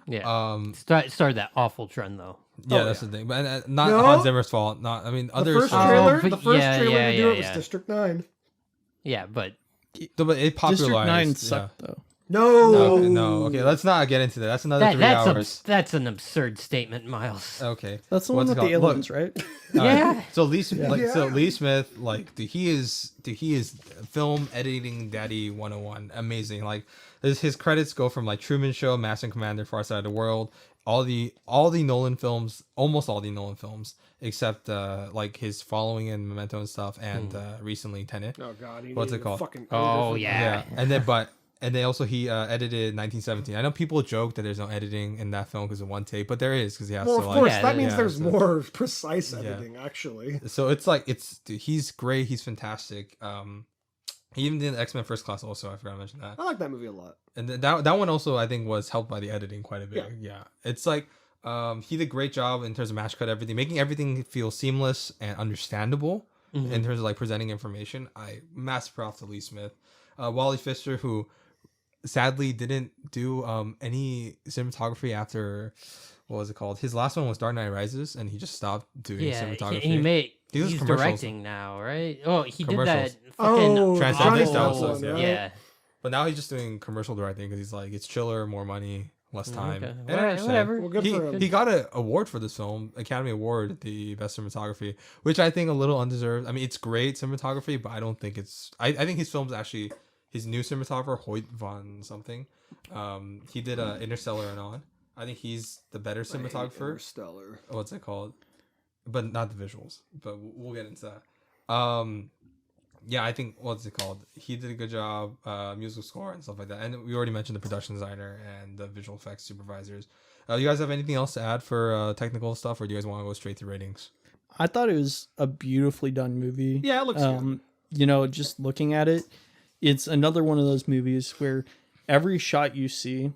Yeah. Started that awful trend though. Yeah, that's the thing. But not Hans Zimmer's fault. Not, I mean, The other first songs. trailer, but the first yeah, trailer yeah, to do it yeah. was District 9. Yeah, but But it popularized. District 9 yeah. sucked though. No. No, okay, let's not get into that. That's another 3 hours. that's an absurd statement, Miles. Okay, That's the one What's with it the called? aliens, right? Yeah. So Lee, so Yeah. Lee Smith, like, he is film editing daddy 101. Amazing. Like, his credits go from like Truman Show, Master and Commander, Far Side of the World, all the Nolan films, almost all the Nolan films, except like his following and Memento and stuff, and recently Tenet. Oh god, he What's needed it called? a fucking Oh, editor for yeah. that. And then and they also he edited 1917. I know people joke that there's no editing in that film because of one take, but there is, because he has Well, to of like. course, Yeah, that means yeah, there's so- more precise editing, actually. So it's like dude, he's great. He's fantastic. He even did X-Men First Class also. I forgot to mention that. I like that movie a lot. And that one also I think was helped by the editing quite a bit. Yeah. Yeah. It's like he did a great job in terms of match cut everything, making everything feel seamless and understandable in terms of like presenting information. Massive props to Lee Smith. Wally Pfister, who sadly didn't do any cinematography after, what was it called? His last one was Dark Knight Rises, and he just stopped doing cinematography. He's does commercials. directing now, right? Oh, he did Commercials. that fucking Transcendence awful- Dallas, yeah. yeah. But now he's just doing commercial directing because he's like, it's chiller, more money, less time. Okay. And I understand. Whatever. Well, good for him. He got an award for this film, Academy Award, the best cinematography, which I think a little undeserved. I mean, it's great cinematography, but I don't think it's. I think his film's actually his new cinematographer, Hoyt von something. He did Interstellar and On. I think he's the better cinematographer. Interstellar. What's it called? But not the visuals. But we'll get into that. Yeah, I think, what's it called? He did a good job, musical score and stuff like that. And we already mentioned the production designer and the visual effects supervisors. You guys have anything else to add for technical stuff, or do you guys want to go straight to ratings? I thought it was a beautifully done movie. Yeah, it looks good. You know, just looking at it, it's another one of those movies where every shot you see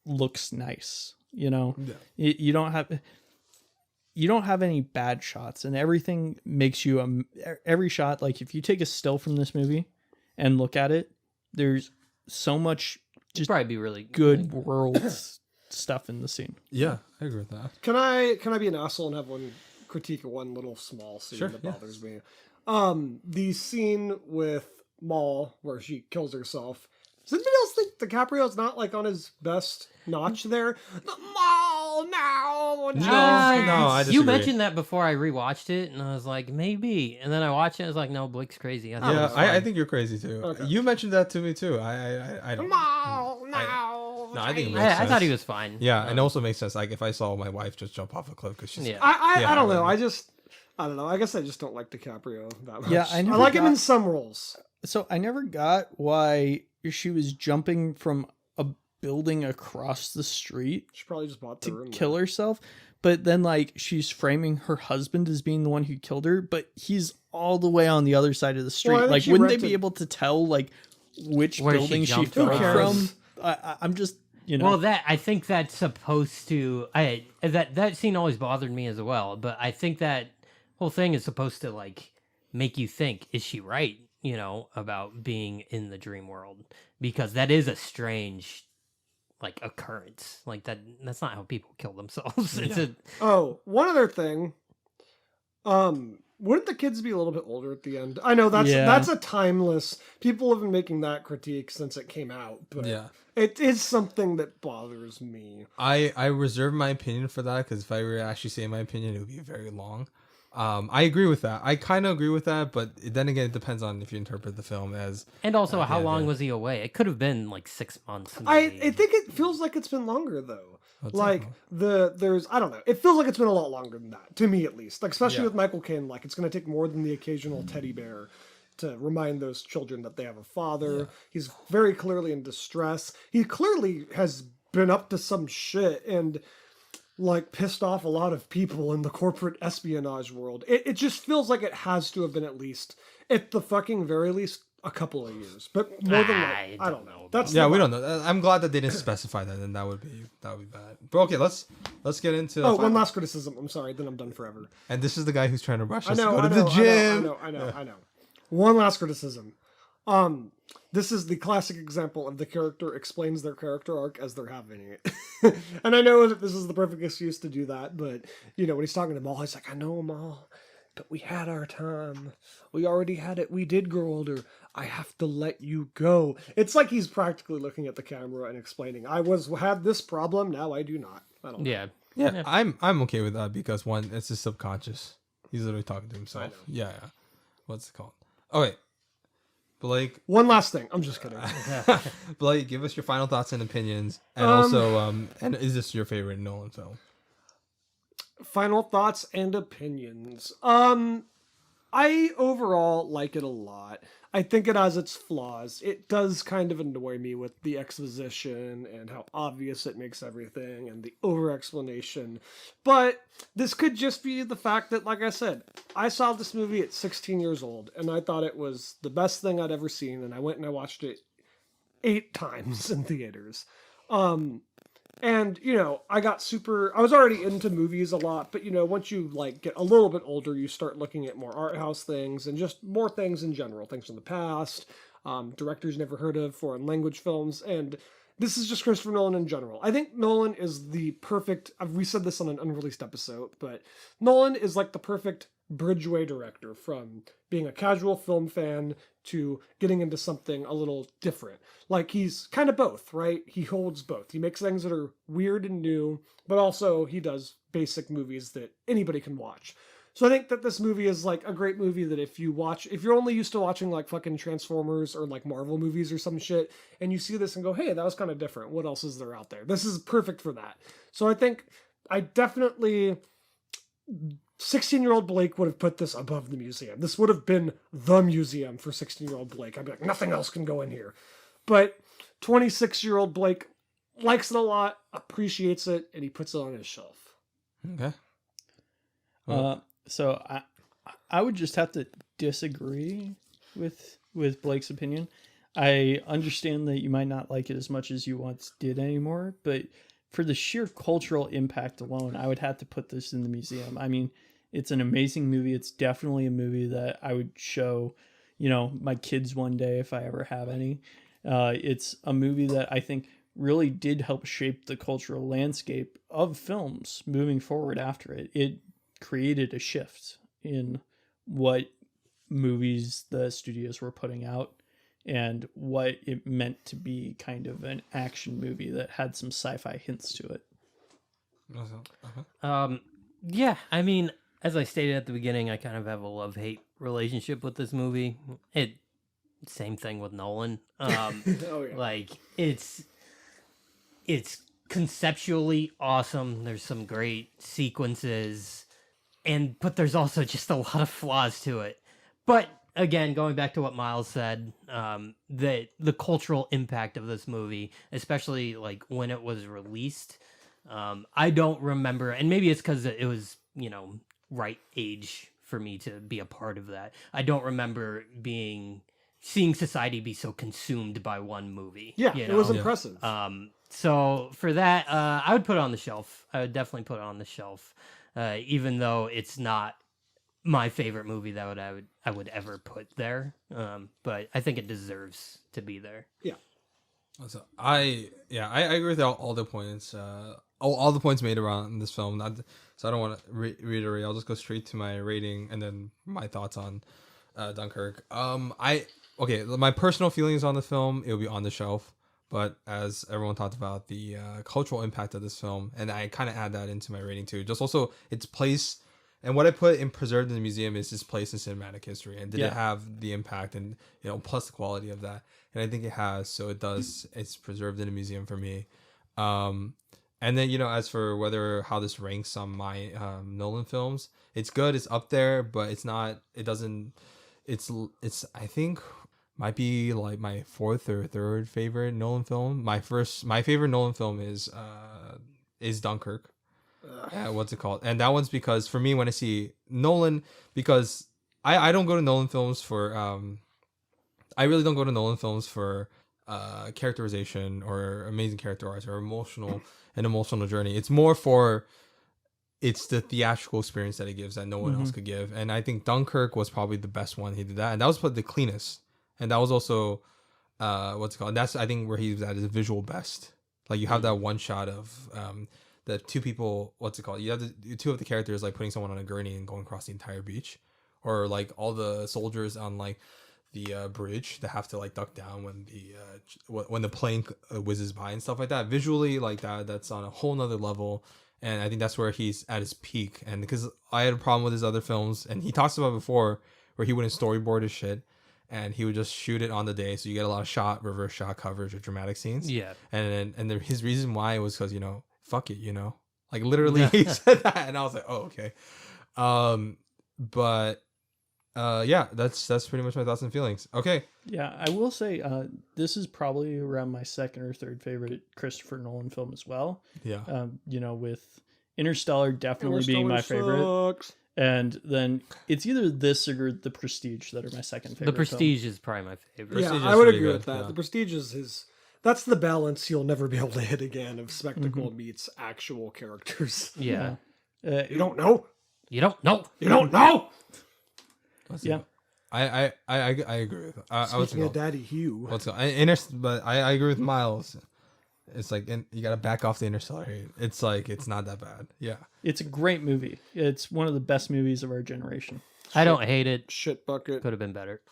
looks nice. You know, you don't have any bad shots, and everything makes you every shot. Like, if you take a still from this movie and look at it, there's so much just Probably be really good world stuff in the scene. Yeah, I agree with that. Can I be an asshole and have one critique of one little small scene Sure, that yeah. bothers me? The scene with Maul where she kills herself. Does anybody else think DiCaprio's not like on his best notch there? The Maul now. No, I disagree. You mentioned that before I rewatched it, and I was like, maybe. And then I watched it, and I was like, no, Blake's crazy. I thought it Yeah, was I fine. think you're crazy too. Okay. You mentioned that to me too. I don't. Maul now. No, I think it makes sense. I thought he was fine. Yeah, and it also makes sense. Like, if I saw my wife just jump off a cliff because she's. Yeah. I don't know. I I don't know. I guess I just don't like DiCaprio that much. Yeah, I never like him got- in some roles. So I never got why she was jumping from a building across the street She probably just bought the to room. kill herself, but then like she's framing her husband as being the one who killed her, but he's all the way on the other side of the street. I think Like, she wouldn't they rented- be able to tell like which Where she building she jumped fell from. Who from? cares? I'm just, you know. Well, I think that's supposed to. That scene always bothered me as well. But I think that whole thing is supposed to like make you think: is she right? You know, about being in the dream world, because that is a strange like occurrence. Like that's not how people kill themselves. It's a Oh, one other thing. Wouldn't the kids be a little bit older at the end? I know that's a timeless. People have been making that critique since it came out, but Yeah. it is something that bothers me. I reserve my opinion for that because if I were to actually say my opinion, it would be very long. I agree with that. I kind of agree with that, but then again, it depends on if you interpret the film as. and also how yeah, long yeah. was he away? It could have been like 6 months. I maybe. think it feels like it's been longer though. What's Like that? there's I don't know. It feels like it's been a lot longer than that to me at least. Like especially Yeah. with Michael Caine, like it's going to take more than the occasional teddy bear to remind those children that they have a father. Yeah. He's very clearly in distress. He clearly has been up to some shit and like pissed off a lot of people in the corporate espionage world. It just feels like it has to have been at the fucking very least a couple of years, but more than I I don't don't know. know That's Yeah, the we vibe. don't know. I'm glad that they didn't specify that, and that would be bad. But okay, let's get into. Oh, one last criticism. I'm sorry, then I'm done forever. And this is the guy who's trying to rush I us know, to go I to know, the gym. I know. One last criticism. This is the classic example of the character explains their character arc as they're having it. And I know that this is the perfect excuse to do that, but you know, when he's talking to Maul, he's like, I know, Maul, but we had our time. We already had it. We did grow older. I have to let you go. It's like he's practically looking at the camera and explaining, had this problem, now I do not. I don't know. Yeah. Yeah, I'm okay with that because one, it's his subconscious. He's literally talking to himself. Yeah. What's it called? Okay, Blake. One last thing. I'm just kidding. Blake, give us your final thoughts and opinions, and also, and is this your favorite Nolan film? Final thoughts and opinions. I overall like it a lot. I think it has its flaws. It does kind of annoy me with the exposition and how obvious it makes everything and the over-explanation. But this could just be the fact that, like I said, I saw this movie at 16 years old and I thought it was the best thing I'd ever seen, and I went and I watched it 8 times in theaters. And, you know, I was already into movies a lot, but, you know, once you, like, get a little bit older, you start looking at more art house things and just more things in general, things from the past, directors never heard of, foreign language films, and this is just Christopher Nolan in general. I think Nolan is the perfect, we said this on an unreleased episode, but Nolan is like the perfect bridgeway director from being a casual film fan to getting into something a little different. Like, he's kind of both, right? He holds both. He makes things that are weird and new, but also he does basic movies that anybody can watch. So I think that this movie is like a great movie that if you're only used to watching like fucking Transformers or like Marvel movies or some shit, and you see this and go, hey, that was kind of different. What else is there out there? This is perfect for that. So I think I definitely 16-year-old Blake would have put this above the museum. This would have been the museum for 16-year-old Blake. I'd be like, nothing else can go in here. But 26-year-old Blake likes it a lot, appreciates it, and he puts it on his shelf. Okay. So I would just have to disagree with Blake's opinion. I understand that you might not like it as much as you once did anymore, but for the sheer cultural impact alone, I would have to put this in the museum. I mean, it's an amazing movie. It's definitely a movie that I would show, you know, my kids one day if I ever have any. It's a movie that I think really did help shape the cultural landscape of films moving forward after it. It created a shift in what movies the studios were putting out and what it meant to be kind of an action movie that had some sci-fi hints to it. Yeah, I mean, as I stated at the beginning, I kind of have a love-hate relationship with this movie. Same thing with Nolan. Oh, yeah. Like, it's conceptually awesome. There's some great sequences, but there's also just a lot of flaws to it. But again, going back to what Miles said, the cultural impact of this movie, especially like when it was released, I don't remember, and maybe it's because it was, you know, right age for me to be a part of that. I don't remember seeing society be so consumed by one movie. Yeah, you it was know? impressive. So for that, I would put it on the shelf. I would definitely put it on the shelf, even though it's not my favorite movie that I would ever put there. But I think it deserves to be there. Yeah. So I agree with all the points. All the points made around this film. So I don't want to reiterate. I'll just go straight to my rating and then my thoughts on Dunkirk. My personal feelings on the film, it'll be on the shelf. But as everyone talked about, the cultural impact of this film, and I kind of add that into my rating too. Just also its place, and what I put in preserved in the museum is its place in cinematic history, and did it have the impact, and plus the quality of that, and I think it has. So it does. It's preserved in a museum for me. And then as for how this ranks on my Nolan films, it's good. It's up there, but it's not. It doesn't. It's I think might be like my fourth or third favorite Nolan film. My favorite Nolan film is Dunkirk. What's it called? And that one's because for me, when I see Nolan, because I don't go to Nolan films for I really don't go to Nolan films for characterization or amazing character arts or emotional journey. It's more for it's the theatrical experience that it gives that no one else could give. And I think Dunkirk was probably the best one he did that. And that was probably the cleanest. And that was also, what's it called? That's, I think, where he was at his visual best. Like, you have that one shot of the two people, what's it called? You have the two of the characters, like, putting someone on a gurney and going across the entire beach. Or, like, all the soldiers on, like, the bridge that have to, like, duck down when the plane whizzes by and stuff like that. Visually, like, that's on a whole nother level. And I think that's where he's at his peak. And because I had a problem with his other films, and he talks about before, where he wouldn't storyboard his shit. And he would just shoot it on the day, so you get a lot of reverse shot coverage or dramatic scenes. Yeah. And his reason why was because fuck it, like literally he said that, and I was like, oh okay. That's pretty much my thoughts and feelings. Okay. Yeah, I will say this is probably around my second or third favorite Christopher Nolan film as well. Yeah. With Interstellar definitely being my favorite. And then it's either this or The Prestige that are my second favorite. The Prestige is probably my favorite. Yeah, I would agree with that. Yeah. The Prestige is his. That's the balance you'll never be able to hit again of spectacle meets actual characters. Yeah. You don't know. You don't know. You don't know. Yeah. I agree with that. Speaking of Daddy Hugh. But I agree with Miles. It's like you gotta back off the Interstellar hate. It's like it's not that bad. Yeah, it's a great movie. It's one of the best movies of our generation. I don't hate it. Shit bucket could have been better.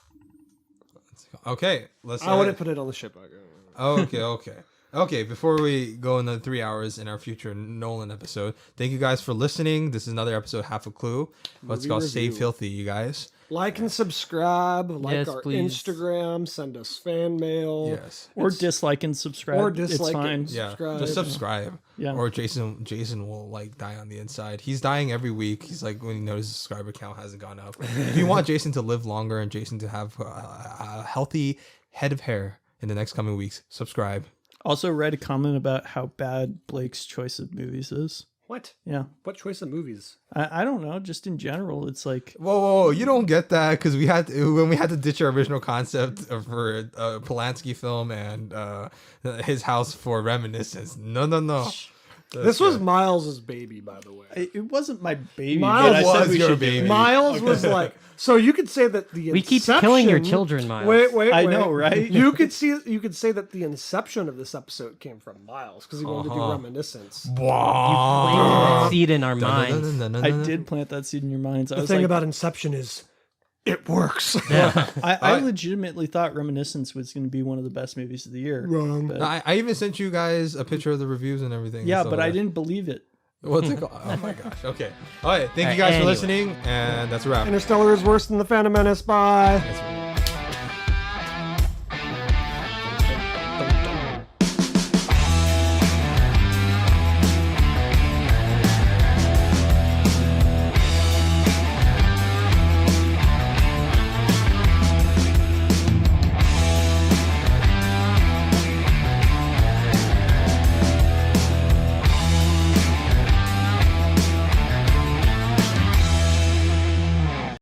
Okay, I wouldn't put it on the shit bucket. Okay. Before we go another 3 hours in our future Nolan episode, thank you guys for listening. This is another episode, Half a Clue. Let's go Stay Filthy, you guys. Like and subscribe. Like our please. Instagram. Send us fan mail. Yes. Or dislike and subscribe. Or dislike it's fine. and subscribe. Yeah. Just subscribe. Yeah. Or Jason will like die on the inside. He's dying every week. He's like when he knows his subscriber count hasn't gone up. If you want Jason to live longer and Jason to have a healthy head of hair in the next coming weeks, subscribe. Also read a comment about how bad Blake's choice of movies is. What? Yeah. What choice of movies? I don't know. Just in general, it's like... Whoa. You don't get that because when we had to ditch our original concept for a Polanski film and his house for Reminiscence. No. This was Miles's baby, by the way. It wasn't my baby. Miles was your baby. Miles was like... So you could say that the we keep killing your children, Miles. Wait. I know, right? You could say that the inception of this episode came from Miles because he wanted to do Reminiscence. You planted that seed in our minds. I did plant that seed in your minds. The thing about Inception is it works. Yeah. I legitimately thought Reminiscence was going to be one of the best movies of the year. Wrong. But... I even sent you guys a picture of the reviews and everything. Yeah, but I didn't believe it. What's it called? Oh my gosh. Okay. All right. Thank you guys for listening, and that's a wrap. Interstellar is worse than the Phantom Menace. Bye. That's